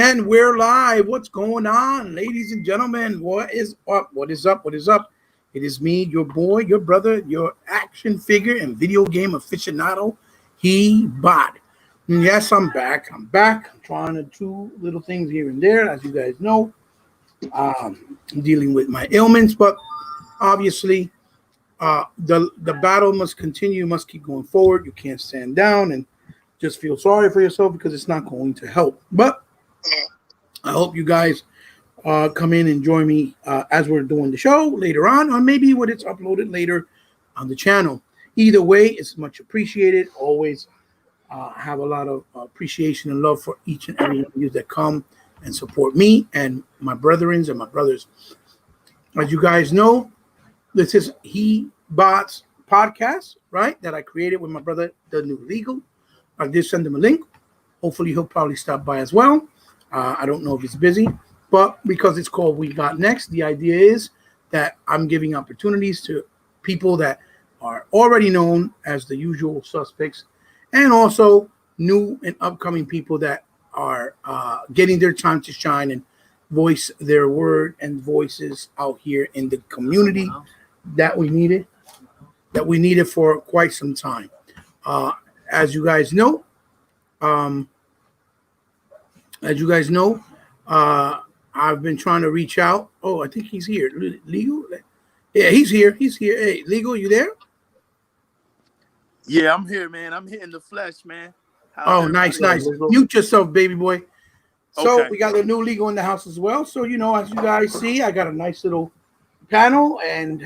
And we're live. What's going on, ladies and gentlemen? What is up? What is up? What is up? It is me, your boy, your brother, your action figure and video game aficionado, He Bot. And yes, I'm back. I'm trying to do little things here and there, as you guys know. I'm dealing with my ailments, but obviously, the battle must continue. You must keep going forward. You can't stand down and just feel sorry for yourself because it's not going to help. But I hope you guys come in and join me as we're doing the show later on, or maybe when it's uploaded later on the channel. Either way, it's much appreciated. Always have a lot of appreciation and love for each and every one of you that come and support me and my brethrens and my brothers. As you guys know, this is He Bots podcast, right? That I created with my brother, the New Legal. I did send him a link. Hopefully, he'll probably stop by as well. I don't know if he's busy, but because it's called We Got Next, the idea is that I'm giving opportunities to people that are already known as the usual suspects, and also new and upcoming people that are getting their time to shine and voice their word and voices out here in the community that we needed for quite some time. As you guys know, I've been trying to reach out. Oh, I think he's here. Legal? Yeah, he's here. Hey, Legal, you there? Yeah, I'm here, man. I'm here in the flesh, man. Oh, nice. Mute yourself, baby boy. So okay. We got the New Legal in the house as well. So, as you guys see, I got a nice little panel, and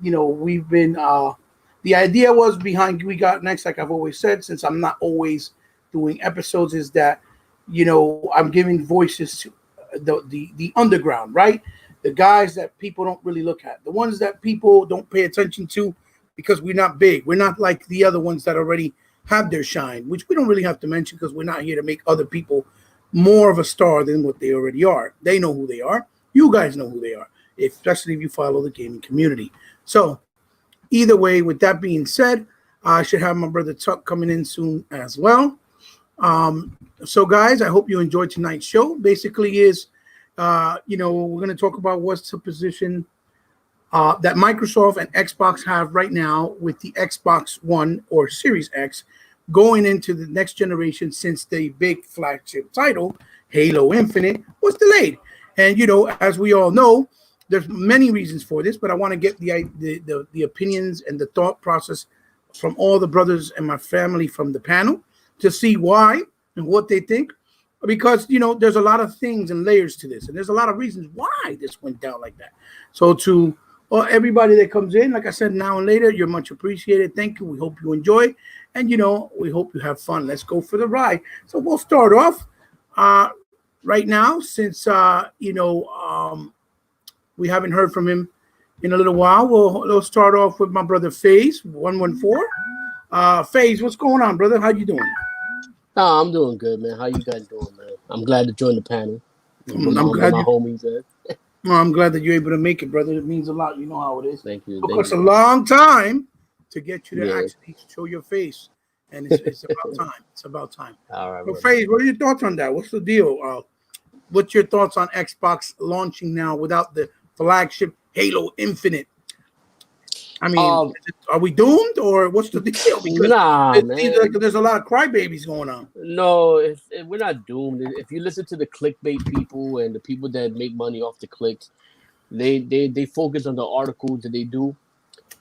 we've been the idea was behind We Got Next, like I've always said, since I'm not always doing episodes, is that I'm giving voices to the underground, right? The guys that people don't really look at, the ones that people don't pay attention to because we're not big. We're not like the other ones that already have their shine, which we don't really have to mention because we're not here to make other people more of a star than what they already are. They know who they are. You guys know who they are, especially if you follow the gaming community. So either way, with that being said, I should have my brother Tuck coming in soon as well. So guys, I hope you enjoyed tonight's show. Basically is, we're going to talk about what's the position that Microsoft and Xbox have right now with the Xbox One or Series X going into the next generation, since the big flagship title, Halo Infinite, was delayed. And, as we all know, there's many reasons for this, but I want to get the opinions and the thought process from all the brothers and my family from the panel to see why and what they think, because there's a lot of things and layers to this, and there's a lot of reasons why this went down like that. So to everybody that comes in, like I said, now and later, you're much appreciated. Thank you. We hope you enjoy, and we hope you have fun. Let's go for the ride. So we'll start off right now, since we haven't heard from him in a little while. We'll start off with my brother FaZe 114. FaZe, what's going on, brother? How you doing? Oh, I'm doing good, man. How you guys doing, man? I'm glad to join the panel. I'm glad my homies in. I'm glad that you're able to make it, brother. It means a lot. You know how it is. Thank you. It took us a long time to get you to actually show your face, and it's about time. It's about time. All right. So, FaZe, what are your thoughts on that? What's the deal? What's your thoughts on Xbox launching now without the flagship Halo Infinite? I mean, are we doomed, or what's the deal? Because man. There's a lot of crybabies going on. No, we're not doomed. If you listen to the clickbait people and the people that make money off the clicks, they focus on the articles that they do.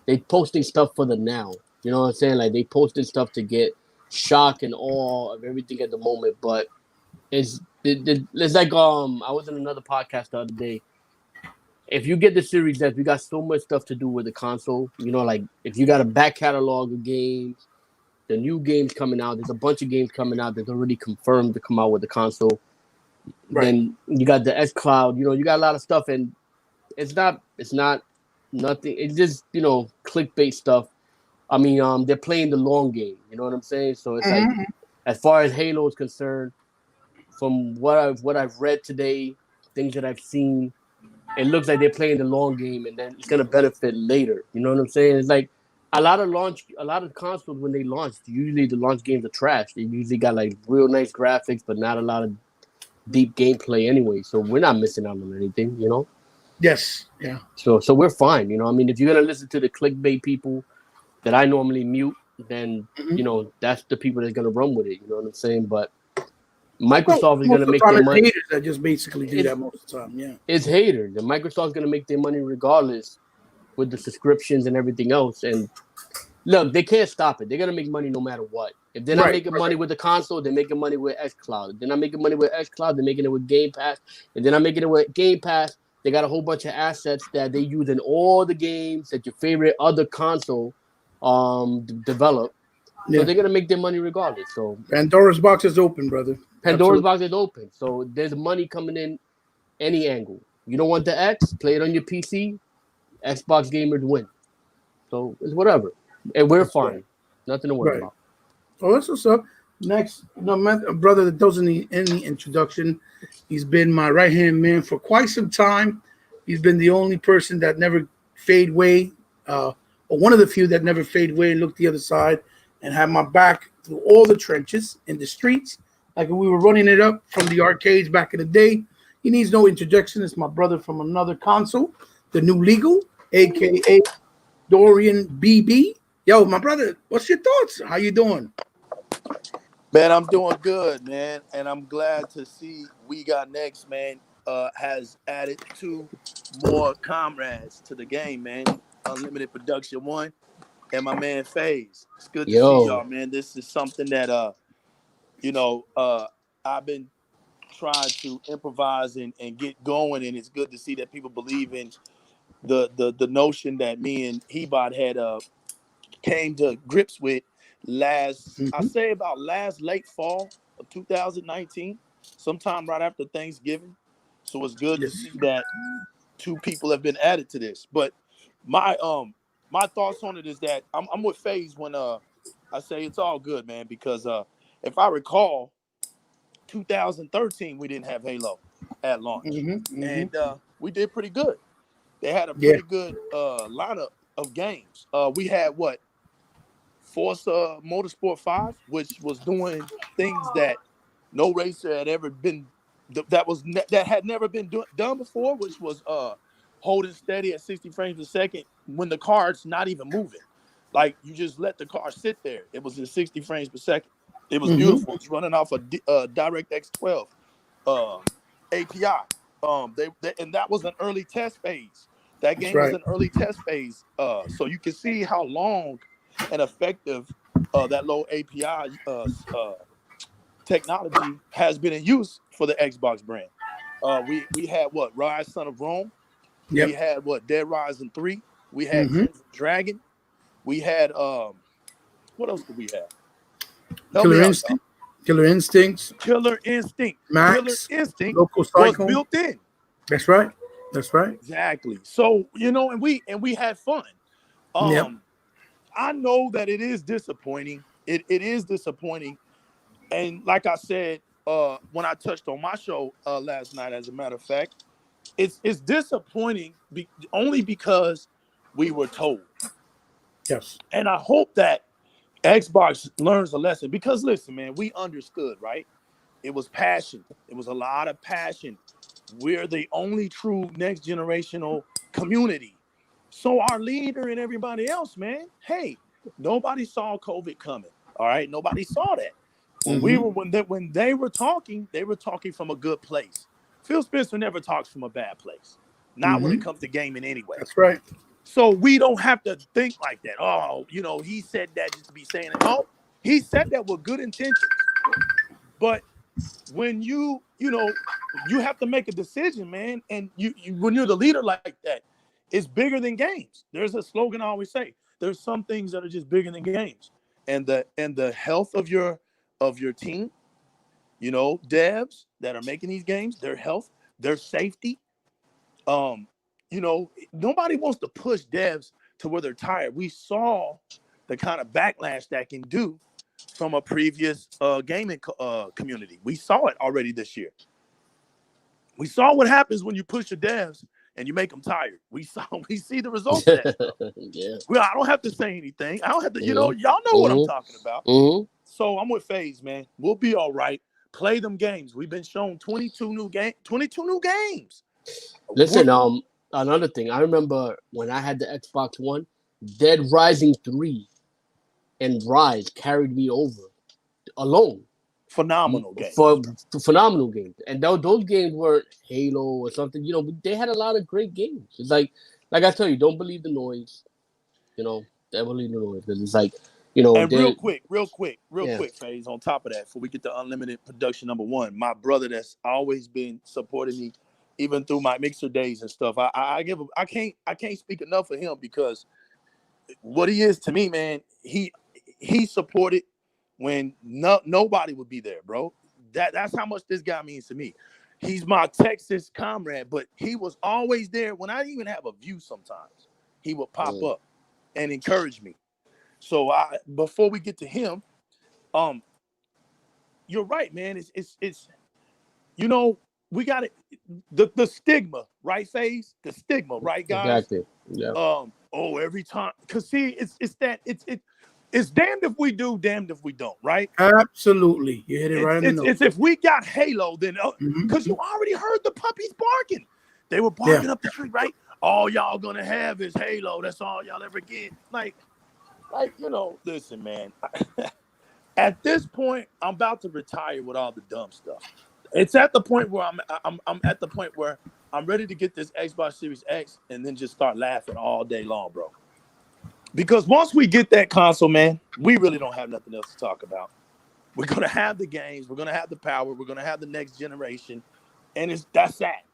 They posting stuff for the now. You know what I'm saying? Like, they posting stuff to get shock and awe of everything at the moment. But it's like I was in another podcast the other day. If you get the Series X, we got so much stuff to do with the console. Like, if you got a back catalog of games, the new games coming out, there's a bunch of games coming out that's already confirmed to come out with the console. Right. Then you got the xCloud. You got a lot of stuff, and it's not nothing. It's just clickbait stuff. I mean, they're playing the long game. You know what I'm saying? So it's like, as far as Halo is concerned, from what I've read today, things that I've seen, it looks like they're playing the long game, and then it's gonna benefit later. You know what I'm saying? It's like a lot of consoles, when they launch, usually the launch games are trash. They usually got like real nice graphics, but not a lot of deep gameplay anyway, so we're not missing out on anything, you know. Yes. Yeah. So we're fine, you know. I mean, if you're gonna listen to the clickbait people that I normally mute, then Mhm. you know that's the people that's gonna run with it. You know what I'm saying? But Well, Microsoft is most gonna of the make time their it's money. haters that just basically do It's, that most of the time. Yeah. it's haters, and Microsoft's gonna make their money regardless with the subscriptions and everything else. And look, they can't stop it. They're gonna make money no matter what. If they're not Right. making money with the console, they're making money with xCloud. If they're not making money with xCloud, they're making it with Game Pass. If they're not making it with Game Pass, they got a whole bunch of assets that they use in all the games that your favorite other console develop. So Yeah. they're gonna make their money regardless. So Pandora's box is open, brother. Pandora's Absolutely. box is open. So there's money coming in any angle. You don't want the X, play it on your PC. Xbox gamers win. So it's whatever. And we're That's fine. right. Nothing to worry Right. about. Oh, that's what's up. Next, a brother that doesn't need any introduction. He's been my right hand man for quite some time. He's been the only person that never fade away, or one of the few that never fade away and looked the other side and had my back through all the trenches in the streets, like we were running it up from the arcades back in the day. He needs no introduction. It's my brother from another console, the New Legal, aka Dorian BB. Yo, my brother, what's your thoughts? How you doing? Man, I'm doing good, man, and I'm glad to see We Got Next, man, has added 2 more comrades to the game, man. Unlimited Production 1 and my man FaZe. It's good to see y'all, man. This is something that I've been trying to improvise and get going, and it's good to see that people believe in the notion that me and Hebot had came to grips with I Mhm. say about last late fall of 2019, sometime right after Thanksgiving. So it's good to Yes. see that 2 people have been added to this. But my my thoughts on it is that I'm with FaZe when I say it's all good, man, because if I recall, 2013 we didn't have Halo at launch, and we did pretty good. They had a Yeah. pretty good lineup of games. We had what, Forza Motorsport 5, which was doing things that no racer had ever been that had never been done before, which was holding steady at 60 frames a second when the car's not even moving. Like, you just let the car sit there. It was in 60 frames per second. It was beautiful. It's running off a DirectX 12 API. And that was an early test phase. That That's game was right. an early test phase. So you can see how long and effective that low API technology has been in use for the Xbox brand. We had what, Rise Son of Rome. We Yep. had what, Dead Rising 3. We had Mm-hmm. Crimson Dragon. We had what else did we have? Help me Killer out, y'all. Instinct, Killer Instincts, Killer Instinct. Killer Max, Instinct Local was Cycle. built in. That's right. That's right. Exactly. So, and we had fun. Yep. I know that it is disappointing. It is disappointing. And like I said, when I touched on my show last night, as a matter of fact, it's disappointing only because we were told. Yes. And I hope that Xbox learns a lesson, because listen, man, we understood, right? It was passion. It was a lot of passion. We're the only true next generational community. So our leader and everybody else, man, hey, nobody saw COVID coming. All right, nobody saw that. When they were talking from a good place. Phil Spencer never talks from a bad place. Not when it comes to gaming anyway. That's right. So we don't have to think like that. Oh, he said that just to be saying it. No, he said that with good intentions. But when you have to make a decision, man, and you when you're the leader like that, it's bigger than games. There's a slogan I always say: there's some things that are just bigger than games, and the health of your team, devs that are making these games, their health, their safety. Nobody wants to push devs to where they're tired. We saw the kind of backlash that can do from a previous gaming community. We saw it already this year. We saw what happens when you push your devs and you make them tired. We see the results of that stuff. Yeah. Well, I don't have to say anything. I don't have to, Mm-hmm. y'all know what I'm talking about. Mm-hmm. So I'm with FaZe, man. We'll be all right. Play them games. We've been shown 22 new games. Listen, another thing. I remember when I had the Xbox One, Dead Rising 3 and Rise carried me over alone. Phenomenal games. For phenomenal games. And those games weren't Halo or something. You know, they had a lot of great games. It's like I tell you, don't believe the noise. You know, don't believe the noise. Because it's like, you know. And real quick, Phase, on top of that, before we get to Unlimited Production #1, my brother that's always been supporting me, even through my mixer days and stuff. I can't speak enough of him, because what he is to me, man, he supported when nobody would be there, bro. That's how much this guy means to me. He's my Texas comrade, but he was always there when I didn't even have a view sometimes. He would pop up and encourage me. So before we get to him, you're right, man. It's you know, we got it. The stigma, right, Phase? The stigma, right, guys? Exactly. Yeah. Every time, because see, it's damned if we do, damned if we don't, right? Absolutely, you hit it right in the nose. It's if we got Halo, then because you already heard the puppies barking. They were barking up the street, right? All y'all gonna have is Halo. That's all y'all ever get. Like, you know, listen, man. At this point, I'm about to retire with all the dumb stuff. It's at the point where I'm at the point where I'm ready to get this Xbox Series X and then just start laughing all day long, bro. Because once we get that console, man, we really don't have nothing else to talk about. We're gonna have the games, we're gonna have the power, we're gonna have the next generation, and that's that.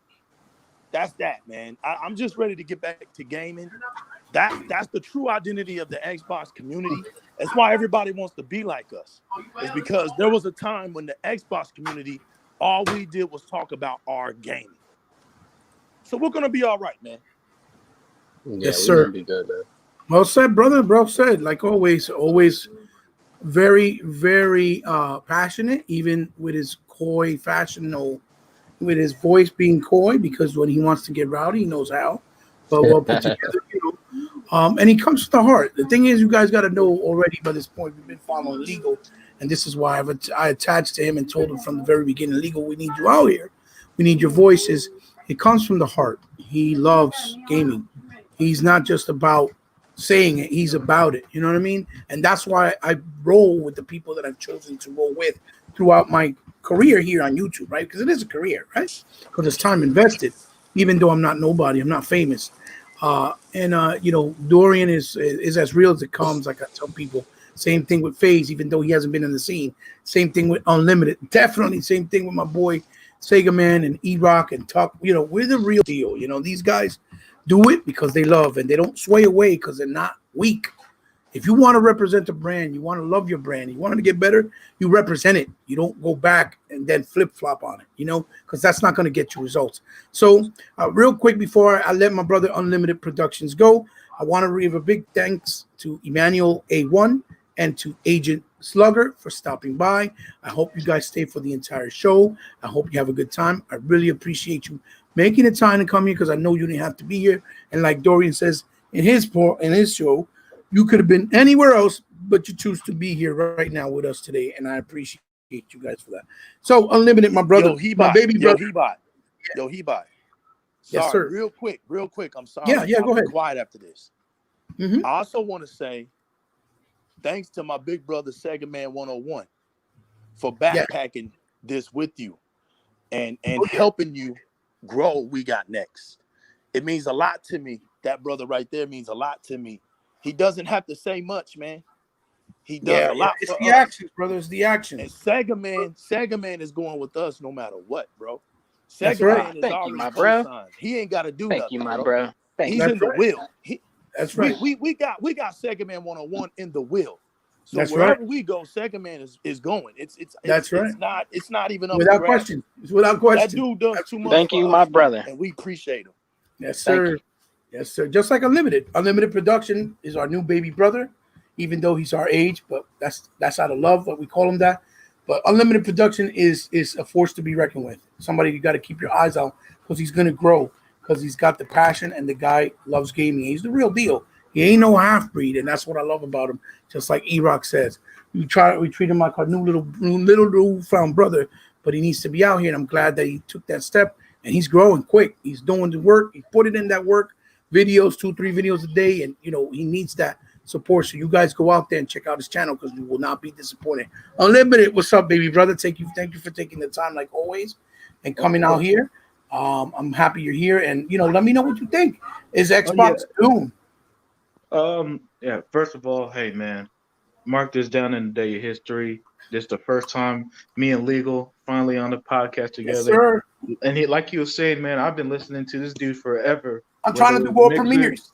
That's that, man. I'm just ready to get back to gaming. That's the true identity of the Xbox community. That's why everybody wants to be like us. It's because there was a time when the Xbox community, all we did was talk about our gaming. So we're gonna be all right, man. Yes, sir. Be good, man. Well said, brother. Bro said, like always very, very passionate, even with his coy fashion, with his voice being coy, because when he wants to get rowdy, he knows how. But well put together, you know. And he comes to the heart. The thing is, you guys got to know already by this point, we've been following Legal, and this is why I attached to him and told him from the very beginning, Legal, we need you out here. We need your voices. It comes from the heart. He loves gaming. He's not just about saying it, he's about it. You know what I mean? And that's why I roll with the people that I've chosen to roll with throughout my career here on YouTube, right? Because it is a career, right? Because it's time invested, even though I'm not nobody, I'm not famous. You know, Dorian is as real as it comes, like I tell people. Same thing with FaZe, even though he hasn't been in the scene. Same thing with Unlimited. Definitely same thing with my boy Sega Man and E-Rock and Tuck. You know, we're the real deal. You know, these guys do it because they love, and they don't sway away because they're not weak. If you want to represent a brand, you want to love your brand, you want to get better, you represent it. You don't go back and then flip-flop on it, you know, because that's not going to get you results. So real quick, before I let my brother Unlimited Productions go, I want to give a big thanks to Emmanuel A1 and to Agent Slugger for stopping by. I hope you guys stay for the entire show. I hope you have a good time. I really appreciate you making the time to come here, because I know you didn't have to be here. And like Dorian says in his show, you could have been anywhere else, but you choose to be here right now with us today, and I appreciate you guys for that. So, Unlimited, my brother, my baby brother. Yo, He-Bot. Yes, sir. Real quick. I'm sorry. Yeah, go ahead. I'll be quiet after this. I also want to say thanks to my big brother, Sega Man 101, for backpacking this with you and helping you grow We Got Next. It means a lot to me. That brother right there means a lot to me. He doesn't have to say much, man. He does a lot it's for the us. actions, brother. It's the actions. And Sega Man is going with us no matter what, bro. That's Sega right. Man is Thank you, already my bro. co-signed. He ain't got to do Thank nothing. you, my bro. He's in the will. That's right. We got Sega Man 101 in the will. So That's wherever right. we go, Sega Man is going. That's right. It's not even up Without for grabs. question. It's without question. That dude does too much. Thank for you, us, my man, brother. and we appreciate him. Yes, sir. Yes, sir. Just like Unlimited. Unlimited Production is our new baby brother, even though he's our age, but that's out of love, but we call him that. But Unlimited Production is a force to be reckoned with. Somebody you got to keep your eyes on, because he's going to grow, because he's got the passion, and the guy loves gaming. He's the real deal. He ain't no half breed, and that's what I love about him. Just like E-Rock says, we treat him like our new found brother, but he needs to be out here. And I'm glad that he took that step, and he's growing quick. He's doing the work. He put it in that work, videos, 2-3 videos a day, and he needs that support. So you guys go out there and check out his channel because we will not be disappointed. Unlimited, what's up, baby brother? Thank you for taking the time like always and coming out here. I'm happy you're here, and let me know what you think. Is Xbox Doom? Yeah. First of all, hey man, mark this down in the day of history. This is the first time me and Legal finally on the podcast together. Yes, sir. And like you were saying, man, I've been listening to this dude forever. I'm trying to do world premieres.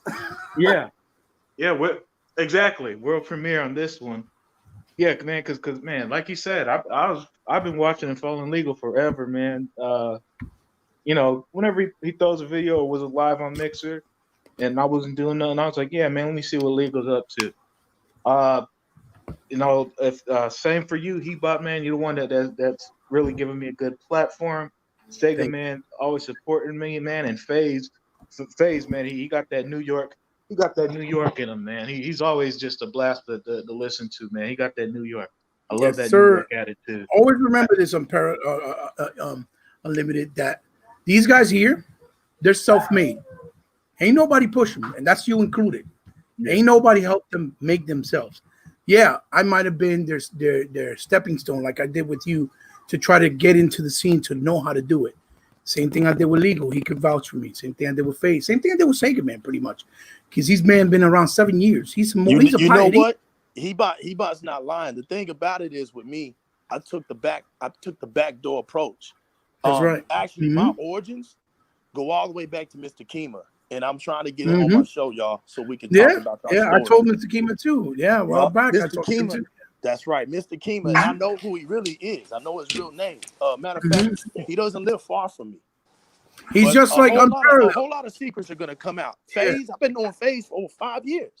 Yeah. Exactly. World premiere on this one. Yeah, man, because man, like you said, I've been watching and following Legal forever, man. Whenever he throws a video or was live on Mixer and I wasn't doing nothing, I was like, yeah, man, let me see what Legal's up to. If same for you, Hebot, man, you're the one that's really giving me a good platform. Sega, man, always supporting me, man, and FaZe, man, he got that New York. He got that New York in him, man. He's always just a blast to listen to, man. He got that New York. I love that New York attitude. Always remember this on Unlimited, that these guys here, they're self-made. Ain't nobody push them, and that's you included. Ain't nobody help them make themselves. Yeah, I might have been their stepping stone, like I did with you, to try to get into the scene to know how to do it. Same thing I did with Legal. He could vouch for me. Same thing I did with FaZe. Same thing I did with Sega, man, pretty much. Because he's been around 7 years. He's a you pioneer. know what? Hebot's not lying. The thing about it is with me, I took the backdoor approach. That's right. Actually, my origins go all the way back to Mr. Kima. And I'm trying to get it on my show, y'all, so we can talk about that. Yeah, I told Mr. Kima too. Yeah, well back. Mr. Kima. That's right, Mr. Kima. And I know who he really is. I know his real name. Matter of fact, he doesn't live far from me. He's just like a whole lot of secrets are gonna come out. FaZe, I've been on FaZe for over 5 years.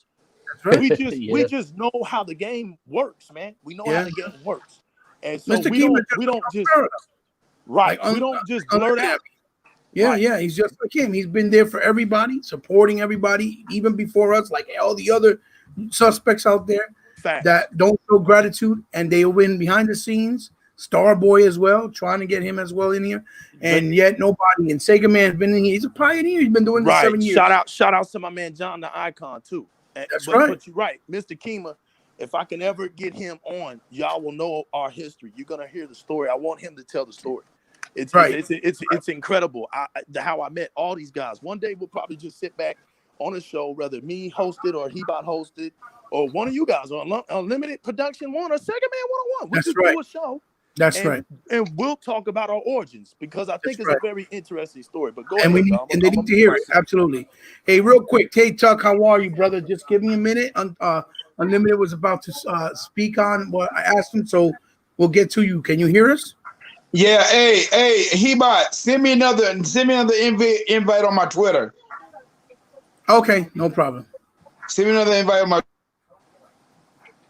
That's right. We just know how the game works, man. We know how the game works, and so Mr. we don't just we don't just blurt out. Yeah, he's just like him. He's been there for everybody, supporting everybody, even before us, like all the other suspects out there that don't show gratitude, and they win behind the scenes. Starboy as well, trying to get him as well in here, and yet nobody. And Sega Man's been in here. He's a pioneer. He's been doing this 7 years. Shout out to my man John the Icon too. That's right. But you're right, Mr. Kima. If I can ever get him on, y'all will know our history. You're gonna hear the story. I want him to tell the story. It's incredible how I met all these guys. One day we'll probably just sit back on a show, whether me hosted or Hebot hosted, or one of you guys on Unlimited Production 1 or Sega Man 101. We'll just do a show. That's right. And we'll talk about our origins because I think it's a very interesting story. But go ahead. And they need to hear it. Absolutely. Hey, real quick, K-Tuck, how are you, brother? Just give me a minute. Unlimited was about to speak on what I asked him, so we'll get to you. Can you hear us? Yeah, hey, Hebot, send me another invite on my Twitter. Okay, no problem. Send me another invite on my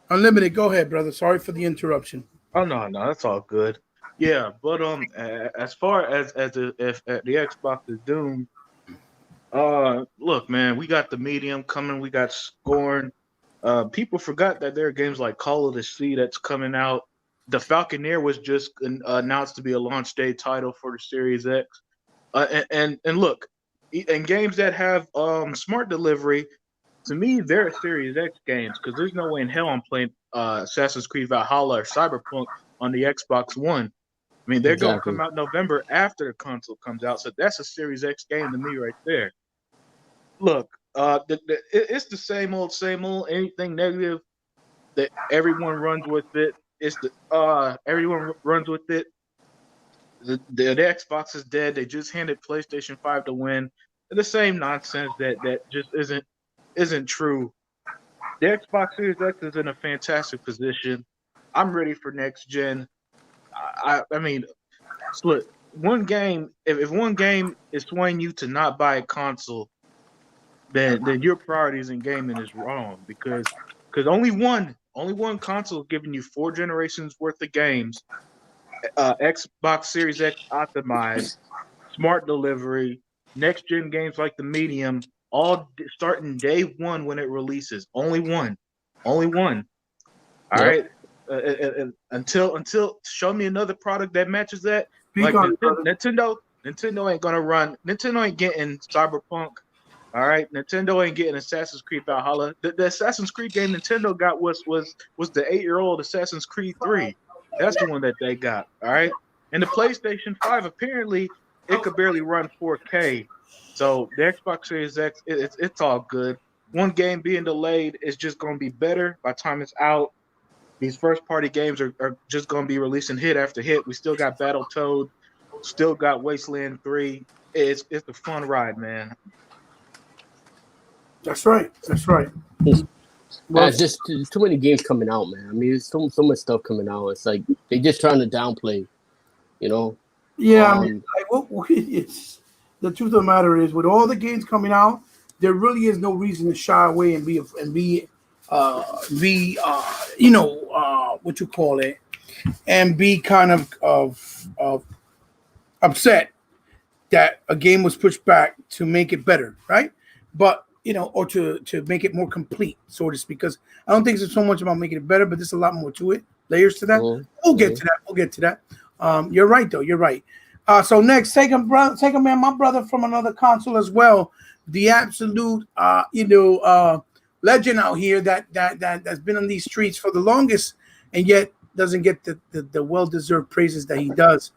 Unlimited, go ahead, brother. Sorry for the interruption. Oh no, that's all good. Yeah, but as far as the Xbox is Doom, look, man, we got the Medium coming, we got Scorn. People forgot that there are games like Call of the Sea that's coming out. The Falconeer was just announced to be a launch day title for the Series X. And look, and games that have smart delivery, to me, they're Series X games because there's no way in hell I'm playing Assassin's Creed Valhalla or Cyberpunk on the Xbox One. I mean, they're going to come out November after the console comes out, so that's a Series X game to me right there. Look, it's the same old. Anything negative that everyone runs with it. Everyone runs with it. The Xbox is dead. They just handed PlayStation 5 to win. The same nonsense that just isn't true. The Xbox Series X is in a fantastic position. I'm ready for next gen. I mean, look, one game. If one game is swaying you to not buy a console, then your priorities in gaming is wrong because only one console is giving you 4 generations worth of games. Xbox Series X optimized, smart delivery, next gen games like the Medium starting day one when it releases. Only one. All Yep. right. And until show me another product that matches that. Speak Like on it, brother. Nintendo ain't gonna run. Nintendo ain't getting Cyberpunk. All right, Nintendo ain't getting Assassin's Creed Valhalla. The Assassin's Creed game Nintendo got was the 8-year-old Assassin's Creed 3. That's the one that they got. All right, and the PlayStation 5 apparently it could barely run 4K. So the Xbox Series X, it's all good. One game being delayed is just gonna be better by the time it's out. These first party games are just gonna be releasing hit after hit. We still got Battletoad, still got Wasteland 3. It's a fun ride, man. That's right. That's right. Well, It's just too many games coming out, man. I mean, there's so much stuff coming out. It's like they just trying to downplay, you know. yeah, I mean, like, it's the truth of the matter is, with all the games coming out, there really is no reason to shy away and be what you call it, and be kind of upset that a game was pushed back to make it better, right? But or to make it more complete, so to speak. Because I don't think it's so much about making it better, but there's a lot more to it, layers to that. We'll get to that. You're right, though. You're right. So next, second man, my brother from another console as well, the absolute legend out here that's been on these streets for the longest, and yet doesn't get the well-deserved praises that he does,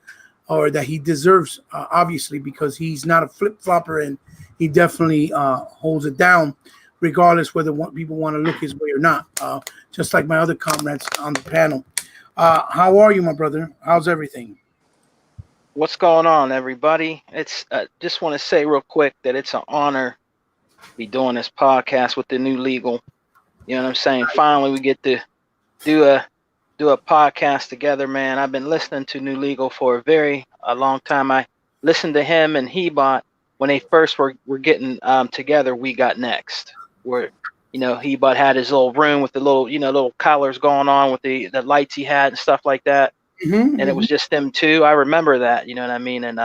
or that he deserves, obviously, because he's not a flip-flopper, and he definitely holds it down, regardless whether people want to look his way or not. Just like my other comrades on the panel. How are you, my brother? How's everything? What's going on, everybody? It's just want to say real quick that it's an honor to be doing this podcast with the New Legal. You know what I'm saying? Finally, we get to do a podcast together, man. I've been listening to New Legal for a long time. I listened to him and Hebot when they first were getting together. We Got Next, where Hebot had his little room with the little collars going on with the lights he had and stuff like that. And it was just them two. I remember that, you know what I mean? And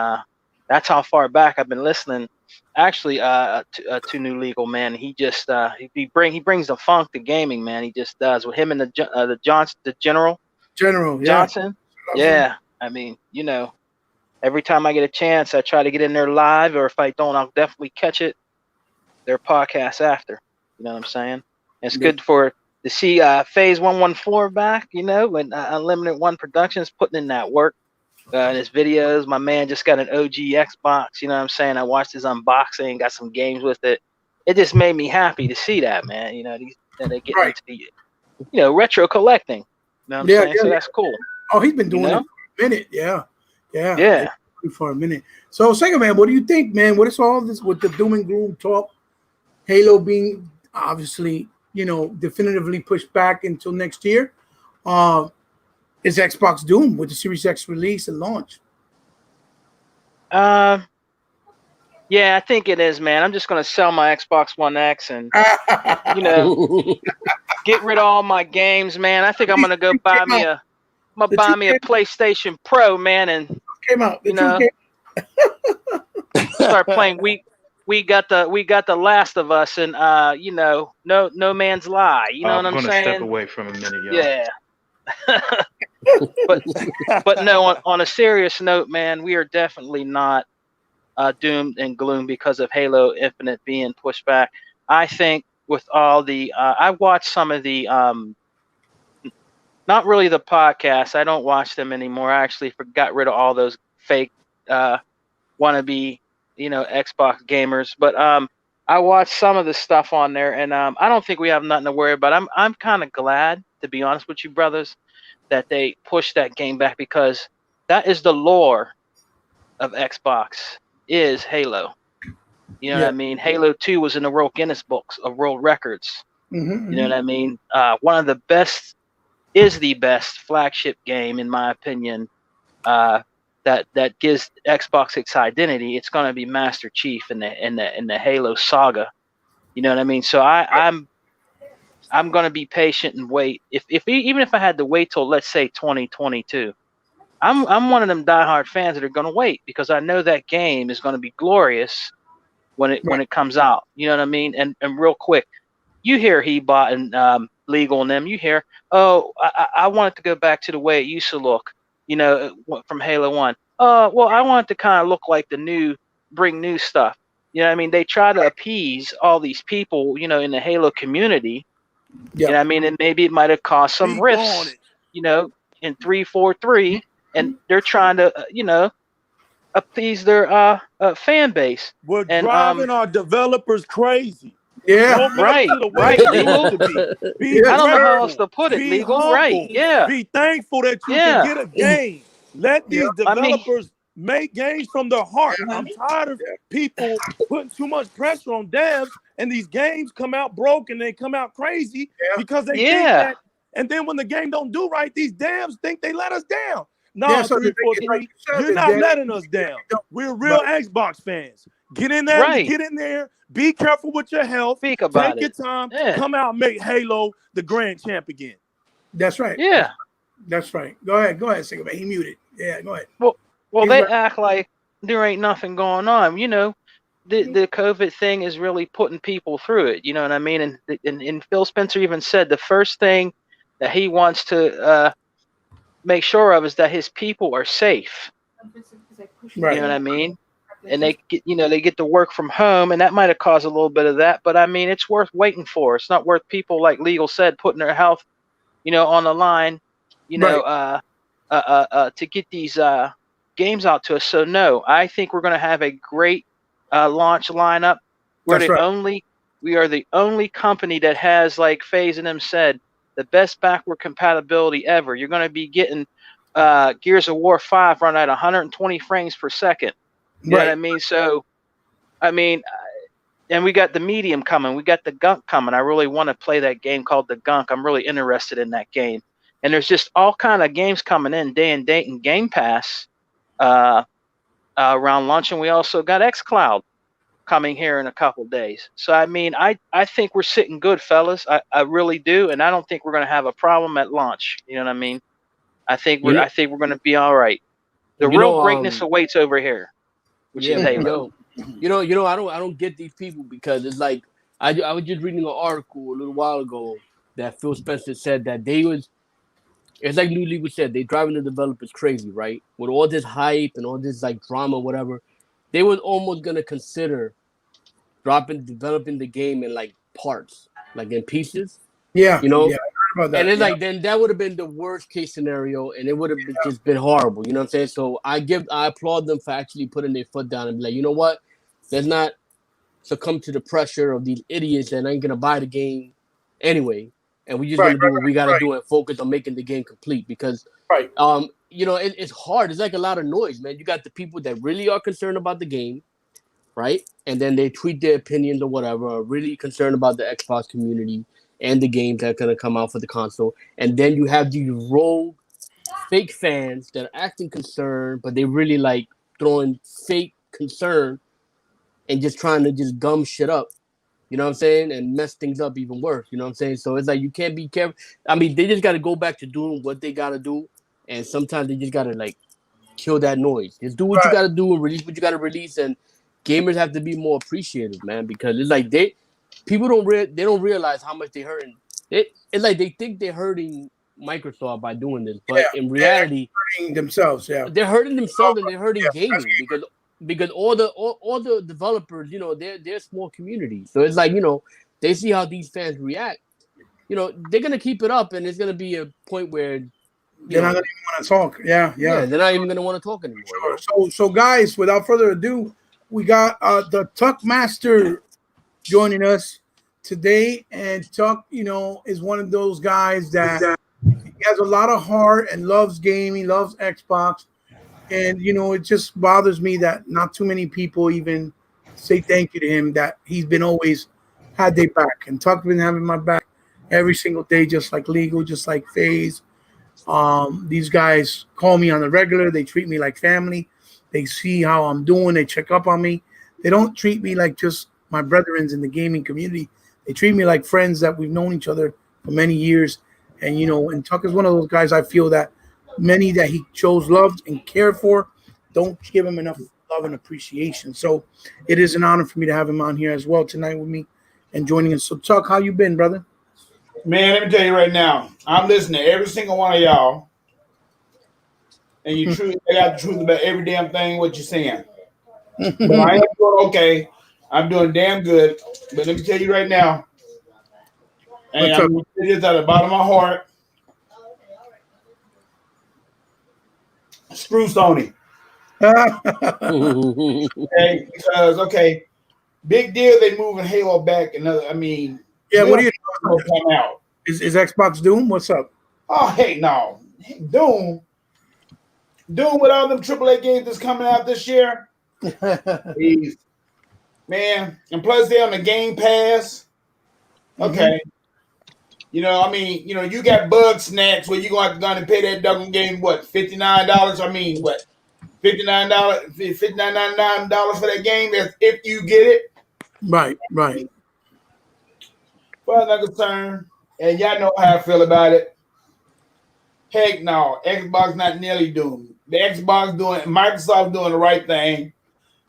that's how far back I've been listening. Actually, to New Legal, man. He just he brings the funk to gaming, man. He just does. With him and the General Johnson. Yeah, I mean, every time I get a chance, I try to get in there live, or if I don't, I'll definitely catch it. Their podcast after. You know what I'm saying? And it's good to see Phase 114 back, when Unlimited One Productions putting in that work in his videos. My man just got an OG Xbox, you know what I'm saying? I watched his unboxing, got some games with it. It just made me happy to see that, man. That they get into the, retro collecting. You know what I'm saying? So that's cool. Oh, he's been doing it for a minute. Yeah. For a minute. So, second man, what do you think, man? What is all this with the doom and gloom talk? Halo being obviously, definitively pushed back until next year. Is Xbox doomed with the Series X release and launch? Yeah, I think it is, man. I'm just gonna sell my Xbox One X and get rid of all my games, man. I think I'm gonna go buy me a PlayStation Pro, man, and start playing. We got the Last of Us and No Man's Lie. You know what I'm saying? I'm gonna step away from a minute, y'all. Yeah. but no, on a serious note, man, we are definitely not doomed and gloom because of Halo Infinite being pushed back. I think with all the I watched some of the not really the podcasts. I don't watch them anymore. I actually got rid of all those fake wannabe Xbox gamers, but I watched some of the stuff on there, and I don't think we have nothing to worry about. I'm kind of glad, to be honest with you, brothers, that they pushed that game back, because that is the lore of Xbox, is Halo. You know what I mean? Halo 2 was in the World Guinness books of world records. You know what I mean? One of the best, is the best flagship game, in my opinion, that gives Xbox its identity. It's going to be Master Chief in the Halo saga. You know what I mean? So I'm going to be patient and wait. Even if I had to wait till, let's say, 2022, I'm one of them diehard fans that are going to wait, because I know that game is going to be glorious when it comes out. You know what I mean? And real quick, you hear Hebot and Legal and them. You hear, oh, I want it to go back to the way it used to look. You know, from Halo 1. Well, I want it to kind of look like bring new stuff. You know what I mean? They try to appease all these people, you know, in the Halo community. You know what I mean? And maybe it might have caused some Speak rifts, on it. you know, in 343, and they're trying to, you know, appease their fan base. We're And, driving our developers crazy. Yeah. Go back Right, to the way right, it Legal. used to be. Be Yeah. I don't know how grateful. else to put it, Be Legal. humble. Right, yeah. Be thankful that you Yeah. can get a game. Let these I mean- developers make games from their heart. Yeah. I'm tired of people putting too much pressure on devs, and these games come out broken. They come out crazy Yeah. because they think Yeah. that. And then when the game don't do right, these devs think they let us down. No, Yeah, so the thing is, 343, like you said, you're the not devs- letting us down. We're real Xbox fans. Get in there, Right. get in there. Be careful with your health. Speak about Take your it. time. Yeah. Come out and make Halo the grand champ again. That's right. Yeah. That's right. Go ahead, Sigma. He muted. Yeah, go ahead. Well, He's they right. act like there ain't nothing going on. You know, the COVID thing is really putting people through it. You know what I mean? And Phil Spencer even said the first thing that he wants to make sure of is that his people are safe. Right. You know what I mean? And they get to work from home, and that might have caused a little bit of that. But I mean, it's worth waiting for. It's not worth people, like Legal said, putting their health, you know, on the line, you know, to get these games out to us. So no, I think we're going to have a great launch lineup. That's right. We are the only company that has, like FaZe and them said, the best backward compatibility ever. You're going to be getting Gears of War 5 run at 120 frames per second. You know what I mean? So, I mean, and we got the Medium coming. We got the Gunk coming. I really want to play that game called the Gunk. I'm really interested in that game. And there's just all kind of games coming in day and date in Game Pass around launch. And we also got xCloud coming here in a couple days. So, I mean, I think we're sitting good, fellas. I really do. And I don't think we're going to have a problem at launch. You know what I mean? I think we're going to be all right. The real greatness awaits over here. Which is Halo. You know, I don't get these people, because it's like I was just reading an article a little while ago that Phil Spencer said that it's like New Legal said, they driving the developers crazy, right? With all this hype and all this like drama, whatever, they was almost gonna consider developing the game in like parts, like in pieces. Yeah. You know? Yeah, I heard about that. And it's like, then that would have been the worst case scenario, and it would have just been horrible. You know what I'm saying? So I applaud them for actually putting their foot down and be like, you know what? Let's not succumb to the pressure of these idiots that ain't gonna buy the game anyway, and we just gonna do what we gotta do and focus on making the game complete. Because you know, it's hard. It's like a lot of noise, man. You got the people that really are concerned about the game, right? And then they tweet their opinions or whatever, are really concerned about the Xbox community and the games that are going to come out for the console. And then you have these rogue fake fans that are acting concerned, but they really like throwing fake concern and just trying to just gum shit up, you know what I'm saying? And mess things up even worse, you know what I'm saying? So it's like, you can't be careful. I mean, they just got to go back to doing what they got to do. And sometimes they just got to like kill that noise. Just do what you got to do and release what you got to release. And gamers have to be more appreciative, man, because it's like people don't realize how much they're hurting. It's like they think they're hurting Microsoft by doing this, but in reality, they're hurting themselves. Yeah, they're hurting themselves and they're hurting gaming because all the developers, you know, they're small communities. So it's like, you know, they see how these fans react. You know, they're gonna keep it up, and it's gonna be a point where they're not gonna even want to talk. Yeah, they're not even gonna want to talk anymore. Sure. So guys, without further ado, we got the Tuck Master joining us today, and Tuck, you know, is one of those guys that he has a lot of heart and loves gaming, loves Xbox, and you know, it just bothers me that not too many people even say thank you to him, that he's been always had their back, and Tuck's been having my back every single day, just like Legal, just like FaZe. These guys call me on the regular. They treat me like family. They see how I'm doing. They check up on me. They don't treat me like just my brethrens in the gaming community. They treat me like friends that we've known each other for many years. And, you know, and Tuck is one of those guys I feel that many that he shows love and care for don't give him enough love and appreciation. So it is an honor for me to have him on here as well tonight with me and joining us. So Tuck, how you been, brother? Man, let me tell you right now, I'm listening to every single one of y'all, and you truly got the truth about every damn thing what you're saying. But I ain't doing okay. I'm doing damn good. But let me tell you right now, and I'm going to say this out of the bottom of my heart. Screw Sony. Okay, because big deal. They moving Halo back. Another. I mean, yeah. What do you come out? Is Xbox Doom? What's up? Oh, hey, no, Doom with all them AAA games that's coming out this year. Please. Man, and plus they're on the Game Pass. Okay. You got bug snacks where you're going to have to go and pay that double game, what, $59? I mean, what, $59.99 for that game? That's if you get it. Right. Well, I'm concerned, and y'all know how I feel about it. Heck no, Xbox not nearly doomed. Microsoft doing the right thing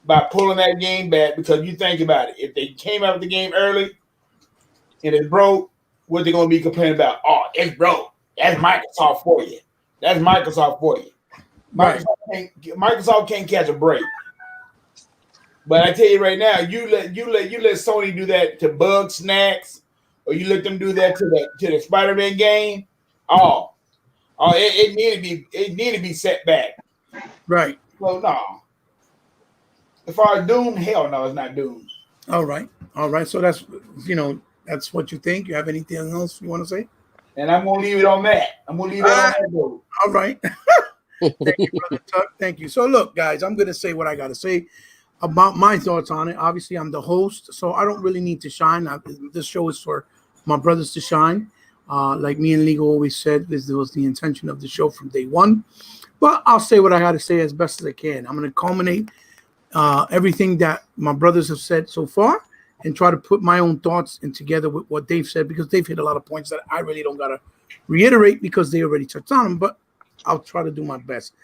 by pulling that game back, because you think about it. If they came out with the game early and it broke, what they going to be complaining about? Oh, it's broke. That's Microsoft for you. Microsoft can't catch a break. But I tell you right now, you let Sony do that to bug snacks, or you let them do that to the Spider-Man game. It need to be set back. Right. Well, no. As far as Doom, hell no, it's not Doom. All right. So that's what you think. You have anything else you want to say? And I'm gonna leave it on that. On that board. All right. Thank you, brother Tuck. Thank you. So look, guys, I'm gonna say what I gotta say about my thoughts on it. Obviously, I'm the host, so I don't really need to shine. This show is for my brothers to shine. Like me and Legal always said, this was the intention of the show from day one. But I'll say what I got to say as best as I can. I'm going to culminate everything that my brothers have said so far and try to put my own thoughts in together with what they've said, because they've hit a lot of points that I really don't got to reiterate because they already touched on them, but I'll try to do my best.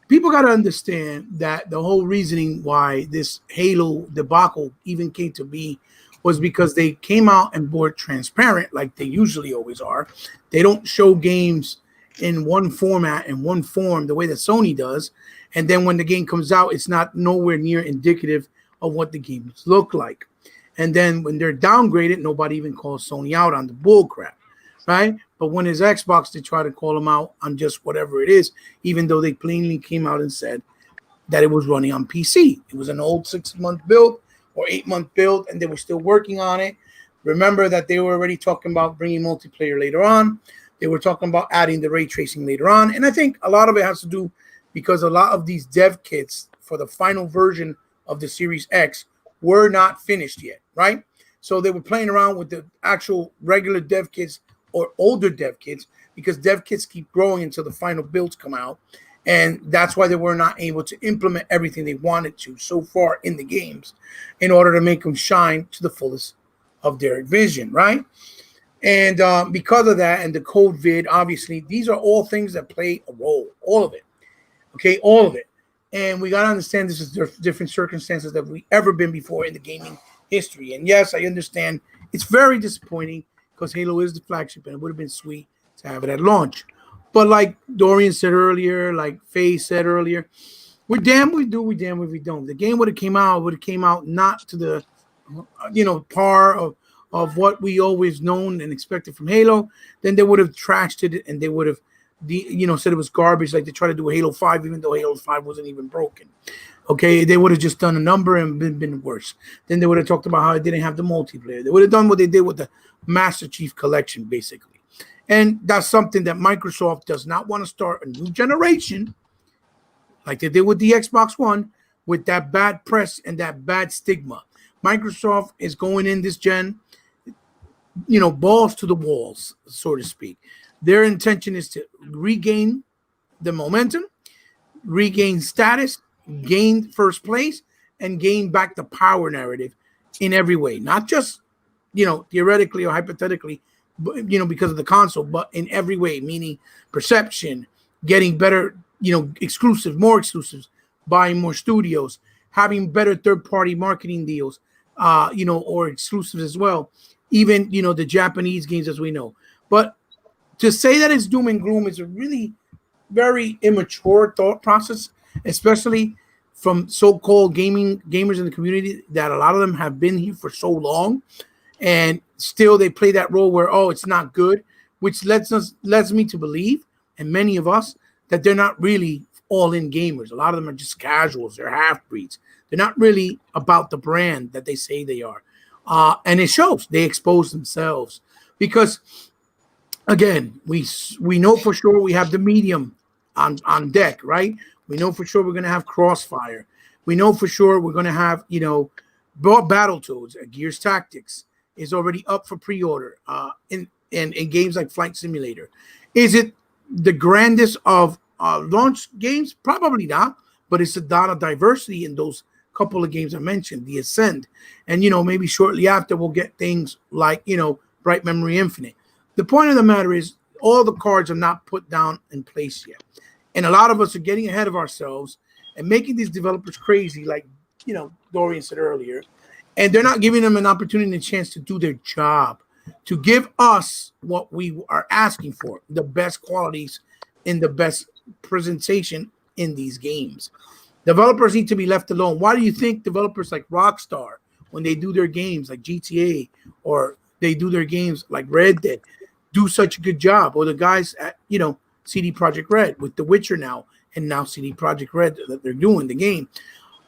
People got to understand that the whole reasoning why this Halo debacle even came to be was because they came out and were transparent like they usually always are. They don't show games in one format and one form the way that Sony does. And then when the game comes out, it's not nowhere near indicative of what the games look like. And then when they're downgraded, nobody even calls Sony out on the bull crap, right? But when it's Xbox, they try to call them out on just whatever it is, even though they plainly came out and said that it was running on PC. It was an old 6-month build or 8-month build, and they were still working on it. Remember that they were already talking about bringing multiplayer later on. They were talking about adding the ray tracing later on. And I think a lot of it has to do because a lot of these dev kits for the final version of the Series X were not finished yet, right? So they were playing around with the actual regular dev kits or older dev kits, because dev kits keep growing until the final builds come out. And that's why they were not able to implement everything they wanted to so far in the games in order to make them shine to the fullest of their vision, right? And because of that and the code vid, obviously, these are all things that play a role, all of it. Okay, all of it. And we got to understand this is different circumstances that we ever been before in the gaming history. And yes, I understand it's very disappointing because Halo is the flagship and it would have been sweet to have it at launch. But like Dorian said earlier, like Faye said earlier, we're damn we do, we damn if we don't. The game would have came out not to the par of what we always known and expected from Halo. Then they would have trashed it and they would have said it was garbage, like they tried to do a Halo 5, even though Halo 5 wasn't even broken. Okay, they would have just done a number and been worse. Then they would have talked about how it didn't have the multiplayer. They would have done what they did with the Master Chief Collection, basically. And that's something that Microsoft does not want to start a new generation like they did with the Xbox One with that bad press and that bad stigma. Microsoft is going in this gen, balls to the walls, so to speak. Their intention is to regain the momentum, regain status, gain first place, and gain back the power narrative in every way. Not just, theoretically or hypothetically, because of the console, but in every way, meaning perception, getting better, more exclusives, buying more studios, having better third-party marketing deals, or exclusives as well. Even, the Japanese games, as we know. But to say that it's doom and gloom is a really very immature thought process, especially from so-called gamers in the community, that a lot of them have been here for so long, and still they play that role where, it's not good, which lets me to believe, and many of us, that they're not really all-in gamers. A lot of them are just casuals. They're half-breeds. They're not really about the brand that they say they are. And it shows. They expose themselves because, again, we know for sure we have the medium on deck, right? We know for sure we're going to have Crossfire. We know for sure we're going to have, Battletoads. Gears Tactics is already up for pre-order in games like Flight Simulator. Is it the grandest of launch games? Probably not, but it's a lot of diversity in those couple of games I mentioned, the Ascend. And, maybe shortly after we'll get things like, Bright Memory Infinite. The point of the matter is all the cards are not put down in place yet. And a lot of us are getting ahead of ourselves and making these developers crazy, like, Dorian said earlier. And they're not giving them an opportunity and a chance to do their job, to give us what we are asking for, the best qualities and the best presentation in these games. Developers need to be left alone. Why do you think developers like Rockstar, when they do their games like GTA or they do their games like Red Dead, do such a good job? Or the guys at, CD Projekt Red with The Witcher now, and now CD Projekt Red that they're doing the game,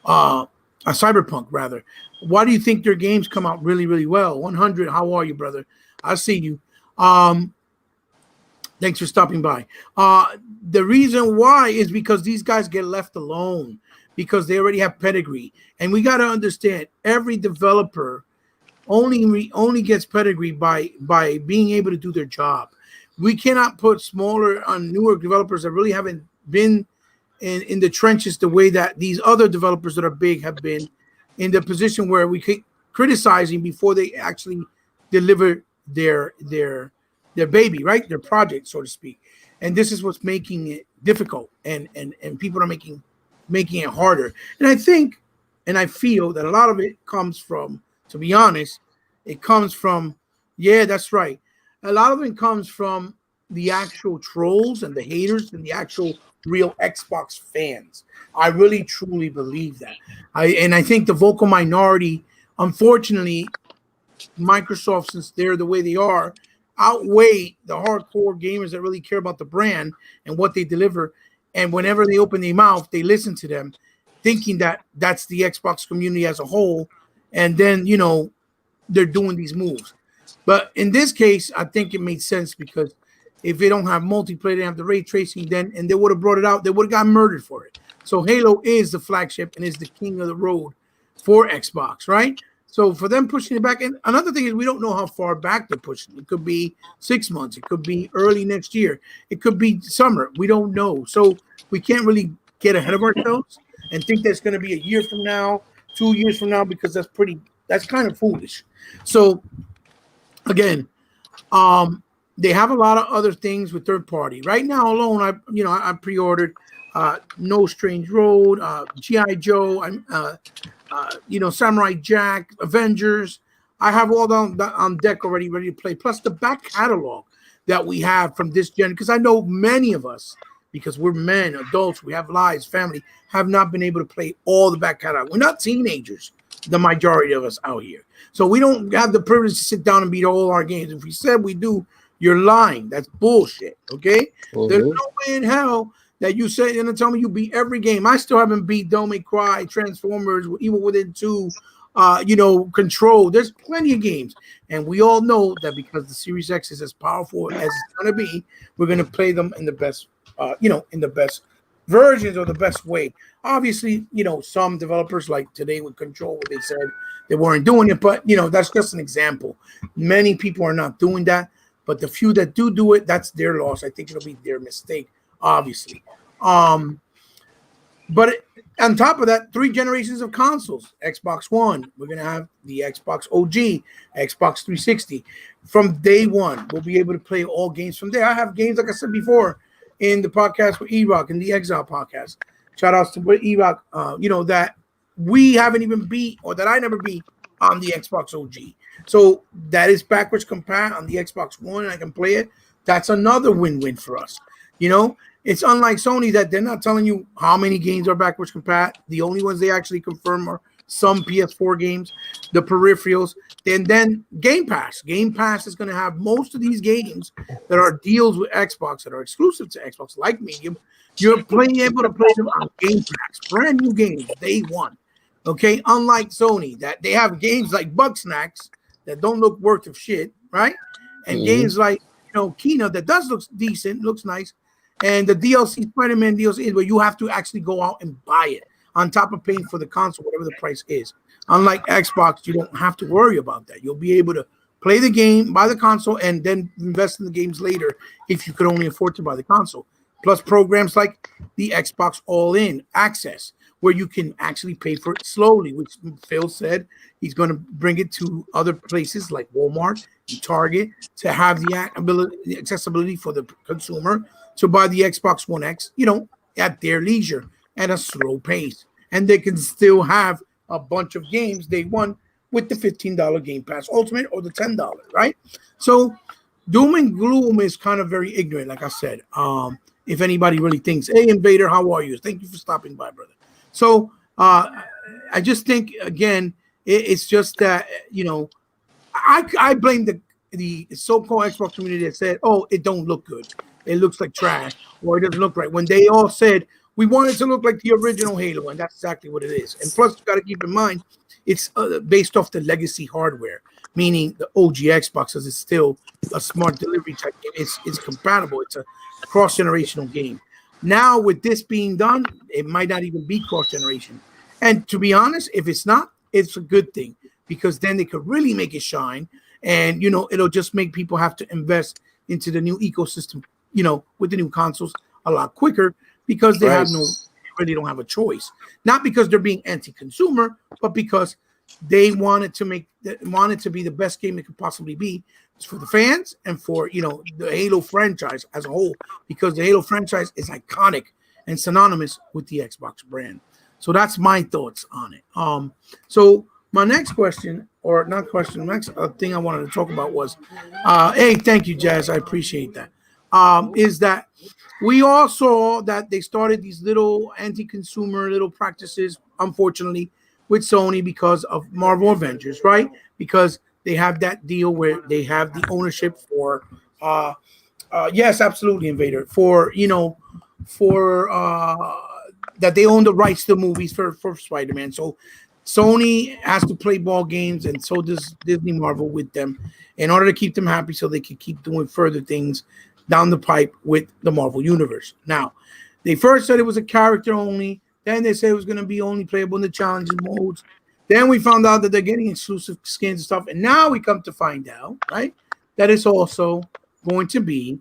Cyberpunk rather. Why do you think their games come out really, really well? 100, how are you, brother? I see you. Thanks for stopping by. The reason why is because these guys get left alone because they already have pedigree. And we got to understand, every developer only gets pedigree by being able to do their job. We cannot put smaller, newer developers that really haven't been in the trenches the way that these other developers that are big have been, in the position where we could criticizing before they actually deliver their baby, right? Their project, so to speak. And this is what's making it difficult, and people are making it harder. And I think, and I feel that a lot of it comes from, to be honest, it comes from, yeah, that's right. A lot of it comes from the actual trolls and the haters and the actual real Xbox fans. I really truly believe that. I think the vocal minority, unfortunately, Microsoft, since they're the way they are, outweigh the hardcore gamers that really care about the brand and what they deliver. And whenever they open their mouth, they listen to them, thinking that that's the Xbox community as a whole. And then, they're doing these moves. But in this case, I think it made sense, because if they don't have multiplayer, they have the ray tracing, and they would have brought it out, they would have gotten murdered for it. So Halo is the flagship and is the king of the road for Xbox, right? So for them pushing it back, and another thing is we don't know how far back they're pushing. It could be 6 months. It could be early next year. It could be summer. We don't know. So we can't really get ahead of ourselves and think that's going to be a year from now, 2 years from now, because that's kind of foolish. So again, they have a lot of other things with third party. Right now alone, I pre-ordered No Strange Road, G.I. Joe, Samurai Jack, Avengers. I have all on deck already, ready to play. Plus the back catalog that we have from this gen, because I know many of us, because we're men, adults, we have lives, family, have not been able to play all the back catalog. We're not teenagers, the majority of us out here. So we don't have the privilege to sit down and beat all our games. If we said we do, you're lying. That's bullshit, okay? Mm-hmm. There's no way in hell that you say, and tell me you beat every game. I still haven't beat Devil May Cry, Transformers, Evil Within 2, Control. There's plenty of games. And we all know that because the Series X is as powerful as it's going to be, we're going to play them in the best, in the best versions or the best way. Obviously, some developers like today with Control, they said they weren't doing it, but, that's just an example. Many people are not doing that. But the few that do it, that's their loss. I think it'll be their mistake, obviously. But on top of that, 3 generations of consoles. Xbox One, we're going to have the Xbox OG, Xbox 360. From day one, we'll be able to play all games from there. I have games, like I said before, in the podcast with E-Rock and the Exile podcast. Shout outs to Evoc, that we haven't even beat, or that I never beat on the Xbox OG. So that is backwards compat on the Xbox One, and I can play it. That's another win-win for us. It's unlike Sony that they're not telling you how many games are backwards compat. The only ones they actually confirm are some PS4 games, the peripherals, and then Game Pass. Game Pass is going to have most of these games that are deals with Xbox that are exclusive to Xbox, like Medium. You're able to play them on Game Pass, brand new games, day one. Okay, unlike Sony, that they have games like Bugsnax that don't look worth of shit, right? And games like Kena that does look decent, looks nice, and the DLC Spider-Man DLC where you have to actually go out and buy it on top of paying for the console, whatever the price is. Unlike Xbox, you don't have to worry about that. You'll be able to play the game, buy the console, and then invest in the games later if you could only afford to buy the console. Plus programs like the Xbox All-In Access, where you can actually pay for it slowly, which Phil said he's going to bring it to other places like Walmart and Target to have the accessibility for the consumer to buy the Xbox One X, at their leisure at a slow pace. And they can still have a bunch of games day one with the $15 Game Pass Ultimate or the $10, right? So doom and gloom is kind of very ignorant, like I said. If anybody really thinks, hey, Invader, how are you? Thank you for stopping by, brother. So I just think, again, it's just that, I blame the so-called Xbox community that said, oh, it don't look good. It looks like trash, or it doesn't look right. When they all said, we want it to look like the original Halo, and that's exactly what it is. And plus, you got to keep in mind, it's based off the legacy hardware, meaning the OG Xboxes is still a smart delivery type game. It's compatible. It's a cross-generational game. Now, with this being done, it might not even be cross-generation. And to be honest, if it's not, it's a good thing, because then they could really make it shine. And, it'll just make people have to invest into the new ecosystem, with the new consoles a lot quicker, because they really don't have a choice. Not because they're being anti-consumer, but because they wanted to be the best game it could possibly be for the fans and for the Halo franchise as a whole, because the Halo franchise is iconic and synonymous with the Xbox brand. So that's my thoughts on it. So my next question, or not question, the next thing I wanted to talk about was, hey, thank you, Jazz, I appreciate that. Is that we all saw that they started these little anti-consumer little practices, unfortunately, with Sony because of Marvel Avengers, right? Because they have that deal where they have the ownership for, yes, absolutely, Invader, for that they own the rights to movies for Spider-Man. So Sony has to play ball games, and so does Disney Marvel with them in order to keep them happy so they can keep doing further things down the pipe with the Marvel Universe. Now, they first said it was a character only. Then they said it was going to be only playable in the challenging modes. Then we found out that they're getting exclusive skins and stuff. And now we come to find out, right, that it's also going to be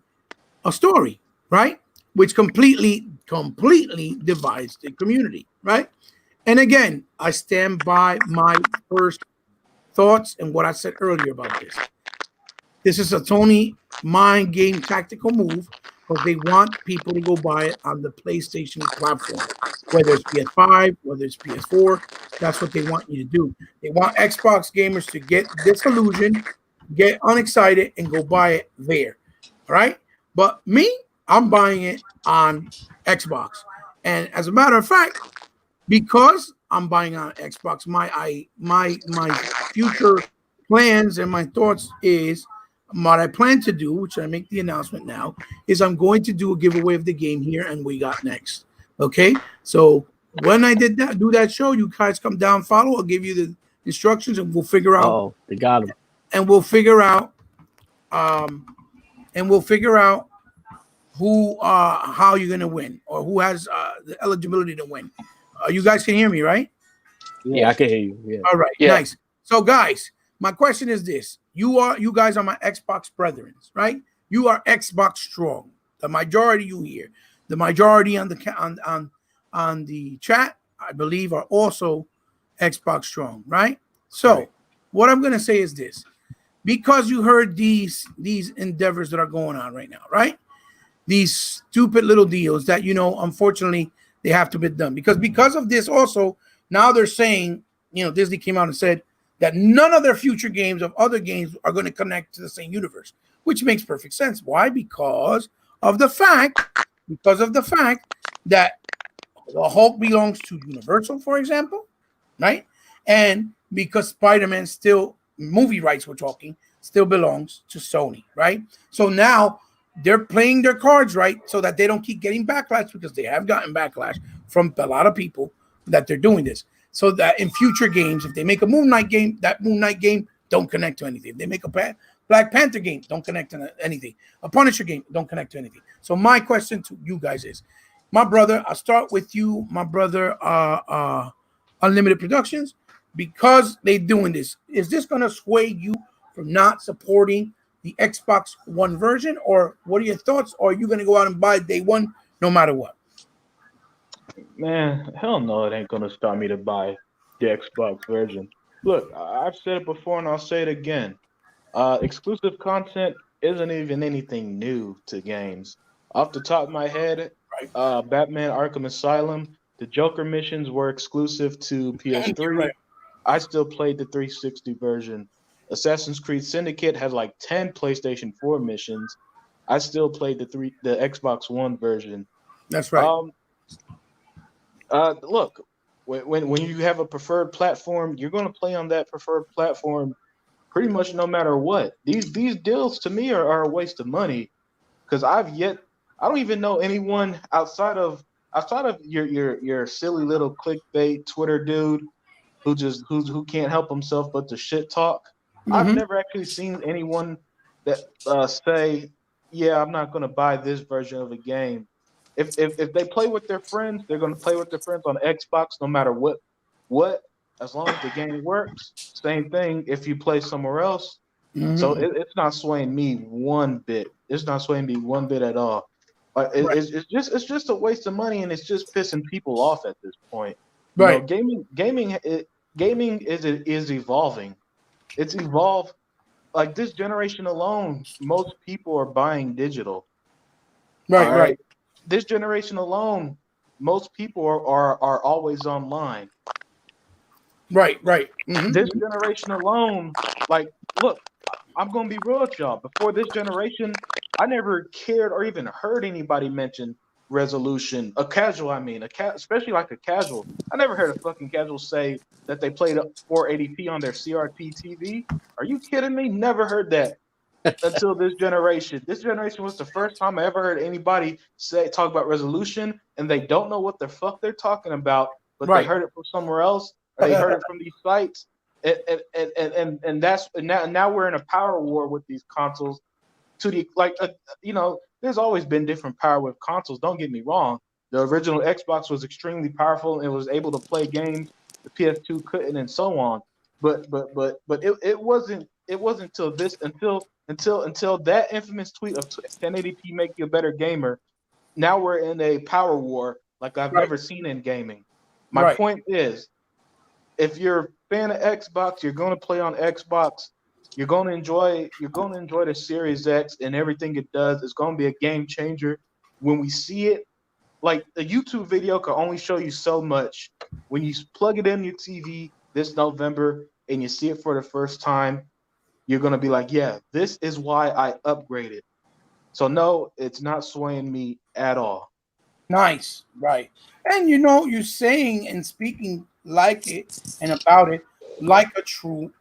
a story, right, which completely divides the community, right? And again, I stand by my first thoughts and what I said earlier about this. This is a Sony mind game tactical move, because they want people to go buy it on the PlayStation platform, whether it's PS5, whether it's PS4. That's what they want you to do. They want Xbox gamers to get disillusioned, get unexcited, and go buy it there. All right? But me, I'm buying it on Xbox. And as a matter of fact, because I'm buying on Xbox, my future plans and my thoughts is, what I plan to do, which I make the announcement now, is I'm going to do a giveaway of the game here and We Got Next. Okay, so when I do that show, you guys come down, follow. I'll give you the instructions, and we'll figure out. Oh, they got him. And we'll figure out. Who, how you're gonna win, or who has the eligibility to win. You guys can hear me, right? Yeah, I can hear you. Yeah. All right, Yeah. Nice. So, guys, my question is this: you guys are my Xbox brethren, right? You are Xbox strong. The majority you here, the majority on the chat, I believe, are also Xbox strong, right? So, what I'm gonna say is this: because you heard these endeavors that are going on right now, right? These stupid little deals that, unfortunately, They have to be done because of this. Also, now they're saying, Disney came out and said that none of their future games of other games are going to connect to the same universe, which makes perfect sense. Why? Because of the fact that the Hulk belongs to Universal, for example, right? And because Spider-Man still, movie rights we're talking, still belongs to Sony, right? So now they're playing their cards right so that they don't keep getting backlash, because they have gotten backlash from a lot of people that they're doing this. So that in future games, if they make a Moon Knight game, that Moon Knight game don't connect to anything. If they make a Black Panther game, don't connect to anything. A Punisher game, don't connect to anything. So my question to you guys is, my brother, I'll start with you, my brother, Unlimited Productions, because they're doing this. Is this going to sway you from not supporting the Xbox One version, or what are your thoughts? Or are you going to go out and buy day one no matter what? Man, hell no, it ain't gonna stop me to buy the Xbox version. Look, I've said it before and I'll say it again. Exclusive content isn't even anything new to games. Off the top of my head, Batman Arkham Asylum, the Joker missions were exclusive to PS3. I still played the 360 version. Assassin's Creed Syndicate had like 10 PlayStation 4 missions. I still played the Xbox One version. That's right. Look, when you have a preferred platform, you're going to play on that preferred platform pretty much no matter what. These deals to me are a waste of money, because I don't even know anyone outside of your silly little clickbait Twitter dude who can't help himself but to shit talk. Mm-hmm. I've never actually seen anyone that say, yeah, I'm not going to buy this version of the game. If they play with their friends, they're going to play with their friends on Xbox no matter what, as long as the game works. Same thing if you play somewhere else. Mm-hmm. So it's not swaying me one bit. It's not swaying me one bit at all. It's just a waste of money, and it's just pissing people off at this point. Right. Gaming is evolving. It's evolved. Like this generation alone, most people are buying digital. Right. This generation alone, most people are always online. Right. Mm-hmm. This generation alone, like, look, I'm gonna be real with y'all. Before this generation, I never cared or even heard anybody mention resolution. Especially like a casual. I never heard a fucking casual say that they played 480p on their CRT TV. Are you kidding me? Never heard that. Until this generation. This generation was the first time I ever heard anybody talk about resolution, and they don't know what the fuck they're talking about, but they heard it from somewhere else, or they heard it from these sites, and that's now we're in a power war with these consoles. There's always been different power with consoles. Don't get me wrong. The original Xbox was extremely powerful and was able to play games the PS2 couldn't, and so on. But it wasn't until that infamous tweet of 1080p make you a better gamer. Now we're in a power war like I've never seen in gaming. My point is, if you're a fan of Xbox, you're going to play on Xbox. You're going to enjoy the Series X and everything it does. It's going to be a game changer. When we see it, like a YouTube video can only show you so much. When you plug it in your TV this November and you see it for the first time, you're going to be like, yeah, this is why I upgraded. So, no, it's not swaying me at all. Nice. Right. And, you're saying and speaking like it and about it like a true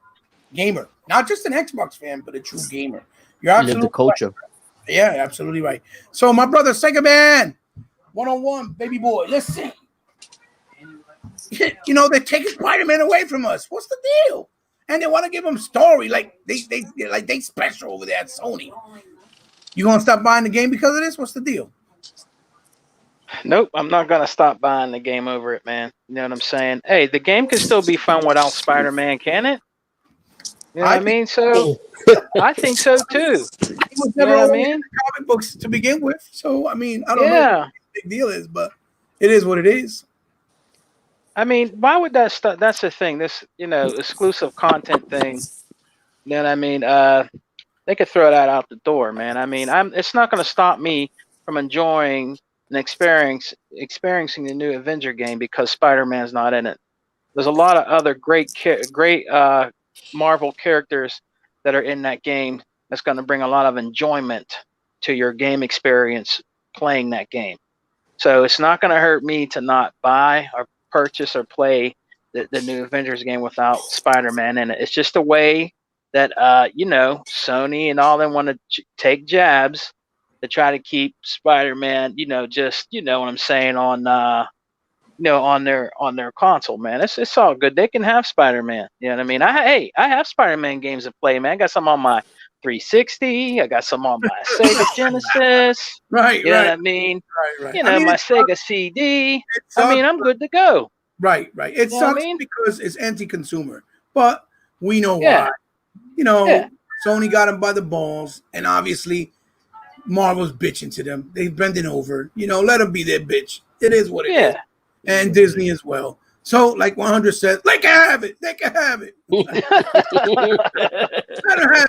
gamer. Not just an Xbox fan, but a true gamer. You're absolutely live the culture. Right. Yeah, absolutely right. So, my brother, Sega Man, 101, baby boy, listen. They're taking Spider-Man away from us. What's the deal? And they want to give them story like they special over there at Sony. You gonna stop buying the game because of this? What's the deal? Nope, I'm not gonna stop buying the game over it, man. You know what I'm saying? Hey, the game can still be fun without Spider-Man, can it? You know what I mean? So I think so too. He was never in comic books to begin with. So I mean, I don't know what the big deal is, but it is what it is. I mean, why would that start? That's the thing. This, exclusive content thing. You know what I mean? They could throw that out the door, man. I mean, it's not going to stop me from enjoying and experiencing the new Avenger game because Spider-Man's not in it. There's a lot of other great Marvel characters that are in that game that's going to bring a lot of enjoyment to your game experience playing that game. So it's not going to hurt me to not buy or purchase or play the new Avengers game without Spider-Man in it. It's just a way that Sony and all them want to take jabs to try to keep Spider-Man, just what I'm saying on on their console, man. It's all good. They can have Spider-Man. You know what I mean? I have Spider-Man games to play, man. I got some on my 360. I got some on my Sega Genesis. Right. You know what I mean? Right. My Sega CD. I'm good to go. Right. It sucks because it's anti-consumer, but we know why. Sony got them by the balls, and obviously Marvel's bitching to them. They're bending over. Let them be their bitch. It is what it is. And Disney as well. So, like 100 says, they can have it. Let them have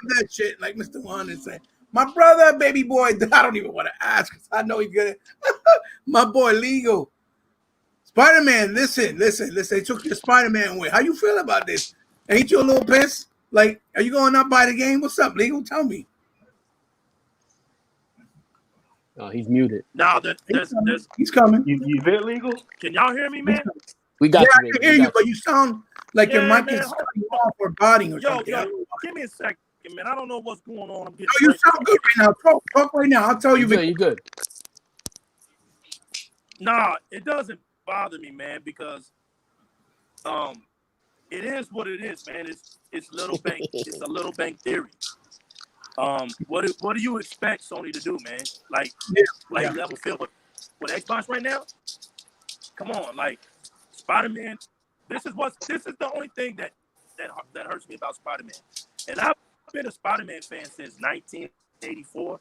that shit, like Mr. 100 said. My brother, baby boy, I don't even want to ask because I know he's gonna. My boy, Legal. Spider-Man, listen. They took your Spider-Man away. How you feel about this? Ain't you a little pissed? Like, are you going up by the game? What's up, Legal? Tell me. Oh, he's muted. Now he's coming. You there, Legal? Can y'all hear me, man? We got I you. can hear you, but you sound like your mic is cutting off or botting or something. Yo, give me a second, man. I don't know what's going on. You sound good right now. Talk right now. I'll tell you. You good. Nah, it doesn't bother me, man, because it is what it is, man. It's little bank. It's a little bank theory. What do you expect Sony to do, man? Level field with Xbox right now? Come on, like Spider-Man. This is the only thing that hurts me about Spider-Man. And I've been a Spider-Man fan since 1984.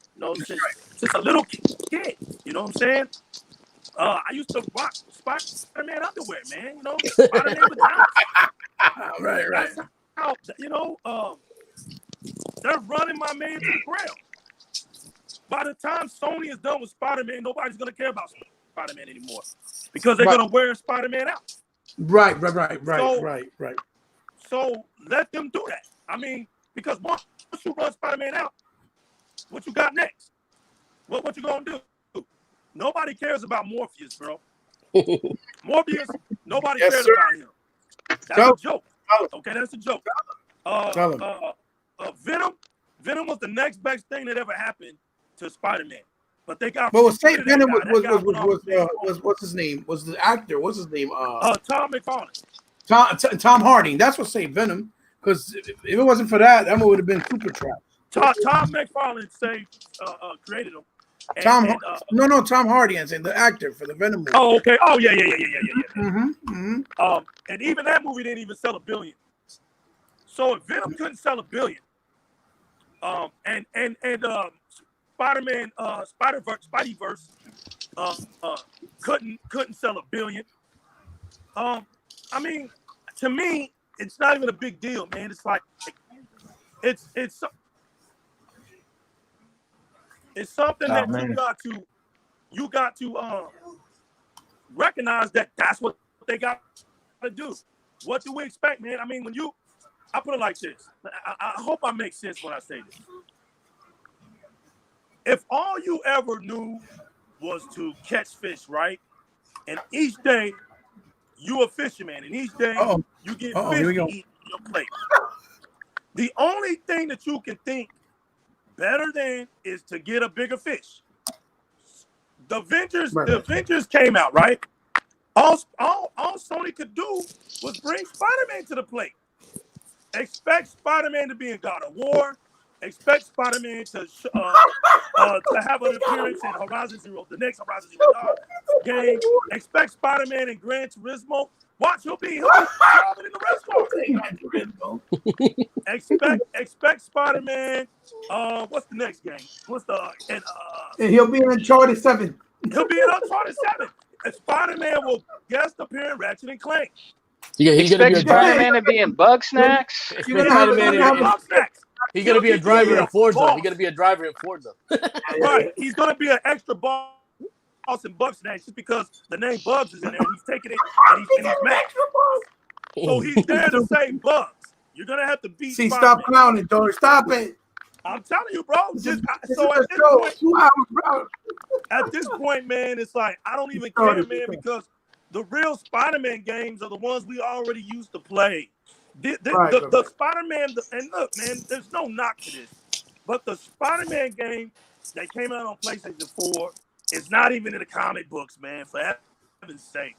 Since a little kid. You know what I'm saying? I used to rock Spider-Man underwear, man. Spider-Man pajamas. Right. They're running my man to the ground. By the time Sony is done with Spider-Man, nobody's gonna care about Spider-Man anymore because they're gonna wear Spider-Man out. Right. So let them do that. I mean, because once you run Spider-Man out, what you got next? What you gonna do? Nobody cares about Morpheus, bro. Morpheus, nobody cares about him. That's a joke. Okay, that's a joke. Venom was the next best thing that ever happened to Spider-Man. But they got. But Venom was what's his name? Was the actor? What's his name? Tom McFarlane. Tom Hardy. That's what saved Venom. Because if it wasn't for that movie would have been super trash. Tom McFarlane created him. Tom Hardy, and the actor for the Venom movie. Oh, okay. Oh, yeah. Mm-hmm. And even that movie didn't even sell $1 billion. So if Venom couldn't sell $1 billion, Spider-Man, Spideyverse, couldn't sell $1 billion. I mean, to me, it's not even a big deal, man. It's like it's something that you got to recognize that that's what they got to do. What do we expect, man? I mean, I put it like this. I hope I make sense when I say this. If all you ever knew was to catch fish, right? And each day you a fisherman, and each day you get fish to eat on your plate. The only thing that you can think better than is to get a bigger fish. The Avengers came out, right? All Sony could do was bring Spider-Man to the plate. Expect Spider-Man to be in God of War. Expect Spider-Man to have an appearance in Horizon Zero, the next Horizon Zero game. Expect Spider-Man in Gran Turismo. Watch, he'll be driving in the race car. Expect Spider-Man. What's the next game? And he'll be in Uncharted 7. He'll be in Uncharted 7. And Spider-Man will guest appear in Ratchet and Clank. Expect Spider-Man to be in Bug Snacks. He's gonna be a driver in Forza. He's gonna be a driver in Forza. Right. He's gonna be an extra ball tossing Bugs names just because the name Bugs is in there. He's taking it and he's mad. So he's there to say Bugs. You're gonna have to beat. See, Spider-Man. stop clowning, Dory. Stop it. I'm telling you, bro. Just, This so is at a this show. point, 2 hours, bro. at this point, man, it's like I don't even Sorry, care, man, bro. because the real Spider-Man games are the ones we already used to play. The Right. Spider-Man, and look, man, there's no knock to this, but the Spider-Man game that came out on PlayStation 4 is not even in the comic books, man. For heaven's sake,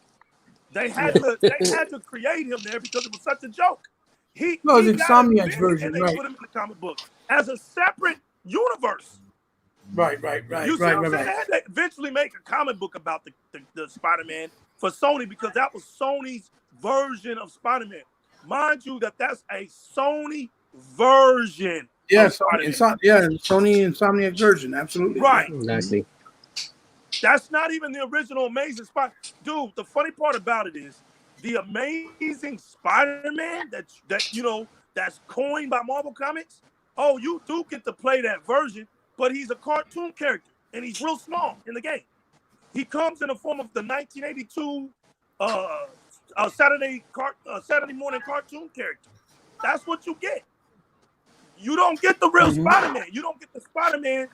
they had to create him there because it was such a joke. No, it's he got Insomniac's invented, version, and they right. put him in the comic book as a separate universe. Right. You see what I'm saying? They had to eventually make a comic book about the Spider-Man for Sony because that was Sony's version of Spider-Man. Mind you, that's a Sony version. Yes, Spider-Man. Sony Insomniac version, absolutely. Right. Exactly. That's not even the original Amazing Spider. Dude, the funny part about it is the Amazing Spider-Man that's coined by Marvel Comics. Oh, you do get to play that version, but he's a cartoon character and he's real small in the game. He comes in the form of the 1982 Saturday morning cartoon character. That's what you get. You don't get the real Spider-Man. You don't get the Spider-Man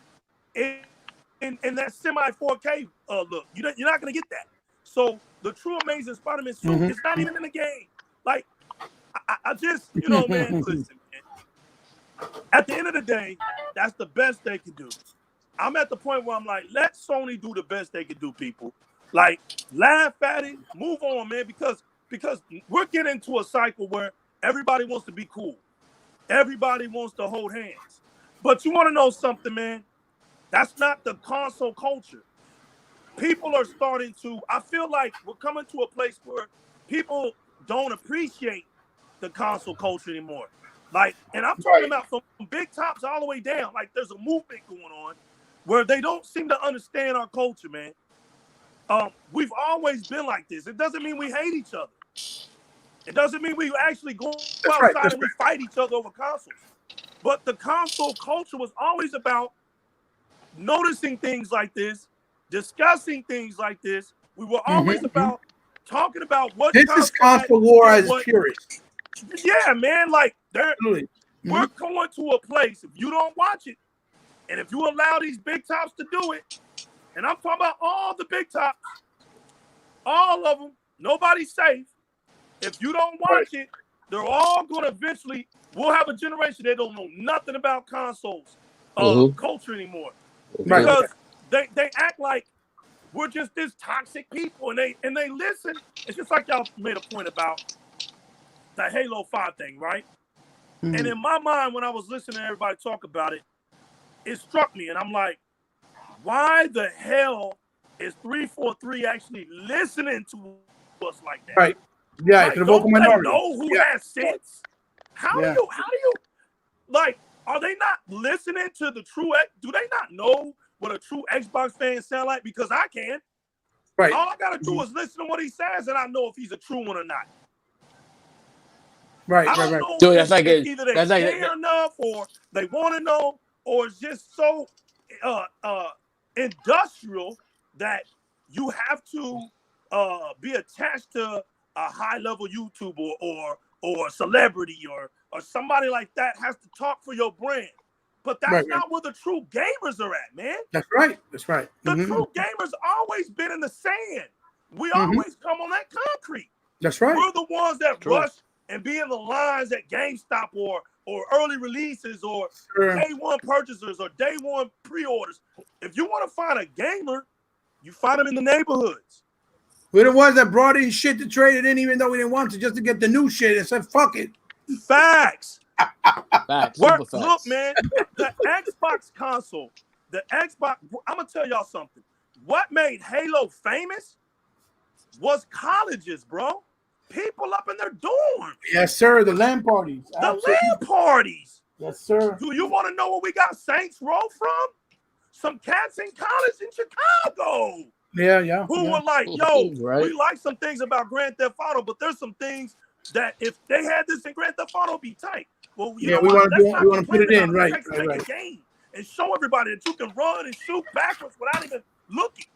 in that semi 4K look. You're not gonna get that. So the true Amazing Spider-Man suit is not even in the game. Like I just, man, listen, man. At the end of the day, that's the best they can do. I'm at the point where I'm like, let Sony do the best they can do, people. Like, laugh at it, move on, man, because we're getting into a cycle where everybody wants to be cool. Everybody wants to hold hands. But you want to know something, man? That's not the console culture. People are starting to, I feel like we're coming to a place where people don't appreciate the console culture anymore. Like, and I'm talking about from big tops all the way down. Like, there's a movement going on where they don't seem to understand our culture, man. We've always been like this. It doesn't mean we hate each other. It doesn't mean we actually go outside and we fight each other over consoles. But the console culture was always about noticing things like this, discussing things like this. We were always about talking about what this is console war as purists. Yeah, man, like we're going to a place, if you don't watch it, and if you allow these big tops to do it, and I'm talking about all the big tops, all of them, nobody's safe. If you don't watch it, they're all going to eventually, we'll have a generation that don't know nothing about consoles culture anymore. Because they act like we're just this toxic people, and they listen. It's just like y'all made a point about the Halo 5 thing, right? And in my mind, when I was listening to everybody talk about it, it struck me, and I'm like, why the hell is 343 actually listening to us like that? Right. Yeah, like, to the vocal minority. Know who has sense? How do you like? Are they not listening to the true? Do they not know what a true Xbox fan sound like? Because I can. Right. All I gotta do is listen to what he says, and I know if he's a true one or not. Right. I don't know Dude, if either they care enough, or they want to know, or it's just so industrial that you have to be attached to a high level YouTuber or celebrity or somebody like that has to talk for your brand. But that's not where the true gamers are at, man. That's right. That's right. The true gamers always been in the sand. We always come on that concrete. That's right. We're the ones that rush and be in the lines at GameStop or early releases or day one purchasers or day one pre-orders. If you want to find a gamer, you find them in the neighborhoods. We're the ones that brought in shit to trade it in, even though we didn't want to, just to get the new shit and said, fuck it. Facts. Facts. Look, man, the Xbox console, I'm going to tell y'all something. What made Halo famous was colleges, bro. People up in their dorms. Yes, sir. The LAN parties. LAN parties. Yes, sir. Do you want to know where we got Saints Row from? Some cats in college in Chicago. Yeah. Who were like, yo, we like some things about Grand Theft Auto, but there's some things that if they had this in Grand Theft Auto, it'd be tight. Well, we want to put it in, right? Take a game and show everybody that you can run and shoot backwards without even looking.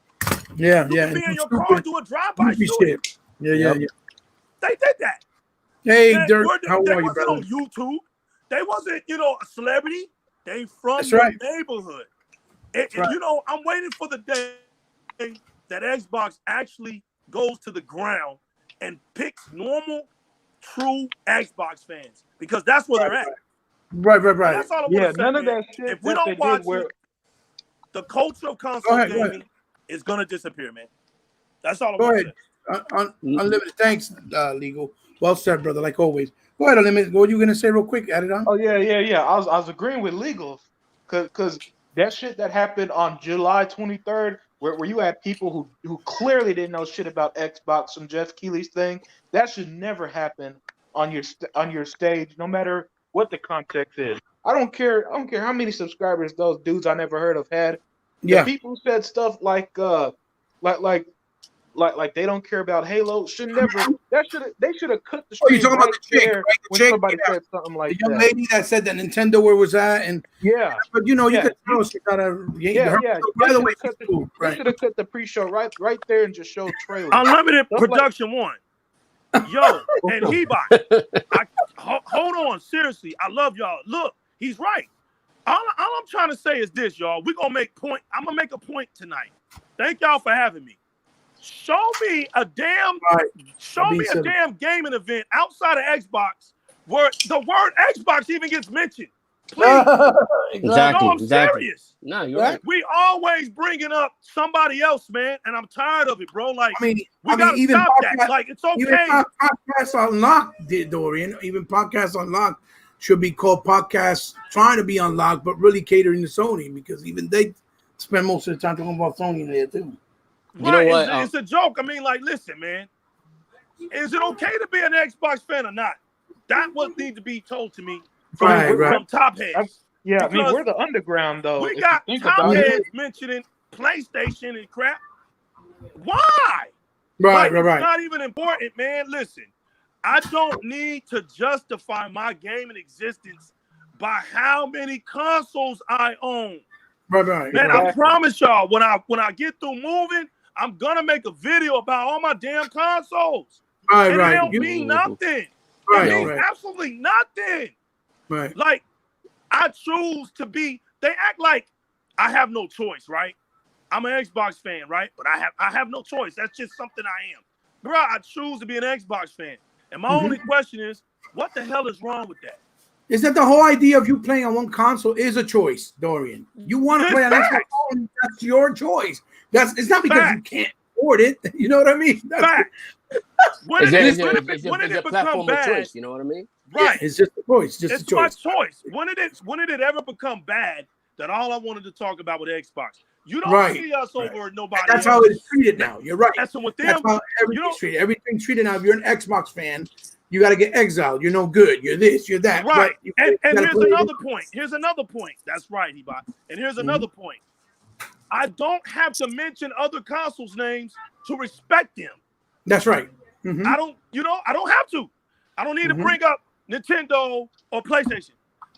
Yeah, You yeah. can be in and your stupid- car and do a drive-by goofy shooting. shit. Yeah. They did that. Hey, Man, Dirk, they how are you, wasn't brother? on YouTube. They wasn't, a celebrity. They from That's the right. neighborhood. right. I'm waiting for the day that Xbox actually goes to the ground and picks normal, true Xbox fans, because that's where they're at. Right. And that's all I want Yeah, to say, none of man. that shit If we that they don't watch did where it, the culture of console ahead, go gaming is gonna disappear, man. That's all I Go want ahead. to say. Unlimited. Thanks, Legal. Well said, brother. Like always. Go ahead, Unlimited. What were you gonna say real quick? Add it on. Oh yeah. I was agreeing with Legals because that shit that happened on July 23rd, where you had people who clearly didn't know shit about Xbox from Jeff Keighley's thing. That should never happen on your stage, no matter what the context is. I don't care how many subscribers those dudes I never heard of had. The Yeah. people who said stuff like they don't care about Halo should never. They should have cut the Oh, you're stream talking about right the chick, there right? The when chick, somebody yeah. said something like The young that. lady that said that Nintendo where was at, and Yeah. but you Yeah. could tell she got a Yeah. By the way, They she's cool, right? should have cut the pre-show right there and just showed trailers. Unlimited Stuff like- Production 1. Yo, and Hebot. Hold on, seriously. I love y'all. Look, he's right. All I'm trying to say is this, y'all. I'm gonna make a point tonight. Thank y'all for having me. Show me a damn gaming event outside of Xbox where the word Xbox even gets mentioned. Please. Exactly. No, I'm serious. No, you're right. We always bringing up somebody else, man, and I'm tired of it, bro. Like, we gotta even stop that. Like, it's even okay. Podcast Unlocked, Dorian. Even Podcast Unlocked should be called Podcast Trying to Be Unlocked, but really catering to Sony, because even they spend most of the time talking about Sony in there too. You know what? It's a joke. I mean, like, listen, man. Is it okay to be an Xbox fan or not? That would need to be told to me from top heads. Yeah, Because we're the underground though. We if got you think top about heads it. mentioning PlayStation and crap. Why? Right. It's not even important, man. Listen, I don't need to justify my gaming existence by how many consoles I own. Right. Man, I promise y'all, when I get through moving, I'm gonna make a video about all my damn consoles. Right. It don't mean nothing. It means absolutely nothing. Right. Like, I choose to be. They act like I have no choice, right? I'm an Xbox fan, right? But I have no choice. That's just something I am, bro. I choose to be an Xbox fan, and my only question is, what the hell is wrong with that? Is that the whole idea of you playing on one console is a choice, Dorian? You want to play on Xbox, that's your choice. It's not because you can't afford it. You know what I mean? When did it become platform bad? of choice, you know what I mean? Right. It's just a choice. It's my choice. When did it ever become bad that all I wanted to talk about with Xbox? You don't see us over nobody. That's how it's treated now. You're right. That's with them. That's how everything's treated. Everything's treated now. If you're an Xbox fan, you got to get exiled. You're no good. You're this. You're that. Right. And here's another it. point. Here's another point. That's right, Ebot. And here's another point. I don't have to mention other consoles' names to respect them. That's right. I don't have to. I don't need to bring up Nintendo or PlayStation.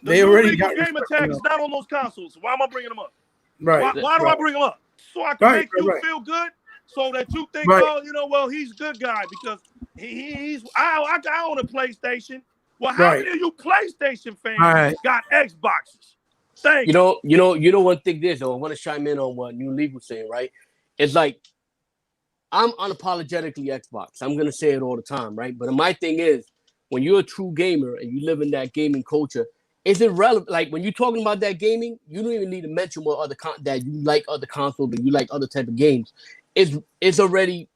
They already got Game Attack is not on those consoles. Why am I bringing them up? Right. Why do I bring them up? So I can make you feel good, so that you think, well, he's a good guy because I own a PlayStation. Well, how many of you PlayStation fans got Xboxes? Thank you. You know one thing this, though. I want to chime in on what New League was saying, right? It's like I'm unapologetically Xbox. I'm gonna say it all the time, right? But my thing is, when you're a true gamer and you live in that gaming culture, is it relevant? Like when you're talking about that gaming, you don't even need to mention what other that you like other consoles and you like other type of games. It's already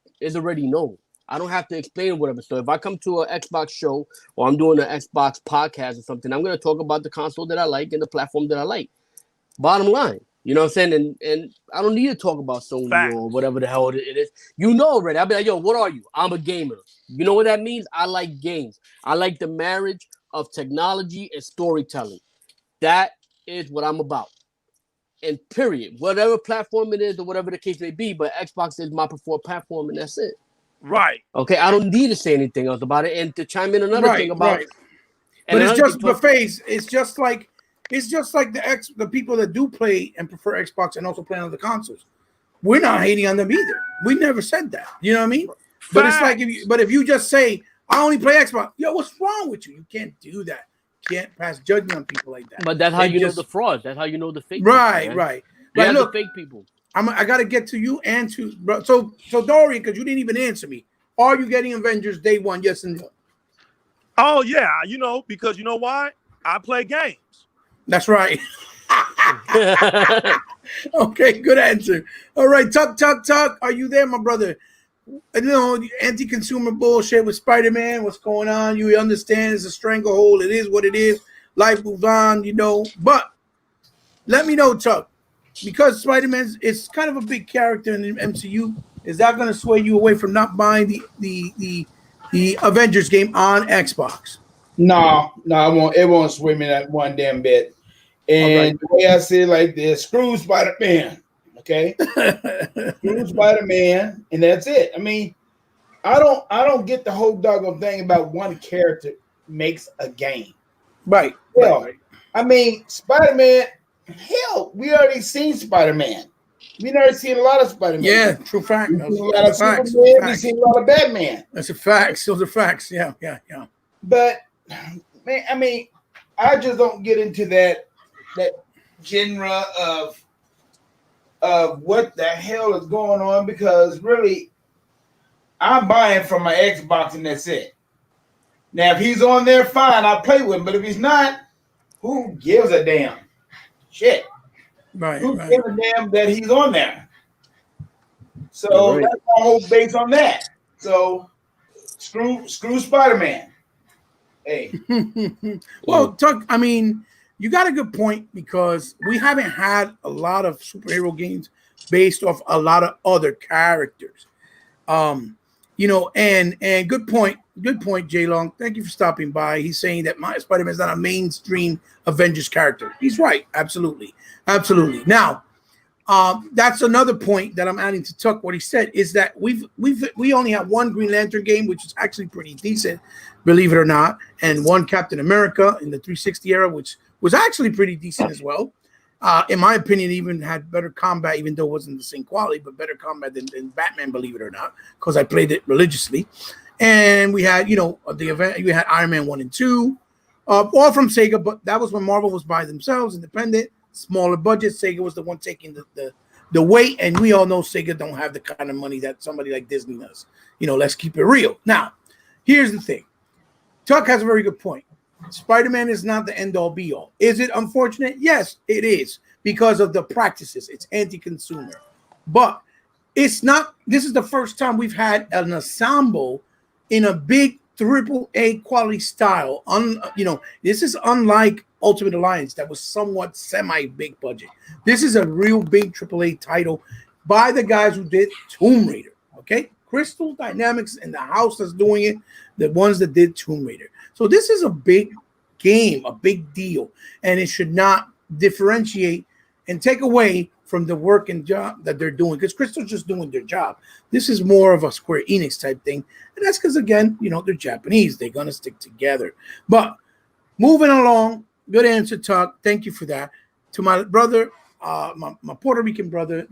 known. I don't have to explain whatever. So if I come to an Xbox show or I'm doing an Xbox podcast or something, I'm gonna talk about the console that I like and the platform that I like. Bottom line. You know what I'm saying? And I don't need to talk about Sony or whatever the hell it is. You know already. I'll be like, yo, what are you? I'm a gamer. You know what that means? I like games. I like the marriage of technology and storytelling. That is what I'm about. And period. Whatever platform it is or whatever the case may be, but Xbox is my preferred platform and that's it. Right. Okay, I don't need to say anything else about it. And to chime in another thing about but it's just the face. It's just like the people that do play and prefer Xbox and also play on other consoles. we're not hating on them either. We never said that. You know what I mean? But it's like if you just say, I only play Xbox, yo, what's wrong with you? You can't do that. You can't pass judgment on people like that. But that's how you know the frauds. That's how you know the fake. Right, people, right. But Look, the fake people. I got to get to you and to bro. So Dorian, because you didn't even answer me. Are you getting Avengers day one? Yes and no. Oh yeah, because you know why? I play games. That's right. Okay, good answer. All right, Tuck. Are you there, my brother? Anti-consumer bullshit with Spider-Man. What's going on? You understand it's a stranglehold. It is what it is. Life moves on, But let me know, Tuck, because Spider-Man is kind of a big character in the MCU. Is that going to sway you away from not buying the Avengers game on Xbox? No, I won't. It won't sway me that one damn bit. And the way I say it like this, screw Spider-Man. Okay, screw Spider-Man, and that's it. I mean, I don't get the whole doggone thing about one character makes a game. Right. Well, right. I mean, Spider-Man. Hell, we already seen Spider-Man. We already seen a lot of Spider-Man. Yeah, true fact. We've seen a lot of Superman. We've seen a lot of Batman. That's a fact. Those are facts. Yeah. But man, I mean, I just don't get into that genre of what the hell is going on, because really I'm buying from my Xbox and that's it. Now if he's on there, fine, I'll play with him. But if he's not, who gives a damn? Shit. Right. Who gives a damn that he's on there? So that's my whole base on that. So screw Spider-Man. Hey. Well, Tuck, I mean, you got a good point, because we haven't had a lot of superhero games based off a lot of other characters. And good point, Jay Long. Thank you for stopping by. He's saying that my Spider-Man is not a mainstream Avengers character. He's right. Absolutely. Now, that's another point that I'm adding to Tuck. What he said is that we only have one Green Lantern game, which is actually pretty decent, believe it or not, and one Captain America in the 360 era, which was actually pretty decent as well. In my opinion, even had better combat, even though it wasn't the same quality, but better combat than Batman, believe it or not, because I played it religiously. And we had, the event. You had Iron Man 1 and 2, all from Sega, but that was when Marvel was by themselves, independent, smaller budget. Sega was the one taking the weight, and we all know Sega don't have the kind of money that somebody like Disney does. Let's keep it real. Now, here's the thing. Tuck has a very good point. Spider-Man is not the end-all be-all. Is it unfortunate? Yes, it is, because of the practices. It's anti-consumer. But it's not. This is the first time we've had an ensemble in a big AAA quality style. This is unlike Ultimate Alliance that was somewhat semi-big budget. This is a real big AAA title by the guys who did Tomb Raider. Okay? Crystal Dynamics and the house that's doing it, the ones that did Tomb Raider. So this is a big game, a big deal, and it should not differentiate and take away from the work and job that they're doing, because Crystal's just doing their job. This is more of a Square Enix type thing, and that's because, again, they're Japanese. They're going to stick together. But moving along, good answer, Tuck. Thank you for that. To my brother, my Puerto Rican brother,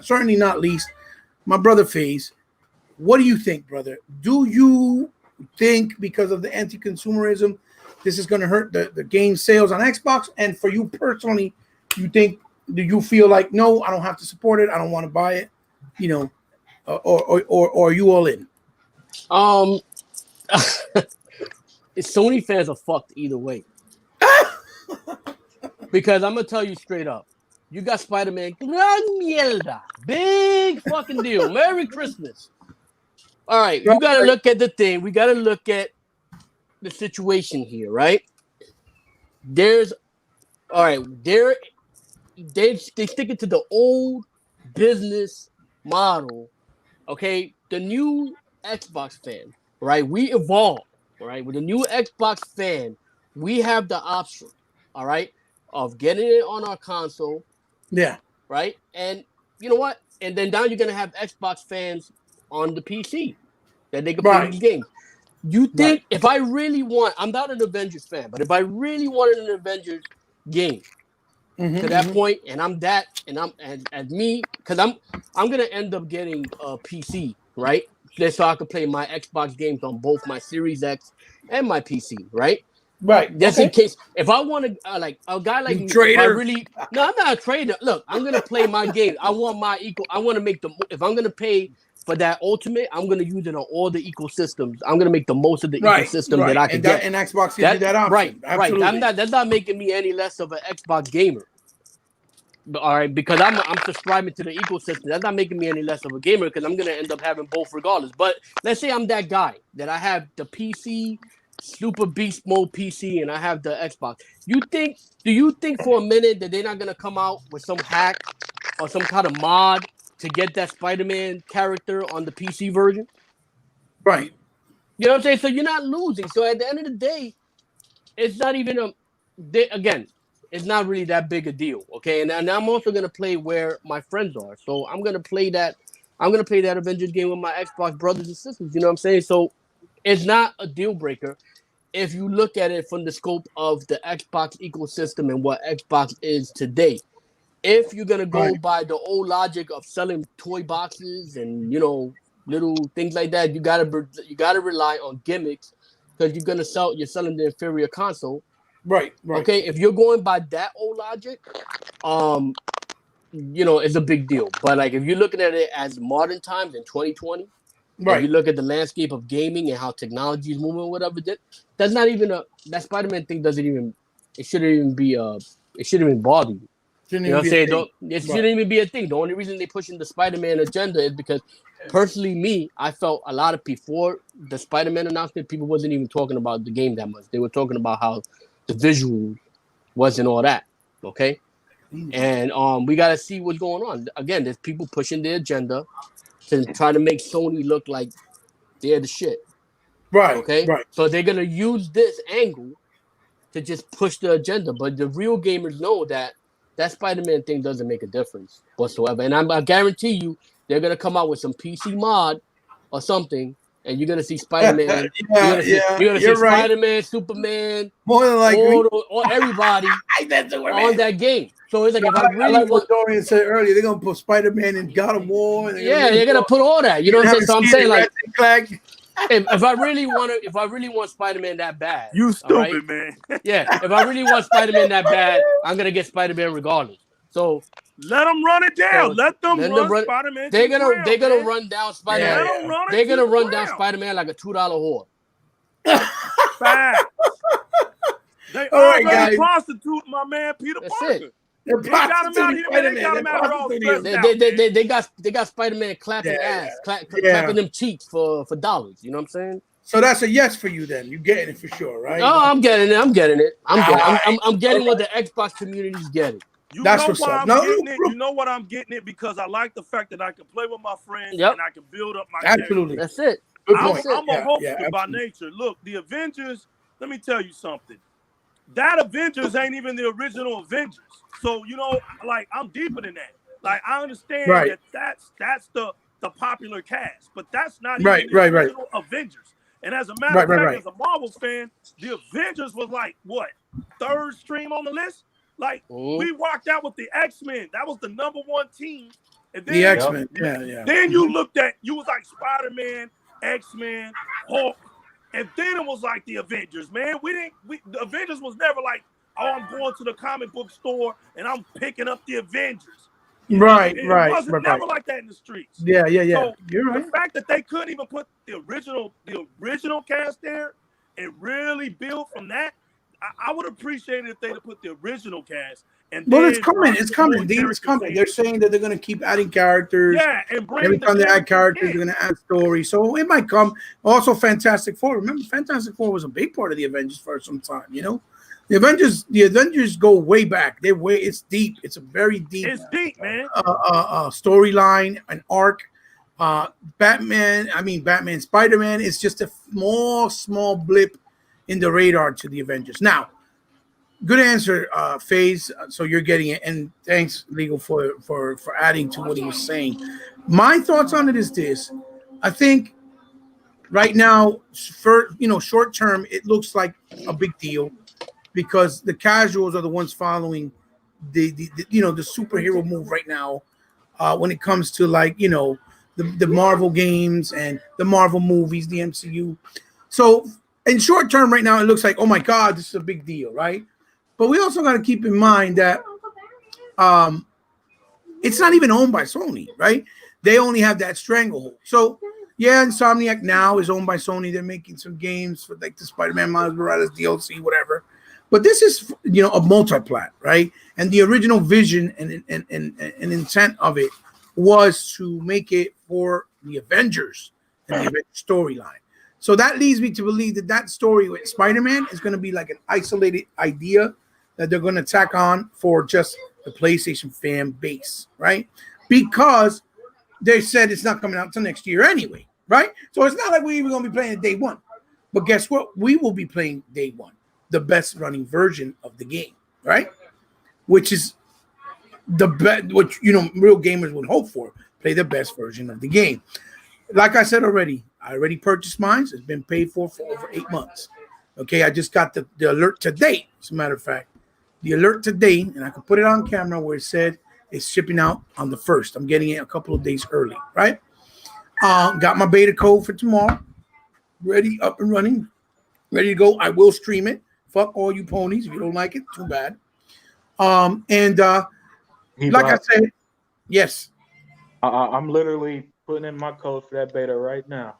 certainly not least, my brother FaZe. What do you think, brother? Do you think, because of the anti-consumerism, this is going to hurt the game sales on Xbox? And for you personally, do you feel like, no, I don't have to support it, I don't want to buy it, or are you all in? Sony fans are fucked either way. Because I'm gonna tell you straight up, you got Spider-Man, gran mierda, big fucking deal. Merry Christmas. All right, we got to look at the thing. We got to look at the situation here, right? They stick it to the old business model, okay? The new Xbox fan, right? We evolved, right? With the new Xbox fan, we have the option, all right, of getting it on our console. Yeah. Right? And you know what? And then now you're going to have Xbox fans on the PC that they can play these games. You think if I really want, I'm not an Avengers fan, but if I really wanted an Avengers game, to that point, and I'm that, and I'm as me, because I'm gonna end up getting a PC, right? Just so I can play my Xbox games on both my Series X and my PC, right? Right. Just in case, if I want to, like a guy like You me, trader. if I really, no, I'm not a trader. Look, I'm gonna play my game. I want my equal. I want to make the. If I'm gonna pay for that ultimate, I'm gonna use it on all the ecosystems. I'm gonna make the most of the ecosystem that I can get. And Xbox gives you that option. Right, Absolutely. right. That's not making me any less of an Xbox gamer. All right, because I'm subscribing to the ecosystem. That's not making me any less of a gamer because I'm gonna end up having both regardless. But let's say I'm that guy that I have the PC, Super Beast Mode PC, and I have the Xbox. Do you think for a minute that they're not gonna come out with some hack or some kind of mod to get that Spider-Man character on the PC version? Right. You know what I'm saying? So you're not losing. So at the end of the day, it's not even again, it's not really that big a deal. Okay. And I'm also gonna play where my friends are. So I'm gonna play that Avengers game with my Xbox brothers and sisters. You know what I'm saying? So it's not a deal breaker if you look at it from the scope of the Xbox ecosystem and what Xbox is today. If you're gonna go by the old logic of selling toy boxes and little things like that, you gotta rely on gimmicks because you're selling the inferior console. Right. Okay, if you're going by that old logic, it's a big deal. But like if you're looking at it as modern times in 2020, if you look at the landscape of gaming and how technology is moving, whatever, that's not even that Spider-Man thing it shouldn't even bother you. You know what I'm saying? It shouldn't even be a thing. The only reason they're pushing the Spider-Man agenda is because, personally, I felt a lot of before the Spider-Man announcement, people wasn't even talking about the game that much. They were talking about how the visual wasn't all that. Okay, and we got to see what's going on. Again, there's people pushing their agenda to try to make Sony look like they're the shit. Right. Okay. Right. So they're gonna use this angle to just push the agenda, but the real gamers know that Spider-Man thing doesn't make a difference whatsoever. And I guarantee you, they're gonna come out with some PC mod or something, and you're gonna see Spider-Man. You're gonna see Spider-Man, Superman, more than likely, or everybody on that game. So it's like if I really like what Dorian said earlier, they're gonna put Spider-Man in God of War. And they're gonna put all that. You know what I'm saying? So I'm saying like. If I really want Spider-Man that bad, you stupid man. Yeah, if I really want Spider-Man that bad, I'm gonna get Spider-Man regardless. So let them run it down. Let them run Spider-Man. They're gonna run down Spider-Man. They're gonna run down Spider-Man like a $2 whore. Facts. They already prostitute my man Peter Parker. They got him out here. They got Spider-Man clapping ass, clapping them cheeks for dollars. You know what I'm saying? So that's a yes for you then. You're getting it for sure, right? Oh, I'm getting it. I'm getting what the Xbox community's getting. You know what I'm getting it because I like the fact that I can play with my friends and I can build up my Absolutely. character. That's it. I'm a hopeful by nature. Look, the Avengers, let me tell you something. That Avengers ain't even the original Avengers. So, I'm deeper than that. Like, I understand that's the popular cast, but that's not even the original Avengers. And as a matter of fact, as a Marvel fan, the Avengers was like, what, third stream on the list? Like, we walked out with the X-Men. That was the #1 team. And then, the X-Men, Then you was like Spider-Man, X-Men, Hulk, and then it was like the Avengers, man. The Avengers was never like, oh, I'm going to the comic book store and I'm picking up the Avengers. It wasn't never like that in the streets. Yeah. So you're right. The fact that they couldn't even put the original cast there and really build from that, I would appreciate it if they'd put the original cast. It's coming. It's coming. It's coming. They're saying that they're going to keep adding characters. Yeah, and every time they add characters, they're going to add stories. So it might come. Also, Fantastic Four. Remember, Fantastic Four was a big part of the Avengers for some time. The Avengers go way back. It's deep. It's a very deep. It's deep, man. Storyline, an arc. Batman, Spider-Man is just a small blip in the radar to the Avengers. Now, good answer, FaZe. So you're getting it, and thanks, Legal, for adding to what he was saying. My thoughts on it is this: I think right now, for short term, it looks like a big deal because the casuals are the ones following the superhero move right now when it comes to like the Marvel games and the Marvel movies, the MCU. So in short term, right now, it looks like, oh my God, this is a big deal, right? But we also got to keep in mind that it's not even owned by Sony, right? They only have that stranglehold. So yeah, Insomniac now is owned by Sony. They're making some games for like the Spider-Man Miles Morales DLC, whatever. But this is a multi-plat, right? And the original vision and intent of it was to make it for the Avengers and the Avengers storyline. So that leads me to believe that story with Spider-Man is going to be like an isolated idea that they're going to tack on for just the PlayStation fan base, right? Because they said it's not coming out until next year anyway, right? So it's not like we're even going to be playing it day one. But guess what? We will be playing day one, the best running version of the game, right? Which is the best, which real gamers would hope for. Play the best version of the game. Like I said already, I already purchased mine. It's been paid for over 8 months. Okay, I just got the alert to date. As a matter of fact, the alert to date, and I can put it on camera where it said it's shipping out on the 1st. I'm getting it a couple of days early, right? Got my beta code for tomorrow. Ready, up and running. Ready to go. I will stream it. Fuck all you ponies. If you don't like it, too bad. Like I said, yes. I'm literally putting in my code for that beta right now.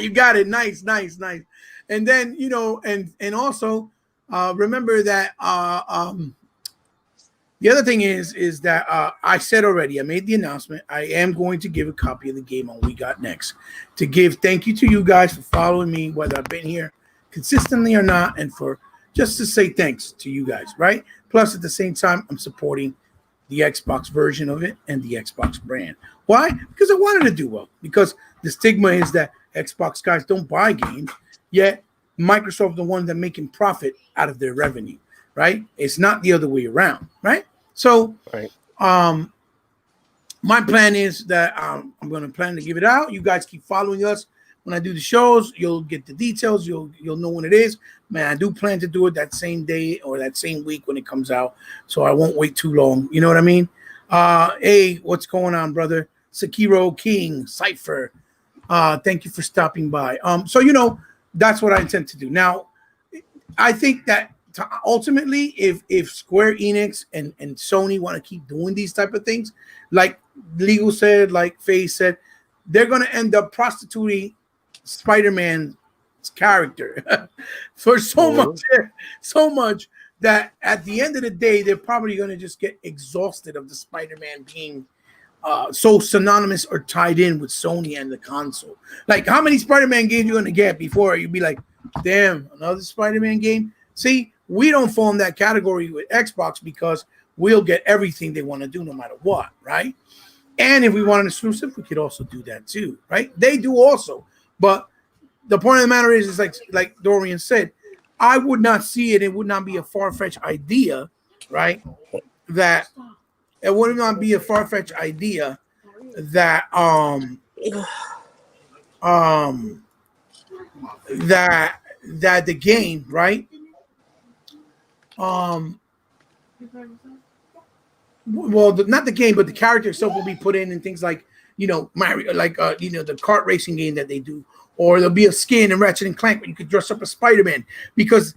You got it. Nice. And then, and also remember that the other thing is that I said already, I made the announcement. I am going to give a copy of the game on We Got Next to give thank you to you guys for following me, whether I've been here consistently or not, and for just to say thanks to you guys, right? Plus, at the same time, I'm supporting the Xbox version of it and the Xbox brand. Why? Because I wanted to do well. Because the stigma is that Xbox guys don't buy games, yet Microsoft the one that making profit out of their revenue, right? It's not the other way around, right? So, right. My plan is that I'm going to plan to give it out. You guys keep following us. When I do the shows, you'll get the details. You'll know when it is. Man, I do plan to do it that same day or that same week when it comes out, so I won't wait too long. You know what I mean? Hey, what's going on, brother? Sekiro King Cypher. Thank you for stopping by. So that's what I intend to do. Now, I think that ultimately, if Square Enix and Sony want to keep doing these type of things, like Legal said, like Faye said, they're going to end up prostituting Spider-Man's character for so much that at the end of the day, they're probably going to just get exhausted of the Spider-Man being so synonymous or tied in with Sony and the console. Like, how many Spider-Man games you going to get before you'd be like, damn, another Spider-Man game? See, we don't fall in that category with Xbox because we'll get everything they want to do no matter what, right? And if we want an exclusive, we could also do that too, right? They do also. But the point of the matter is like Dorian said, I would not see it. It would not be a far-fetched idea, right? That it would not be a far-fetched idea that that the game, right? Well, not the game, but the character itself will be put in and things like, Mario, like the kart racing game that they do, or there'll be a skin in Ratchet and Clank where you could dress up as Spider-Man. Because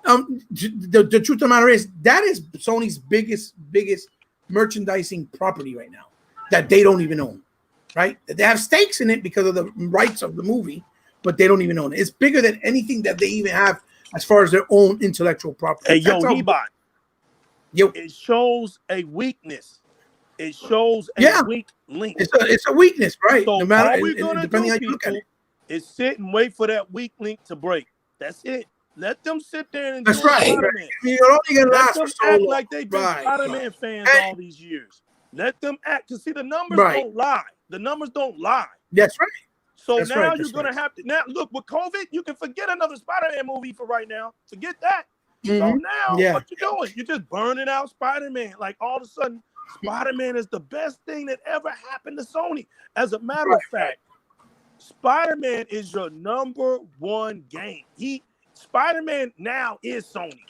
the truth of the matter is that is Sony's biggest merchandising property right now that they don't even own, right? They have stakes in it because of the rights of the movie, but they don't even own it. It's bigger than anything that they even have as far as their own intellectual property. Hey, Ebot. It shows a weakness. It shows a weak link. It's a weakness, right? So no matter all we're gonna depending do, how you look at it, is sit and wait for that weak link to break. That's it. Let them sit there and that's enjoy right. Spider-Man. You're only gonna Let last them for so act long. like they've been Spider-Man fans all these years. Let them act. To see the numbers don't lie. The numbers don't lie. That's right. So now you're gonna have to look with COVID. You can forget another Spider-Man movie for right now. Forget that. So now, what you doing? You're just burning out Spider-Man. Like all of a sudden, Spider-Man is the best thing that ever happened to Sony. As a matter of fact, Spider-Man is your number one game. Spider-Man now is Sony.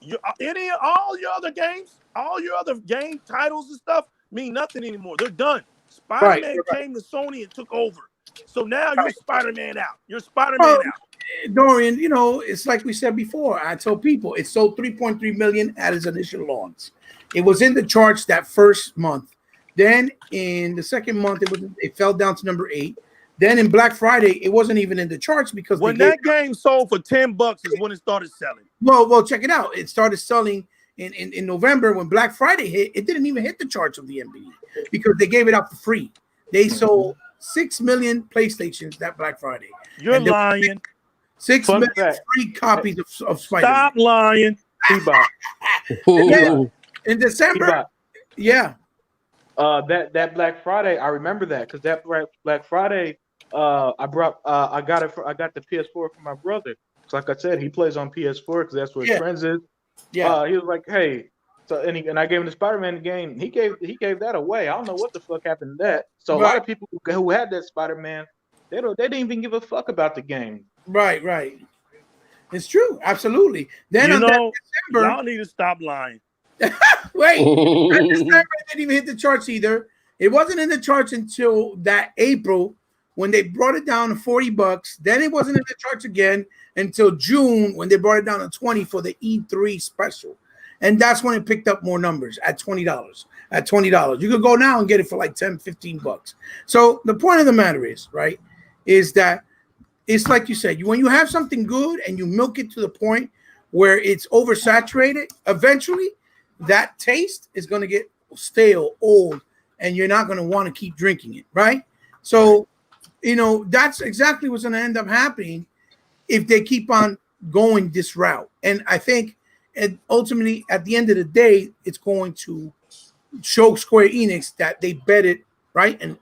All your other games, all your other game titles and stuff mean nothing anymore. They're done. Spider-Man came to Sony and took over. So now you're Spider-Man out. You're Spider-Man out. Dorian, you know, it's like we said before. I told people it sold 3.3 million at its initial launch. It was in the charts that first month. Then in the second month, it fell down to number 8. Then in Black Friday, it wasn't even in the charts because when that game sold for $10 is when it started selling. Well, check it out. It started selling in November when Black Friday hit. It didn't even hit the charts of the NBA because they gave it out for free. They sold 6 million PlayStations that Black Friday. You're lying. 6 million free copies of Spider-Man. Stop lying. In December, yeah. That Black Friday, I remember that because that Black Friday, I got the PS4 for my brother. So like I said, he plays on PS4 because that's where his friends is. Yeah. He was like, hey, so and I gave him the Spider-Man game. He gave that away. I don't know what the fuck happened to that. So a lot of people who had that Spider-Man, they didn't even give a fuck about the game. Right. It's true, absolutely. Then December, y'all need to stop lying. Wait, December didn't even hit the charts either. It wasn't in the charts until that April when they brought it down to $40. Then it wasn't in the charts again until June when they brought it down to $20 for the E3 special. And that's when it picked up more numbers at $20. At $20. You could go now and get it for like $10-15. So the point of the matter is, right, is that it's like you said, when you have something good and you milk it to the point where it's oversaturated, eventually that taste is going to get stale, old, and you're not going to want to keep drinking it, right? So, you know, that's exactly what's going to end up happening if they keep on going this route. And I think ultimately, at the end of the day, it's going to show Square Enix that they betted, right? And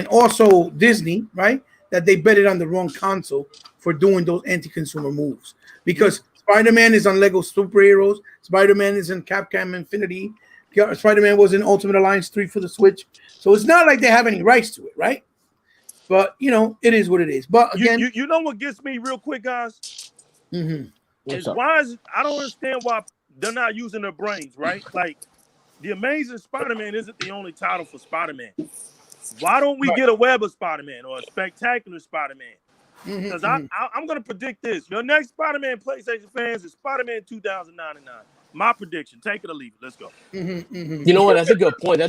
also Disney, right? That they betted on the wrong console for doing those anti-consumer moves. Because Spider-Man is on Lego Superheroes. Spider-Man is in Capcom Infinity. Spider-Man was in Ultimate Alliance 3 for the Switch. So it's not like they have any rights to it, right? But, you know, it is what it is. But again... You know what gets me real quick, guys? Mm-hmm. I don't understand why they're not using their brains, right? Like, The Amazing Spider-Man isn't the only title for Spider-Man. Why don't we get a Web of Spider-Man or a Spectacular Spider-Man? Because I'm going to predict this. Your next Spider-Man PlayStation fans is Spider-Man 2099. My prediction. Take it or leave it. Let's go. You know what? That's a good point.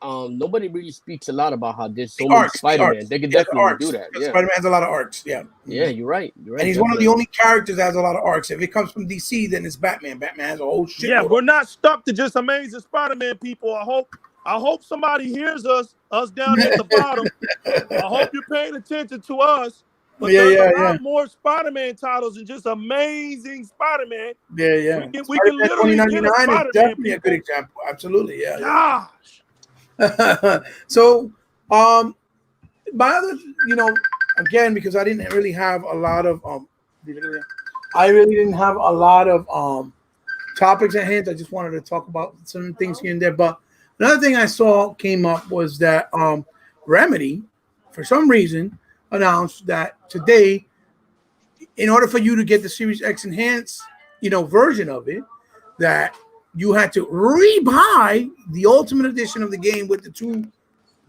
Nobody really speaks a lot about how there's so many Spider-Man. They could definitely do that. Yeah. Spider-Man has a lot of arcs. Yeah. Yeah, you're right. And he's one of the only characters that has a lot of arcs. If it comes from DC, then it's Batman. Batman has a whole shit. Yeah, we're not stuck to just Amazing Spider-Man, people. I hope somebody hears us down at the bottom. I hope you're paying attention to us. But there's a lot more Spider-Man titles than just Amazing Spider-Man. Yeah. We can literally get a Spider-Man. Definitely a good example. Absolutely, yeah. Gosh. So, my other, you know, again, because I didn't really have a lot of topics at hand. I just wanted to talk about some things here and there. But another thing I saw came up was that Remedy, for some reason, announced that today, in order for you to get the Series X Enhanced, you know, version of it, that you had to rebuy the Ultimate Edition of the game with the 2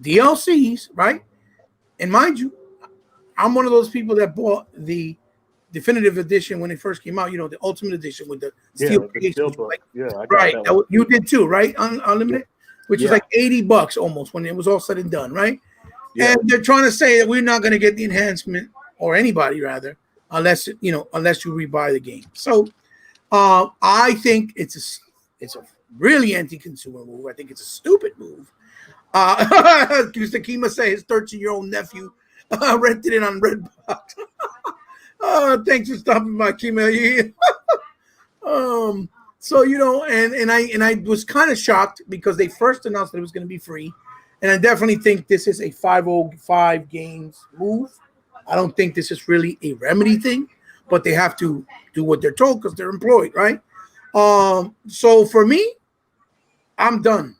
DLCs, right? And mind you, I'm one of those people that bought the Definitive Edition when it first came out. You know, the Ultimate Edition with the steel case. Like, right? You did too, right? Unlimited, which is like $80 almost when it was all said and done, right? Yeah. And they're trying to say that we're not going to get the enhancement, or anybody rather, unless you rebuy the game. So I think it's a really anti-consumer move. I think it's a stupid move. Mr. Kima say his 13-year-old nephew rented it on Redbox. Thanks for stopping by, Kima. So you know, and I was kind of shocked because they first announced that it was going to be free. And I definitely think this is a 505 games move. I don't think this is really a Remedy thing, but they have to do what they're told because they're employed, right? So for me, I'm done.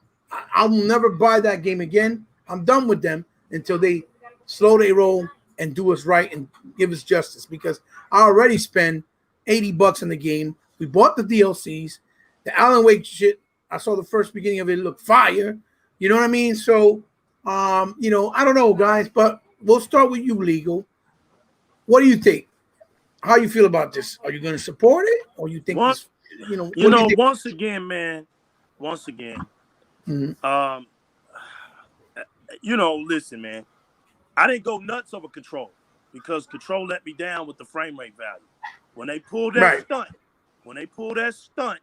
I'll never buy that game again. I'm done with them until they slow their roll and do us right and give us justice, because I already spend $80 in the game. We bought the DLCs. The Alan Wake shit, I saw the first beginning of it, look fire. You know what I mean? So, you know, I don't know, guys, but we'll start with you, Legal. What do you think? How you feel about this? Are you going to support it, or you think this? You know, once again, man. Mm-hmm. You know, listen, man. I didn't go nuts over Control because Control let me down with the frame rate value. When they pulled that stunt,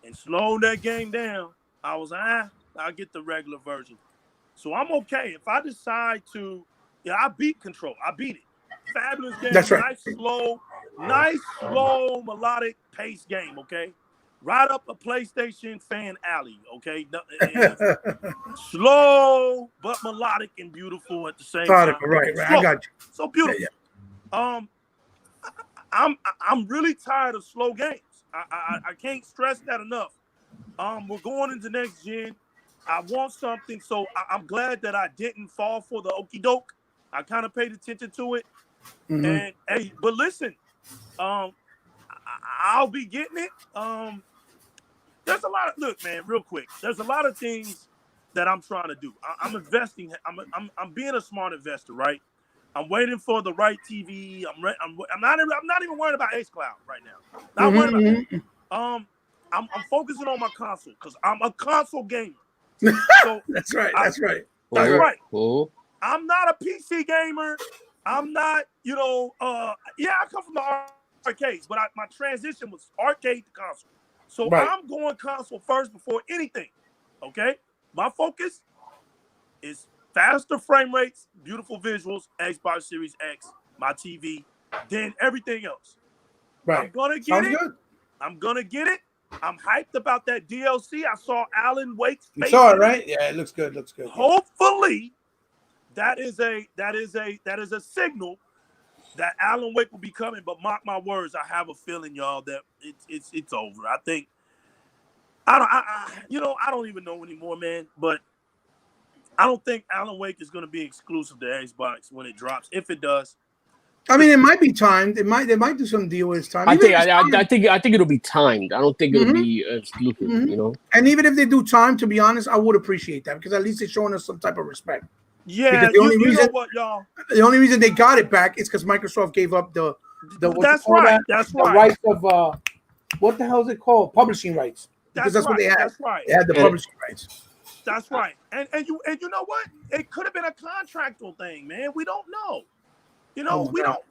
and slowed that game down, I was like, I'll get the regular version. So I'm okay if I decide to. Yeah, I beat Control. I beat it. Fabulous game. That's right. Nice slow melodic pace game. Okay, right up a PlayStation fan alley. Okay, slow but melodic and beautiful at the same time. Right. I got you. So beautiful. Yeah. I'm really tired of slow games. I can't stress that enough. We're going into next gen. I want something, so I'm glad that I didn't fall for the okie doke. I kind of paid attention to it. Mm-hmm. And hey, but listen, I'll be getting it. There's a lot of real quick. There's a lot of things that I'm trying to do. I'm investing. I'm being a smart investor, right? I'm waiting for the right TV. I'm not even worried about xCloud right now. Not worried about that. I'm focusing on my console because I'm a console gamer. So That's right. That's right. Oh. I'm not a PC gamer. I'm not, I come from the arcades, but my transition was arcade to console. So I'm going console first before anything. Okay? My focus is faster frame rates, beautiful visuals, Xbox Series X, my TV, then everything else. Right. I'm gonna get it. I'm hyped about that DLC. I saw Alan Wake's face. You saw it, right? Yeah, it looks good. Hopefully, that is a signal that Alan Wake will be coming. But mark my words, I have a feeling, y'all, that it's over. I think I don't even know anymore, man. But I don't think Alan Wake is going to be exclusive to Xbox when it drops. If it does, I mean, it might be timed. They might do some deal with time. I think it'll be timed. I don't think it'll be exclusive. Mm-hmm. You know. And even if they do time, to be honest, I would appreciate that because at least they're showing us some type of respect. Yeah, the only reason, know what, y'all? The only reason they got it back is because Microsoft gave up the That's right. The rights of what the hell is it called? Publishing rights. Because that's what they had. That's right. They had the publishing rights. That's right. And you know what? It could have been a contractual thing, man. We don't know. We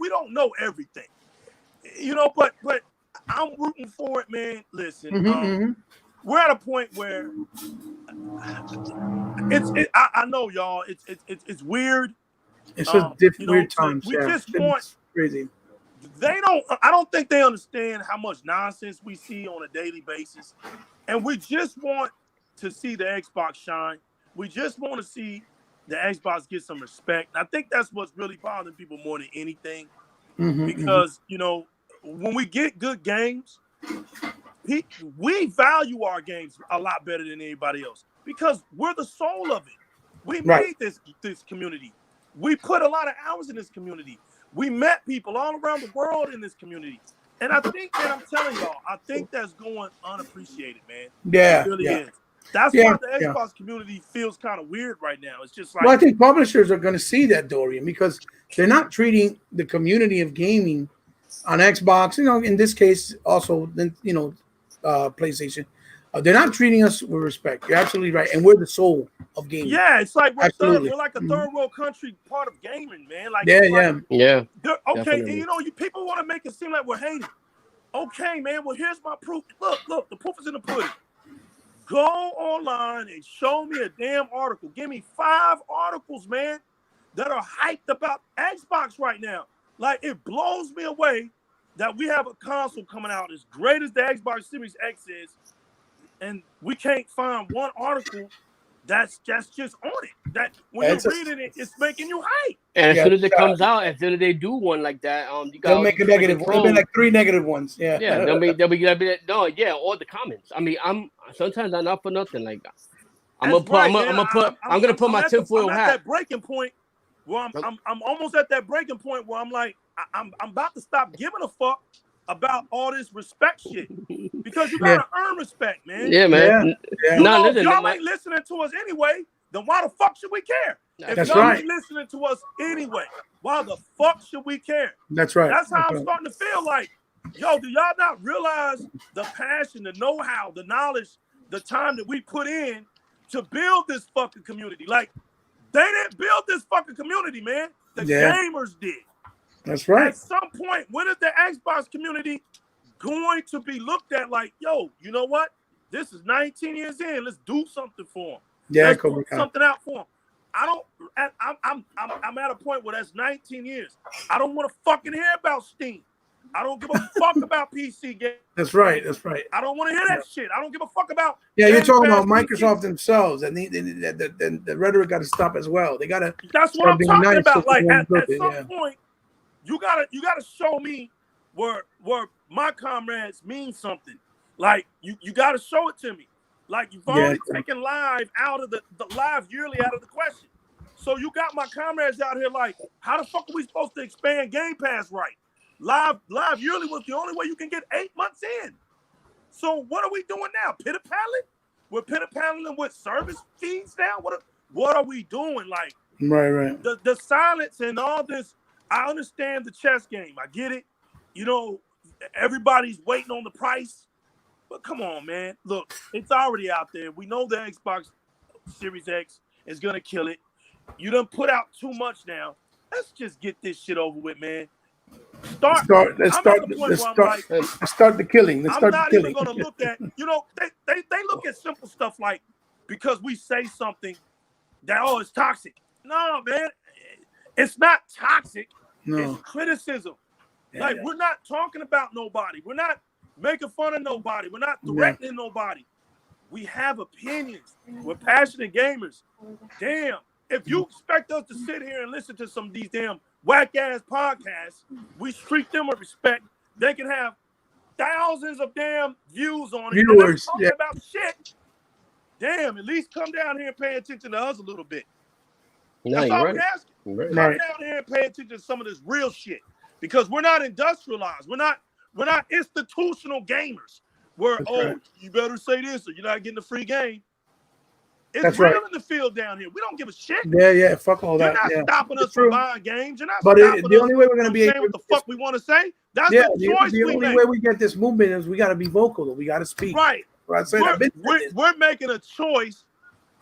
don't know everything. But I'm rooting for it, man. Listen, we're at a point where I know, y'all. It's weird. It's just weird times. We just want crazy. I don't think they understand how much nonsense we see on a daily basis, and we just want to see the Xbox shine. We just want to see the Xbox get some respect. And I think that's what's really bothering people more than anything, because when we get good games, we value our games a lot better than anybody else because we're the soul of it. We made this community. We put a lot of hours in this community. We met people all around the world in this community. And I think, man, I'm telling y'all, I think that's going unappreciated, man. Yeah. It really is. That's why the Xbox community feels kind of weird right now. It's just like... Well, I think publishers are going to see that, Dorian, because they're not treating the community of gaming on Xbox, in this case, also, PlayStation. They're not treating us with respect. You're absolutely right. And we're the soul of gaming. Yeah, it's like we're like a third world country part of gaming, man. Like, yeah. Okay, and people want to make it seem like we're hating. Okay, man, well, here's my proof. Look, the proof is in the pudding. Go online and show me a damn article. Give me 5 articles, man, that are hyped about Xbox right now. Like, it blows me away that we have a console coming out as great as the Xbox Series X is, and we can't find one article that's just on it. That when you're reading it, it's making you hype. And as soon as it comes out, as soon as they do one like that, they'll make a negative. There'll be like 3 negative ones. Yeah. Yeah, they'll be all the comments. I mean, sometimes I'm not for nothing. Like I'm gonna put my tinfoil hat. At that breaking point where I'm almost at that breaking point where I'm like, I'm about to stop giving a fuck about all this respect shit because you gotta earn respect, man. Yeah, man. Yeah. You Nah, know, listen, y'all my- ain't listening to us anyway. Then why the fuck should we care? If That's y'all right. ain't listening to us anyway, why the fuck should we care? That's right. That's how I'm right. starting to feel like, yo, do y'all not realize the passion, the know-how, the knowledge, the time that we put in to build this fucking community? Like, they didn't build this fucking community, man. The gamers did. That's right. At some point, when is the Xbox community going to be looked at like, yo, you know what? This is 19 years in. Let's do something for them. Yeah, Let's Cobra put Kai. something out for them. I'm at a point where that's 19 years. I don't want to fucking hear about Steam. I don't give a fuck about PC games. That's right. That's right. I don't want to hear that shit. I don't give a fuck about. Yeah, you're Game talking Pass about PC. Microsoft themselves, and the rhetoric got to stop as well. They got to. That's what start I'm being talking nice about. to Like the at ones with some it, point, you gotta show me where my comrades mean something. Like you gotta show it to me. Like you've already taken live out of the live yearly out of the question. So you got my comrades out here like, how the fuck are we supposed to expand Game Pass right? Live yearly was the only way you can get 8 months in. So what are we doing now? Pitter-paddling? We're pitter-paddling with service fees now? What are we doing? Like, right. the silence and all this, I understand the chess game. I get it. You know, everybody's waiting on the price. But come on, man. Look, it's already out there. We know the Xbox Series X is going to kill it. You done put out too much now. Let's just get this shit over with, man. Let's start the killing. Let's I'm start not the even killing. going to look at, you know, they look at simple stuff like, because we say something that, oh, it's toxic. No, man. It's not toxic. No. It's criticism. Like, we're not talking about nobody. We're not making fun of nobody. We're not threatening nobody. We have opinions. We're passionate gamers. Damn. If you expect us to sit here and listen to some of these damn whack-ass podcasts, we treat them with respect. They can have thousands of damn views on it. Viewers, Talking about shit. Damn, at least come down here and pay attention to us a little bit. No, That's you're all right. we're asking. Right. Come down here and pay attention to some of this real shit. Because we're not industrialized. We're not institutional gamers. Where, you better say this or you're not getting a free game. It's real in the field down here. We don't give a shit. Yeah. Fuck all You're that. not stopping us from buying games. You're not But stopping the us only way we're going to from be saying what the fuck we want to say. That's the choice the we only make. way we get this movement is we got to be vocal. We got to speak. Right. We're making a choice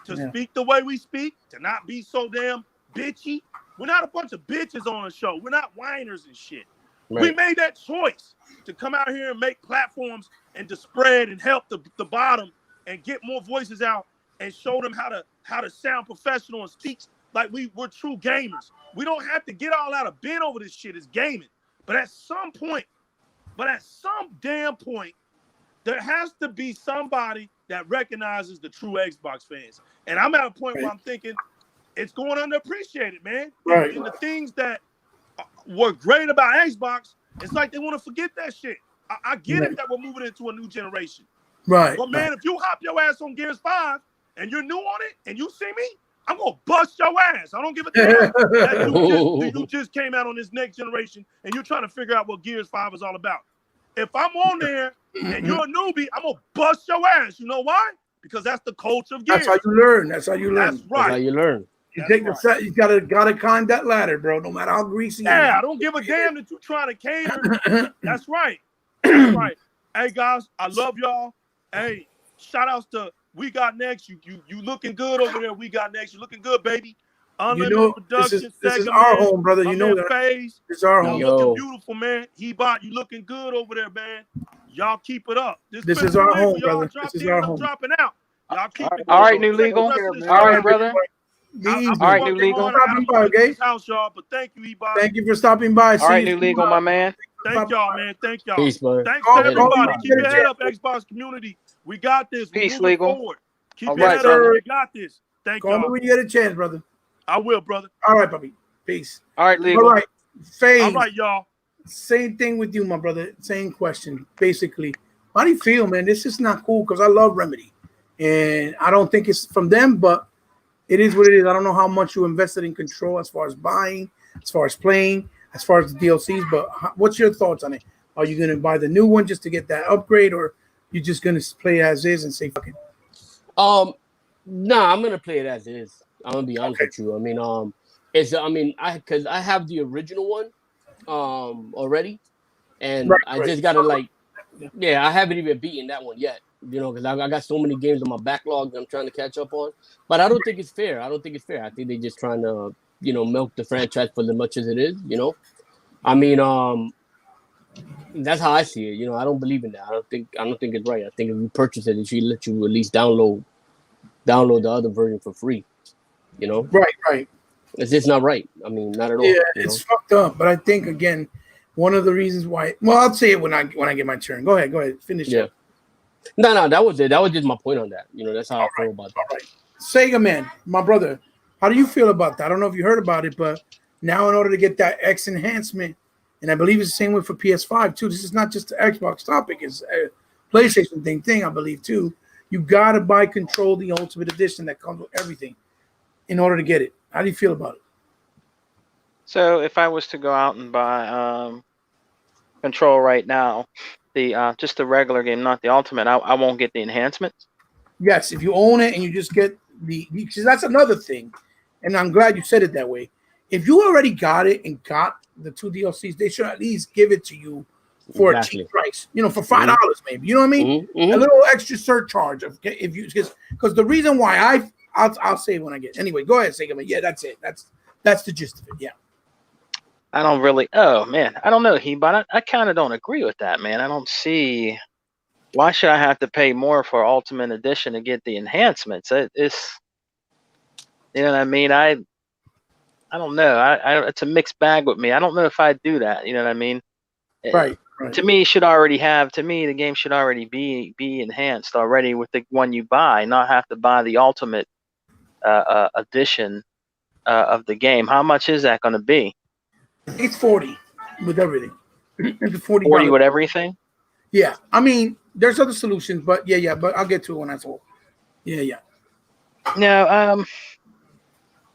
to speak the way we speak, to not be so damn bitchy. We're not a bunch of bitches on a show. We're not whiners and shit. Right. We made that choice to come out here and make platforms and to spread and help the bottom and get more voices out and show them how to sound professional and speak like we're true gamers. We don't have to get all out of bed over this shit as gaming. But at some damn point, there has to be somebody that recognizes the true Xbox fans. And I'm at a point where I'm thinking it's going underappreciated, man. Right. And the things that were great about Xbox, it's like they want to forget that shit. I get it that we're moving into a new generation. Right. But man, if you hop your ass on Gears 5 and you're new on it and you see me, I'm gonna bust your ass. I don't give a damn that you just came out on this next generation and you're trying to figure out what Gears 5 is all about. If I'm on there and you're a newbie, I'm gonna bust your ass. You know why? Because that's the culture of Gears. That's how you learn. That's how you learn. That's right. That's how you learn. You gotta climb that ladder, bro. No matter how greasy. Yeah, I don't give a damn that you're trying to cater. That's right. That's right. Hey guys, I love y'all. Hey, shout outs to We Got Next. You looking good over there. We Got Next. You looking good, baby. Unlimited Production. This is our home, brother. You know that. Phase. It's our home. You looking beautiful, man. Hebot, you looking good over there, man. Y'all keep it up. This is our home, brother. This is our home. Dropping out. Y'all keep it. All right, New Legal. All right, brother. All right, New Legal. House, y'all, but thank you, Ebot. Thank you for stopping by. All right, New Legal, my man. Thank y'all, man. Thank y'all. Peace, man. Thanks to everybody. Keep your head up, Xbox community. We got this. Peace, Legal. Forward. Keep your head up. We got this. Thank y'all. Call me when you get a chance, brother. I will, brother. All right, puppy. Peace. All right, Legal. All right, Faye. All right, y'all. Same thing with you, my brother. Same question, basically. How do you feel, man? This is not cool because I love Remedy, and I don't think it's from them, but it is what it is. I don't know how much you invested in Control as far as buying, as far as playing, as far as the DLCs. But what's your thoughts on it? Are you gonna buy the new one just to get that upgrade, or you just gonna play as is and say fuck it? Nah, I'm gonna play it as is. I'm gonna be honest with you. I mean, because I have the original one, already, and I just gotta I haven't even beaten that one yet. You know, because I got so many games on my backlog that I'm trying to catch up on. But I don't think it's fair. I think they're just trying to, milk the franchise for as much as it is. I mean, that's how I see it. I don't believe in that. I don't think it's right. I think if you purchase it, it should let you at least download the other version for free. Right. It's just not right. I mean, not at all. Yeah, it's fucked up. But I think again, one of the reasons why. Well, I'll say it when I get my turn. Go ahead, finish. Yeah. No, that was it. That was just my point on that. That's how I feel about that. Right. Sega man, my brother, how do you feel about that? I don't know if you heard about it, but now in order to get that X enhancement, and I believe it's the same way for PS5 too. This is not just the Xbox topic; it's a PlayStation thing. I believe too. You gotta buy Control, the Ultimate Edition that comes with everything, in order to get it. How do you feel about it? So if I was to go out and buy Control right now, the just the regular game, not the Ultimate, I won't get the enhancements. Yes, if you own it and you just get because that's another thing, and I'm glad you said it that way. If you already got it and got the 2 DLCs, they should at least give it to you for a cheap price. For $5 maybe. You know what I mean? Mm-hmm. A little extra surcharge if you because the reason why I'll say it when I get anyway. Go ahead, Sega man. Yeah, that's it. That's the gist of it. Yeah. I don't really. Oh man, I don't know, but I kind of don't agree with that, man. I don't see why should I have to pay more for Ultimate Edition to get the enhancements. It's you know what I mean. I don't know. It's a mixed bag with me. I don't know if I'd do that. You know what I mean? Right. To me, it should already have. To me, the game should already be enhanced already with the one you buy, not have to buy the Ultimate edition of the game. How much is that going to be? It's 40 with everything. It's $40 with everything. Yeah, I mean, there's other solutions, but yeah. But I'll get to it when I talk. Yeah. No,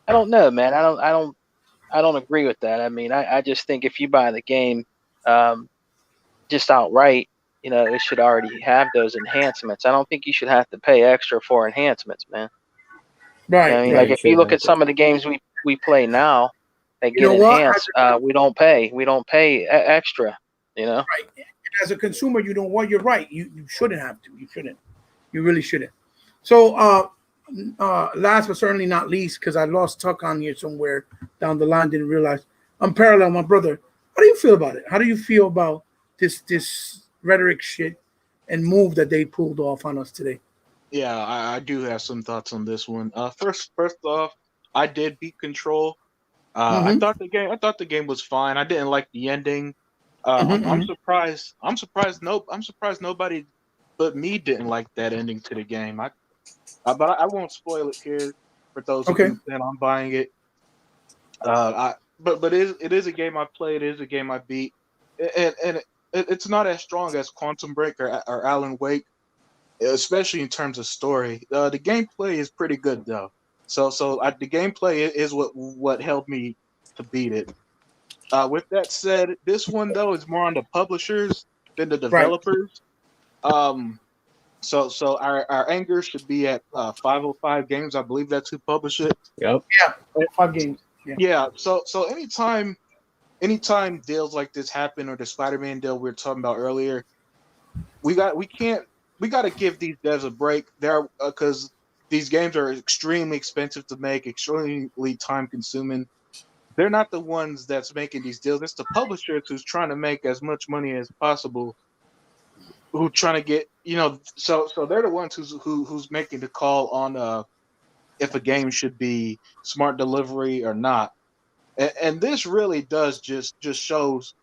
I don't know, man. I don't agree with that. I mean, I just think if you buy the game, just outright, it should already have those enhancements. I don't think you should have to pay extra for enhancements, man. Right. I mean, like if you look at some of the games we play now, that get enhanced. We don't pay extra. Right. As a consumer, you don't want. You're right. You shouldn't have to. You shouldn't. You really shouldn't. So, last but certainly not least, because I lost Tuck on here somewhere down the line. Didn't realize I'm parallel, my brother. How do you feel about it? How do you feel about this rhetoric shit and move that they pulled off on us today? Yeah, I do have some thoughts on this one. First off, I did beat Control. I thought the game was fine. I didn't like the ending. I'm surprised. I'm surprised nobody but me didn't like that ending to the game. But I won't spoil it here for those who plan on buying it. But it is a game I played. It is a game I beat, and it's not as strong as Quantum Break or Alan Wake, especially in terms of story. The gameplay is pretty good though. So the gameplay is what helped me to beat it. With that said, this one though is more on the publishers than the developers. Right. So our anger should be at 505 Games. I believe that's who published it. Yep. Yeah. 5 games. Yeah. So anytime deals like this happen, or the Spider-Man deal we were talking about earlier, we got to give these devs a break there, because these games are extremely expensive to make, extremely time consuming. They're not the ones that's making these deals. It's the publishers who's trying to make as much money as possible, who trying to get, so they're the ones who's making the call on if a game should be smart delivery or not. And this really does just shows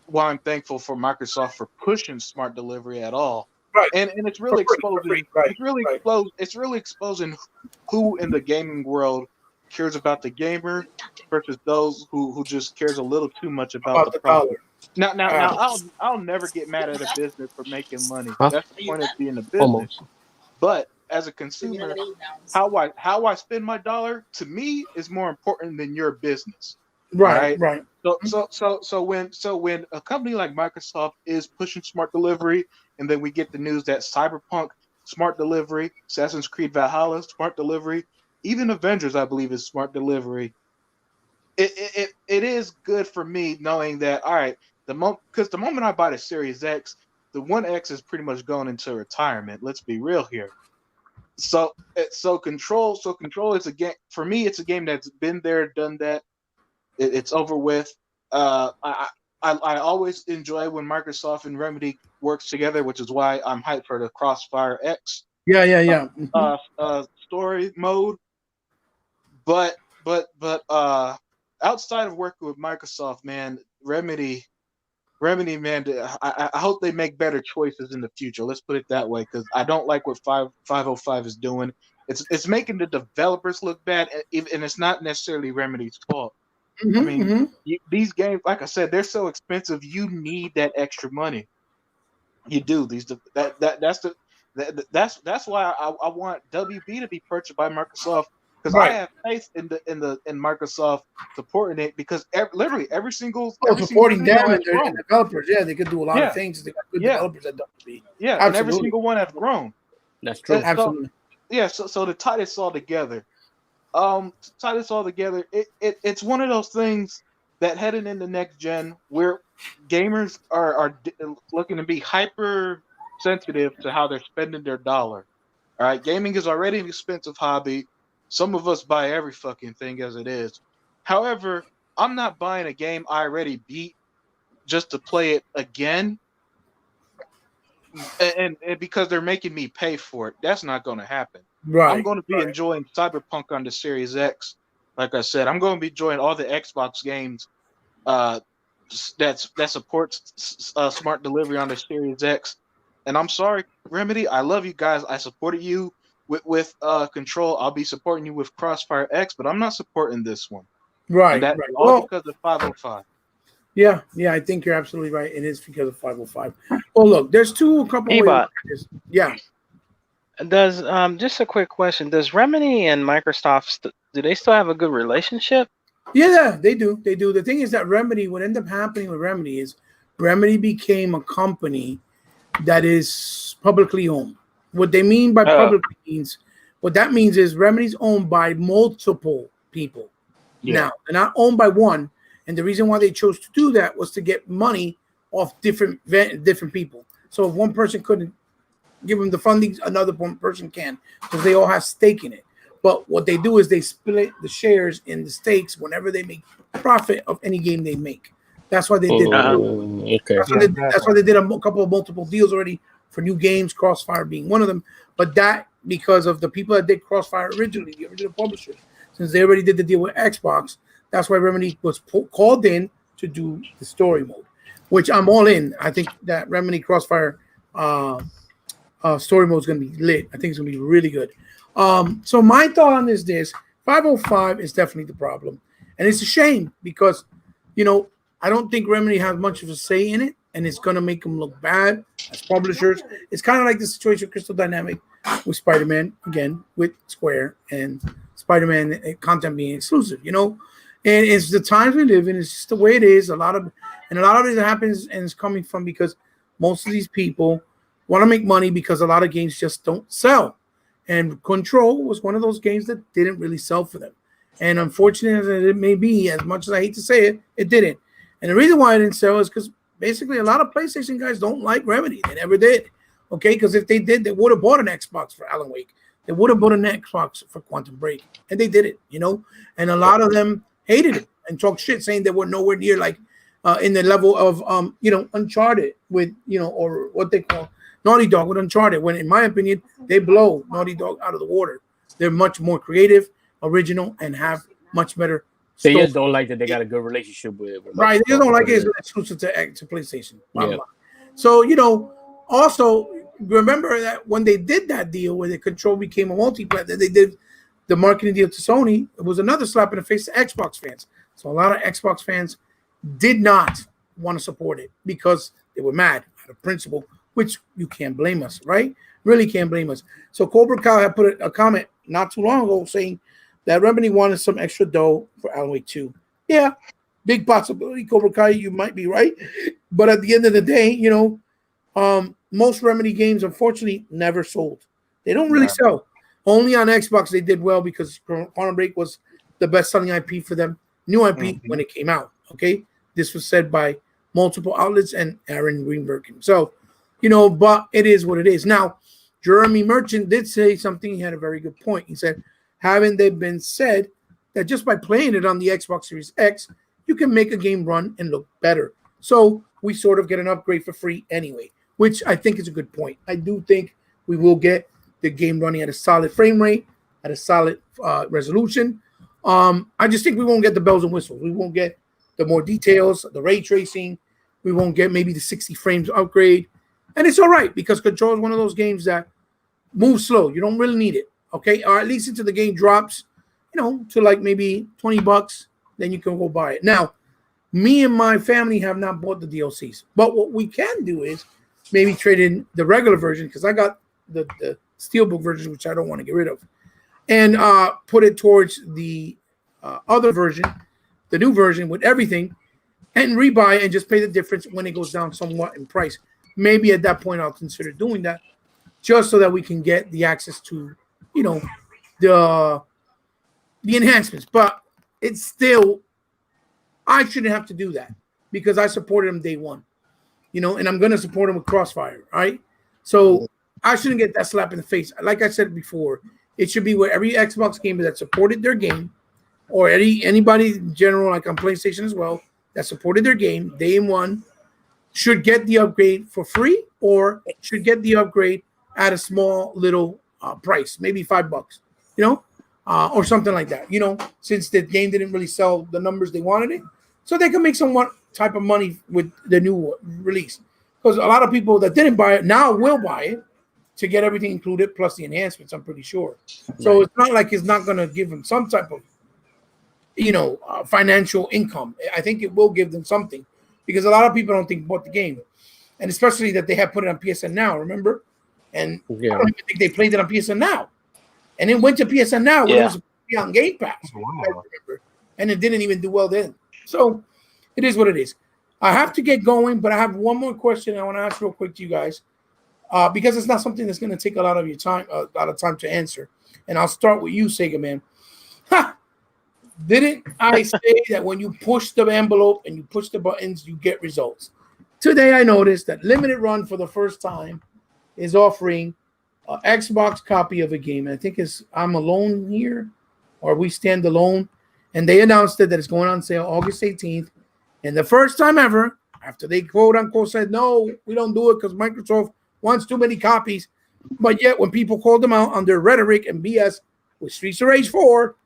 why I'm thankful for Microsoft for pushing smart delivery at all. Right. And it's really exposing it's really exposing who in the gaming world cares about the gamer versus those who just cares a little too much about the product. Now I'll never get mad at a business for making money. That's the point of being a business. But as a consumer, how I spend my dollar, to me, is more important than your business. Right. So when a company like Microsoft is pushing smart delivery, and then we get the news that Cyberpunk smart delivery, Assassin's Creed Valhalla smart delivery, even Avengers I believe is smart delivery. It is good for me knowing that, all right, because the moment I buy the Series X, the One X is pretty much going into retirement. Let's be real here. So Control is a game for me. It's a game that's been there, done that. It's over with. I always enjoy when Microsoft and Remedy works together, which is why I'm hyped for the Crossfire X Yeah. story mode. But outside of working with Microsoft, man, Remedy, man, I hope they make better choices in the future. Let's put it that way, because I don't like what 505 is doing. It's making the developers look bad, and it's not necessarily Remedy's fault. I mean, these games, like I said, they're so expensive. You need that extra money. You do. That's why I want WB to be purchased by Microsoft, because I have faith in Microsoft supporting it, because literally every single supporting single them and their developers. Yeah, they could do a lot of things. They got good developers at WB. Yeah, and every single one has grown. That's true. Absolutely. So to tie this all together, it's one of those things that heading into next gen, where gamers are looking to be hyper sensitive to how they're spending their dollar. All right, gaming is already an expensive hobby. Some of us buy every fucking thing as it is. However, I'm not buying a game I already beat just to play it again, and because they're making me pay for it. That's not going to happen. Right. I'm going to be enjoying Cyberpunk on the Series X. Like I said, I'm going to be enjoying all the Xbox games that supports smart delivery on the Series X. And I'm sorry, Remedy, I love you guys. I supported you with Control. I'll be supporting you with Crossfire X, but I'm not supporting this one. Right. And all because of 505. Yeah, I think you're absolutely right. It is because of 505. Well, look, there's a couple Ebot. ways. Yeah. Does just a quick question? Does Remedy and Microsoft do they still have a good relationship? Yeah, they do. They do. The thing is that Remedy, what ended up happening with Remedy is Remedy became a company that is publicly owned. What they mean by publicly means, what that means is Remedy's owned by multiple people. Yeah. Now, they're not owned by one. And the reason why they chose to do that was to get money off different people. So if one person couldn't give them the funding, another one person can, because they all have stake in it. But what they do is they split the shares in the stakes whenever they make profit of any game they make. That's why they did that. Okay. That's why they did a couple of multiple deals already for new games, Crossfire being one of them. But that because of the people that did Crossfire originally, the original publishers, since they already did the deal with Xbox, that's why Remedy was called in to do the story mode, which I'm all in. I think that Remedy Crossfire story mode is going to be lit. I think it's going to be really good. So my thought on this 505 is definitely the problem. And it's a shame because, I don't think Remedy has much of a say in it, and it's going to make them look bad as publishers. It's kind of like the situation with Crystal Dynamics with Spider-Man, again, with Square, and Spider-Man content being exclusive, And it's the times we live in. It's just the way it is. A lot of it happens, and it's coming from because most of these people want to make money because a lot of games just don't sell. And Control was one of those games that didn't really sell for them. And unfortunate as it may be, as much as I hate to say it, it didn't. And the reason why it didn't sell is because basically a lot of PlayStation guys don't like Remedy. They never did. Okay, because if they did, they would have bought an Xbox for Alan Wake. They would have bought an Xbox for Quantum Break. And they did it, And a lot of them hated it and talked shit, saying they were nowhere near in the level of Uncharted with or what they call Naughty Dog with Uncharted, when in my opinion they blow Naughty Dog out of the water. They're much more creative, original, and have much better. They just don't like that they got a good relationship with right. They don't like it. It's exclusive to PlayStation. Yeah. So also remember that when they did that deal where the Control became a multiplayer, they did the marketing deal to Sony. It was another slap in the face to Xbox fans. So a lot of Xbox fans did not want to support it because they were mad out of principle, which you can't blame us, right? Really can't blame us. So Cobra Kai had put a comment not too long ago saying that Remedy wanted some extra dough for Alan Wake 2. Yeah, big possibility. Cobra Kai, you might be right, but at the end of the day, most Remedy games unfortunately never sold. They don't really sell. Only on Xbox they did well because Quantum Break was the best-selling IP for them. New IP when it came out. Okay, this was said by multiple outlets and Aaron Greenberg. So, but it is what it is. Now, Jeremy Merchant did say something. He had a very good point. He said, haven't they been said that just by playing it on the Xbox Series X, you can make a game run and look better? So we sort of get an upgrade for free anyway, which I think is a good point. I do think we will get the game running at a solid frame rate, at a solid resolution. I just think we won't get the bells and whistles. We won't get the more details, the ray tracing. We won't get maybe the 60 frames upgrade. And it's all right because Control is one of those games that moves slow. You don't really need it, okay? Or at least until the game drops, to like maybe $20, then you can go buy it. Now, me and my family have not bought the DLCs, but what we can do is maybe trade in the regular version because I got the Steelbook version, which I don't want to get rid of, and put it towards the other version, the new version with everything, and rebuy and just pay the difference when it goes down somewhat in price. Maybe at that point I'll consider doing that, just so that we can get the access to, the enhancements. But it's still, I shouldn't have to do that because I supported them day one, and I'm going to support them with Crossfire, right? So I shouldn't get that slap in the face. Like I said before, it should be where every Xbox gamer that supported their game, or anybody in general, like on PlayStation as well, that supported their game day one, should get the upgrade for free or should get the upgrade at a small little price, maybe $5, or something like that, since the game didn't really sell the numbers they wanted it, so they can make somewhat type of money with the new release. Because a lot of people that didn't buy it now will buy it to get everything included plus the enhancements, I'm pretty sure. So it's not like it's not going to give them some type of, financial income. I think it will give them something because a lot of people don't think about the game, and especially that they have put it on PSN Now, remember? And I don't even think they played it on PSN Now. And it went to PSN Now when it was on Game Pass, I remember. And it didn't even do well then. So it is what it is. I have to get going, but I have one more question I want to ask real quick to you guys, because it's not something that's going to take a lot of your time, to answer. And I'll start with you, Sega Man. Didn't I say that when you push the envelope and you push the buttons, you get results? Today I noticed that Limited Run for the first time is offering an Xbox copy of a game. I think it's I'm Alone Here, or We Stand Alone. And they announced that it's going on sale August 18th. And the first time ever, after they quote unquote said, no, we don't do it because Microsoft wants too many copies. But yet when people called them out on their rhetoric and BS with Streets of Rage 4,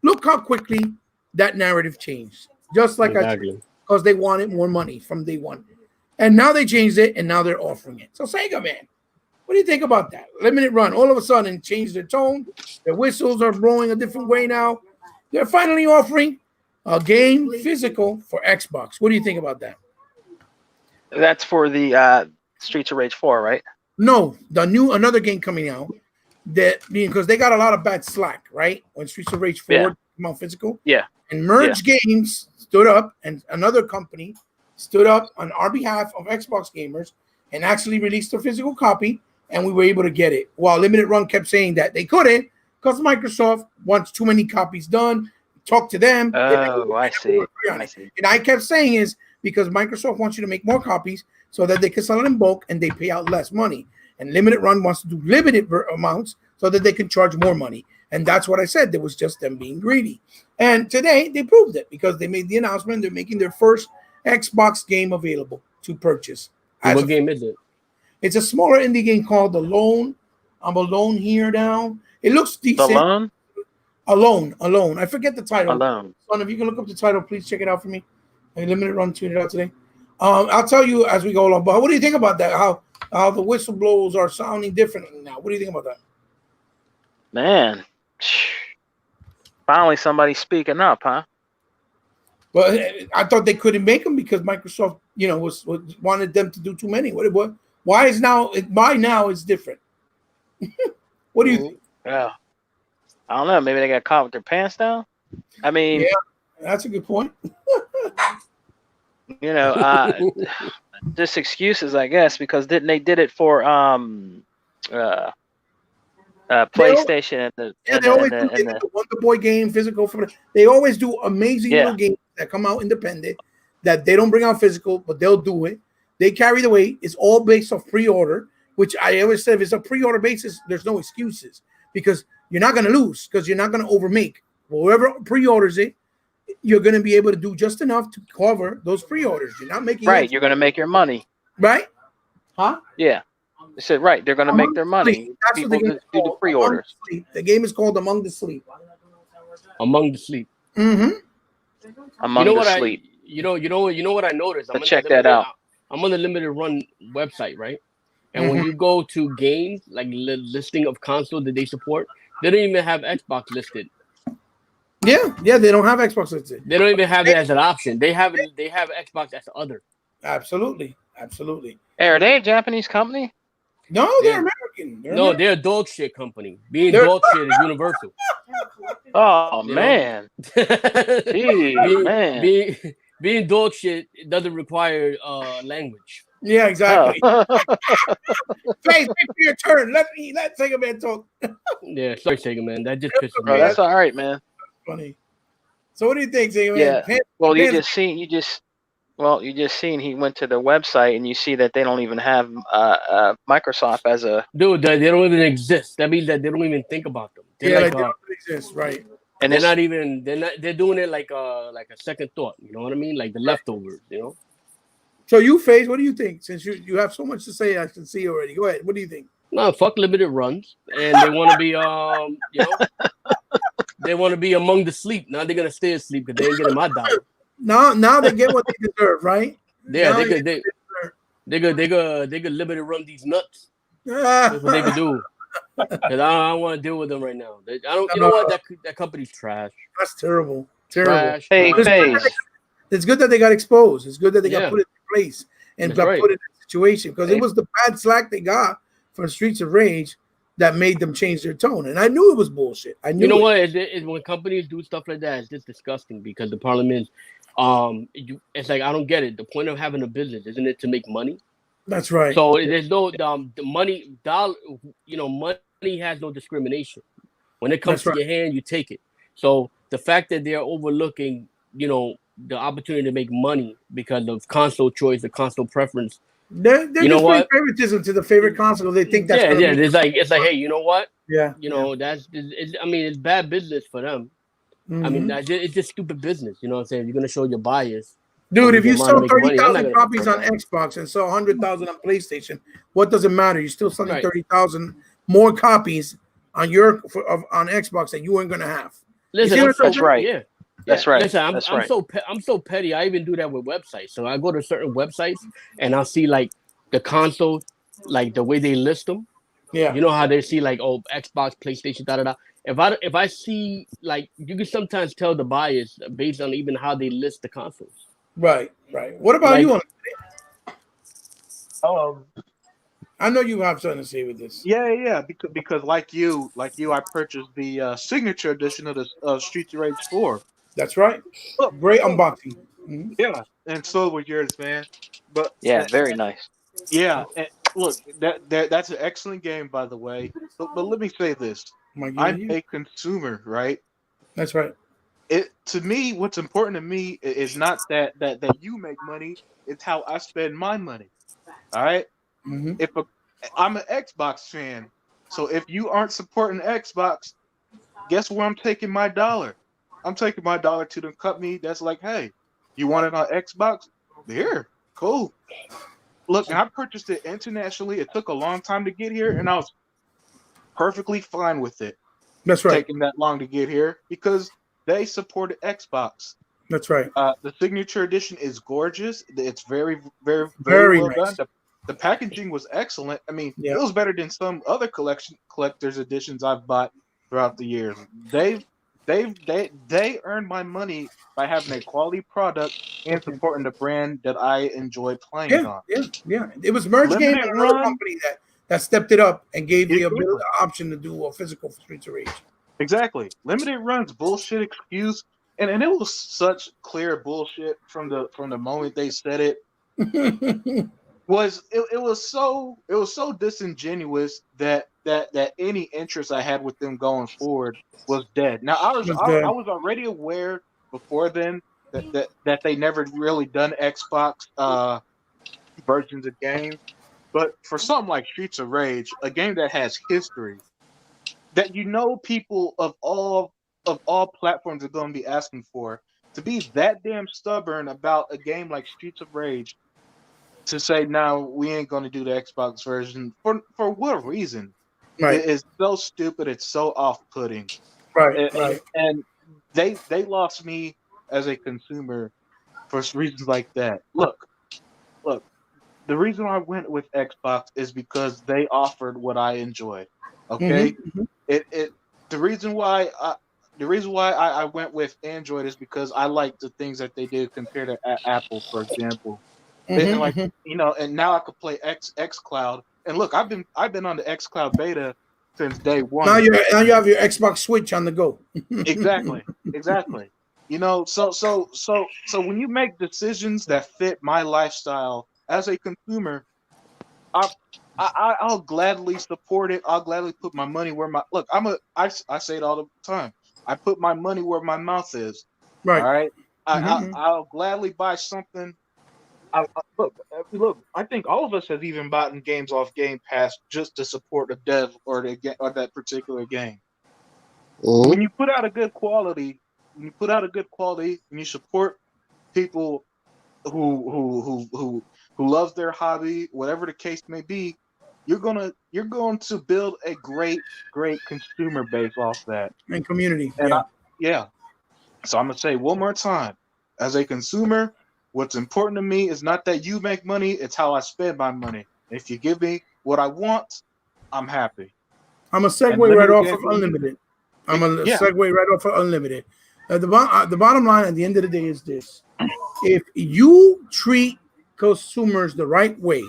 look how quickly that narrative changed. Just like I said, because they wanted more money from day one. And now they changed it, and now they're offering it. So Sega Man, what do you think about that? Limited Run, all of a sudden, changed their tone. Their whistles are blowing a different way now. They're finally offering a game physical for Xbox. What do you think about that? That's for the Streets of Rage 4, right? No, another game coming out because they got a lot of bad slack, right? When Streets of Rage 4 came out physical. Yeah. And Merge Games stood up, and another company stood up on our behalf of Xbox gamers and actually released a physical copy, and we were able to get it. While Limited Run kept saying that they couldn't because Microsoft wants too many copies done. Talk to them. Oh, I see. And I kept saying is because Microsoft wants you to make more copies so that they can sell it in bulk and they pay out less money. And Limited Run wants to do limited amounts so that they can charge more money. And that's what I said. There was just them being greedy. And today they proved it because they made the announcement. They're making their first Xbox game available to purchase. What game is it? It's a smaller indie game called Alone. I'm Alone Here now. It looks decent. Alone. I forget the title. Alone. Son, if you can look up the title, please check it out for me. Limited Run tweeted out today. I'll tell you as we go along. But what do you think about that? How the whistleblowers are sounding differently now? What do you think about that? Man, finally somebody speaking up, huh? Well, I thought they couldn't make them because Microsoft, was wanted them to do too many. What? Why is now? By now it's different. What do you think? Yeah, I don't know. Maybe they got caught with their pants down. I mean, yeah, that's a good point. You know, just excuses, I guess, because didn't they did it for PlayStation They always do the Wonder Boy game, physical. They always do amazing little games that come out independent that they don't bring out physical, but they'll do it. They carry the weight. It's all based off pre-order, which I always said if it's a pre-order basis, there's no excuses because you're not going to lose because you're not going to overmake. Whoever pre-orders it, you're going to be able to do just enough to cover those pre-orders. You're not making right. You're going to make your money, right? Huh? Yeah. I said right. They're going to make their money. That's People what the game do the pre-orders. The game is called Among the Sleep. Among the Sleep. Mm-hmm. Among the Sleep. You know what I noticed. Check that out. I'm on the limited run website, right? And when you go to games, like listing of console that they support, they don't even have Xbox listed. Yeah, they don't have Xbox listed. They don't even have it as an option. They have Xbox as other. Absolutely. Hey, are they a Japanese company? No, they're American. They're a dog shit company. Dog shit is universal. Oh man. Being dog shit doesn't require language. Yeah, exactly. Face, wait for your turn. Let Sega Man talk. Yeah, sorry, Sega Man. That just pisses me off. off. That's all right, man. Funny. So what do you think, Sega Man? Yeah. Well, you just seen he went to the website and you see that they don't even have Microsoft as a dude. They don't even exist. That means that they don't even think about them. They don't exist, right? And they're doing it like a second thought. You know what I mean? Like the leftovers. You know. So you, FaZe, what do you think? Since you have so much to say, I can see already. Go ahead. What do you think? No, fuck limited runs, and they want to be they want to be among the sleep. Now they're gonna stay asleep because they ain't getting my dollar. Now they get what they deserve, right? Yeah, they could limited run these nuts. That's what they could do. Because I don't want to deal with them right now. You know what? That company's trash. That's terrible. Trash. Hey, it's good that they got exposed. It's good that they got put in place and got put in that situation because it was the bad slack they got from Streets of Rage that made them change their tone. And I knew it was bullshit. I knew. You know what? When companies do stuff like that, it's just disgusting because the problem is, it's like I don't get it. The point of having a business isn't it to make money? That's right. So there's no the money dollar. Money has no discrimination. When it comes to your hand, you take it. So the fact that they're overlooking, the opportunity to make money because of console choice, the console preference. They're just favoritism to the favorite console. They think that's It's like, hey, you know what? Yeah. It's bad business for them. Mm-hmm. I mean, it's just stupid business. You know what I'm saying? You're gonna show your bias. Dude, if you sold 30,000 copies on Xbox and saw 100,000 on PlayStation, what does it matter? You're still selling 30,000 more copies on Xbox that you weren't gonna have. Listen, that's right. Yeah. That's right. Listen, I'm so petty. I even do that with websites. So I go to certain websites and I'll see like the console, like the way they list them. Yeah. You know how they see like Xbox, PlayStation, da da da. If I see like you can sometimes tell the bias based on even how they list the consoles. Right. What about you? I know you have something to say with this. Yeah. Because like you, I purchased the signature edition of the Streets of Rage 4. That's right. Look, great unboxing. Mm-hmm. Yeah, and so were yours, man. But very nice. Yeah, and look, that's an excellent game, by the way. But let me say this: I'm a consumer, right? That's right. To me, what's important to me is not that you make money; it's how I spend my money. All right. Mm-hmm. I'm an Xbox fan, so if you aren't supporting Xbox, guess where I'm taking my dollar? I'm taking my dollar to the company that's like, hey, you want it on Xbox? Here, cool. Look, I purchased it internationally. It took a long time to get here, and I was perfectly fine with it. That's right. Taking that long to get here because they supported Xbox. That's right. The signature edition is gorgeous. It's very, very, very well nice. done. The packaging was excellent. I mean, Yeah. It was better than some other collector's editions I've bought throughout the years. They earned my money by having a quality product and supporting the brand that I enjoy playing on. Yeah. It was Merge Game and another company that stepped it up and gave the option to do a physical Streets of Rage. Exactly. Limited runs, bullshit excuse. and it was such clear bullshit from the moment they said it. It was so disingenuous that any interest I had with them going forward was dead. Now I was already aware before then that they never really done Xbox versions of games, but for something like Streets of Rage, a game that has history, that people of all platforms are going to be asking for, to be that damn stubborn about a game like Streets of Rage, to say no, we ain't going to do the Xbox version for what reason? Right. It is so stupid. It's so off-putting. Right. And they lost me as a consumer for reasons like that. Look. The reason I went with Xbox is because they offered what I enjoyed. Okay. Mm-hmm. The reason why I went with Android is because I like the things that they did compared to Apple, for example. And now I could play xCloud. And look, I've been on the xCloud beta since day one. Now you have your Xbox Switch on the go. Exactly. So when you make decisions that fit my lifestyle as a consumer, I'll gladly support it. I'll gladly put my money where I say it all the time. I put my money where my mouth is. Right. All right. I'll gladly buy something. Look. I think all of us have even bought games off Game Pass just to support the dev or that particular game. Mm-hmm. When you put out a good quality, and you support people who loves their hobby, whatever the case may be, you're going to build a great consumer base off that And community. And so I'm gonna say one more time, as a consumer, what's important to me is not that you make money, it's how I spend my money. If you give me what I want, I'm happy. I'm gonna segue right off of Unlimited. The bottom line at the end of the day is this: if you treat consumers the right way,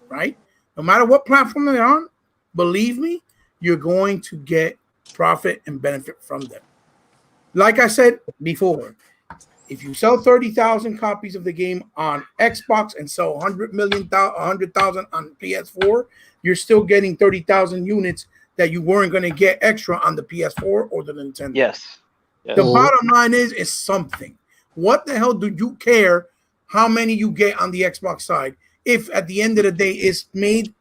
right, no matter what platform they're on, believe me, you're going to get profit and benefit from them. Like I said before, if you sell 30,000 copies of the game on Xbox and sell 100,000 on PS4, you're still getting 30,000 units that you weren't going to get extra on the PS4 or the Nintendo. Yes. The bottom line is something. What the hell do you care how many you get on the Xbox side if at the end of the day it's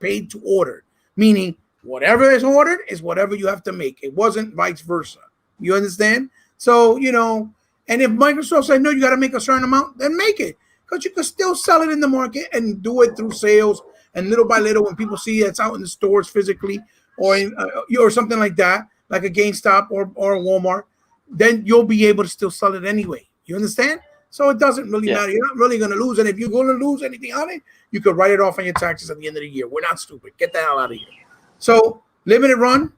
paid to order? Meaning whatever is ordered is whatever you have to make. It wasn't vice versa. You understand? So, and if Microsoft said, no, you got to make a certain amount, then make it. Because you can still sell it in the market and do it through sales. And little by little, when people see it's out in the stores physically or something like that, like a GameStop or a Walmart, then you'll be able to still sell it anyway. You understand? So it doesn't really matter. You're not really going to lose. And if you're going to lose anything on it, you could write it off on your taxes at the end of the year. We're not stupid. Get the hell out of here. So limited run,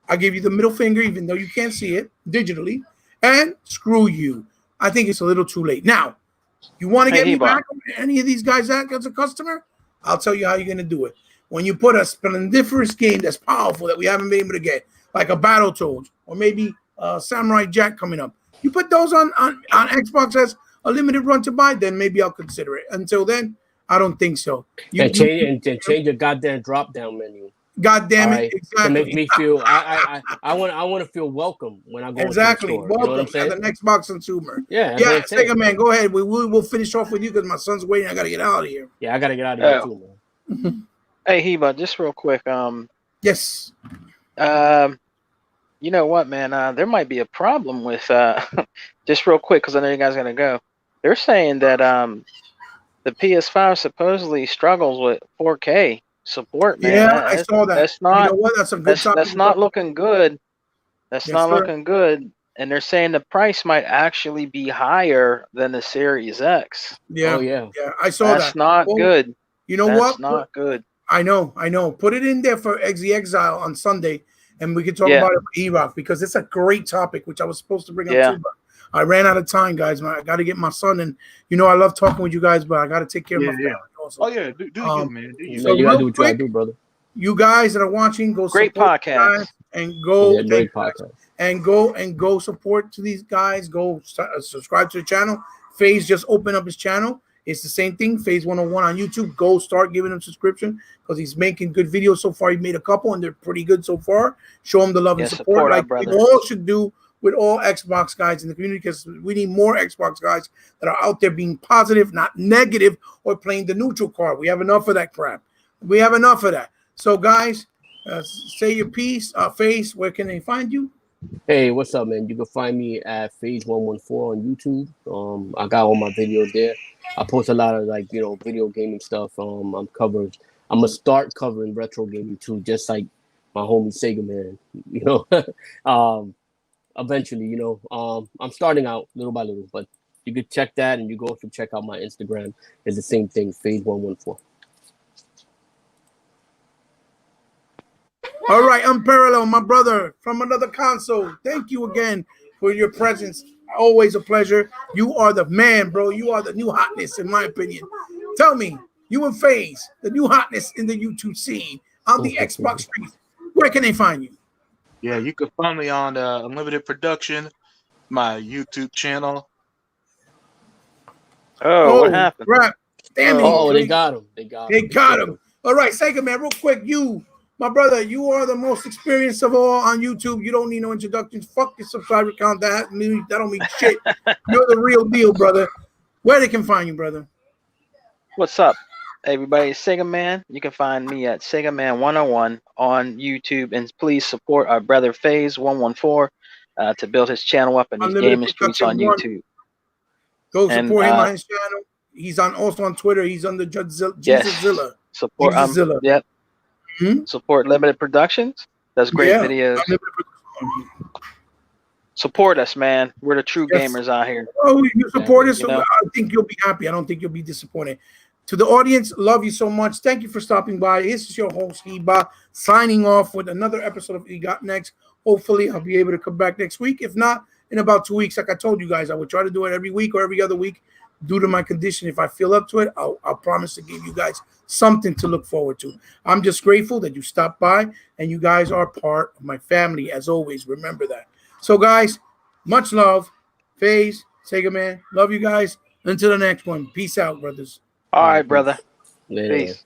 I give you the middle finger, even though you can't see it digitally. And screw you. I think it's a little too late. Now, you want to get me back on any of these guys as a customer? I'll tell you how you're going to do it. When you put a splendiferous game that's powerful that we haven't been able to get, like a Battletoads or maybe Samurai Jack coming up, you put those on Xbox as a limited run to buy, then maybe I'll consider it. Until then, I don't think so. Change your goddamn drop-down menu. God damn it! Exactly. To make me feel, I want to feel welcome when I go exactly. To the store. Welcome as an Xbox consumer. Yeah. Sega man, go ahead. We'll finish off with you because my son's waiting. I gotta get out of here. Yeah, I gotta get out of here too, man. Hey, Heba, just real quick. Yes. You know what, man? There might be a problem with just real quick because I know you guys gotta go. They're saying that the PS5 supposedly struggles with 4K support, man. Yeah, I saw that. That's not. You know what? That's a good topic. That's not looking good. That's not looking good. And they're saying the price might actually be higher than the Series X. Yeah. Oh, yeah. I saw that. That's not good. You know what? That's not good. I know. Put it in there for the Exile on Sunday, and we can talk about it with E-Rock because it's a great topic, which I was supposed to bring up too, but I ran out of time, guys. I got to get my son, and I love talking with you guys, but I got to take care of my family also. Oh yeah, do you, man? Do you? So you gotta do what you gotta do, brother. You guys that are watching, go great podcast and go. Great podcast. and go support to these guys. Go subscribe to the channel. FaZe just opened up his channel. It's the same thing. FaZe 101 on YouTube. Go start giving him subscription because he's making good videos so far. He made a couple and they're pretty good so far. Show him the love and support like we all should do with all Xbox guys in the community, because we need more Xbox guys that are out there being positive, not negative, or playing the neutral card. We have enough of that crap. We have enough of that. So, guys, say your piece. FaZe, where can they find you? Hey, what's up, man? You can find me at FaZe114 on YouTube. I got all my videos there. I post a lot of video gaming stuff. I'm gonna start covering retro gaming too, just like my homie Sega Man. Eventually, I'm starting out little by little, but you could check that, and you go to check out my Instagram. It's the same thing, FaZe114. All right, Unparalleled, my brother from another console. Thank you again for your presence. Always a pleasure. You are the man, bro. You are the new hotness, in my opinion. Tell me, you and FaZe, the new hotness in the YouTube scene on the Xbox streets. Where can they find you? Yeah, you can find me on Unlimited Production, my YouTube channel. Oh, what happened? Crap. Damn it. Oh, they got him. They got him. All right, Sega Man, real quick, my brother, you are the most experienced of all on YouTube. You don't need no introductions. Fuck your subscriber count. That don't mean shit. You're the real deal, brother. Where they can find you, brother? What's up, everybody? It's Sega Man. You can find me at Sega Man 101 on YouTube, and please support our brother FaZe114 to build his channel up and his gaming streets on YouTube. Go support him on his channel. He's also on Twitter. He's under JesusZilla. Support yep. Support Limited Productions. That's great videos. Support us, man. We're the true gamers out here. Oh, you support us. I think you'll be happy. I don't think you'll be disappointed. To the audience, love you so much. Thank you for stopping by. This is your host, Iba, signing off with another episode of We Got Next. Hopefully, I'll be able to come back next week. If not, in about 2 weeks, like I told you guys, I would try to do it every week or every other week. Due to my condition, if I feel up to it, I'll promise to give you guys something to look forward to. I'm just grateful that you stopped by, and you guys are part of my family, as always. Remember that. So, guys, much love. FaZe, Sega Man, love you guys. Until the next one. Peace out, brothers. All right, brother. Later. Peace.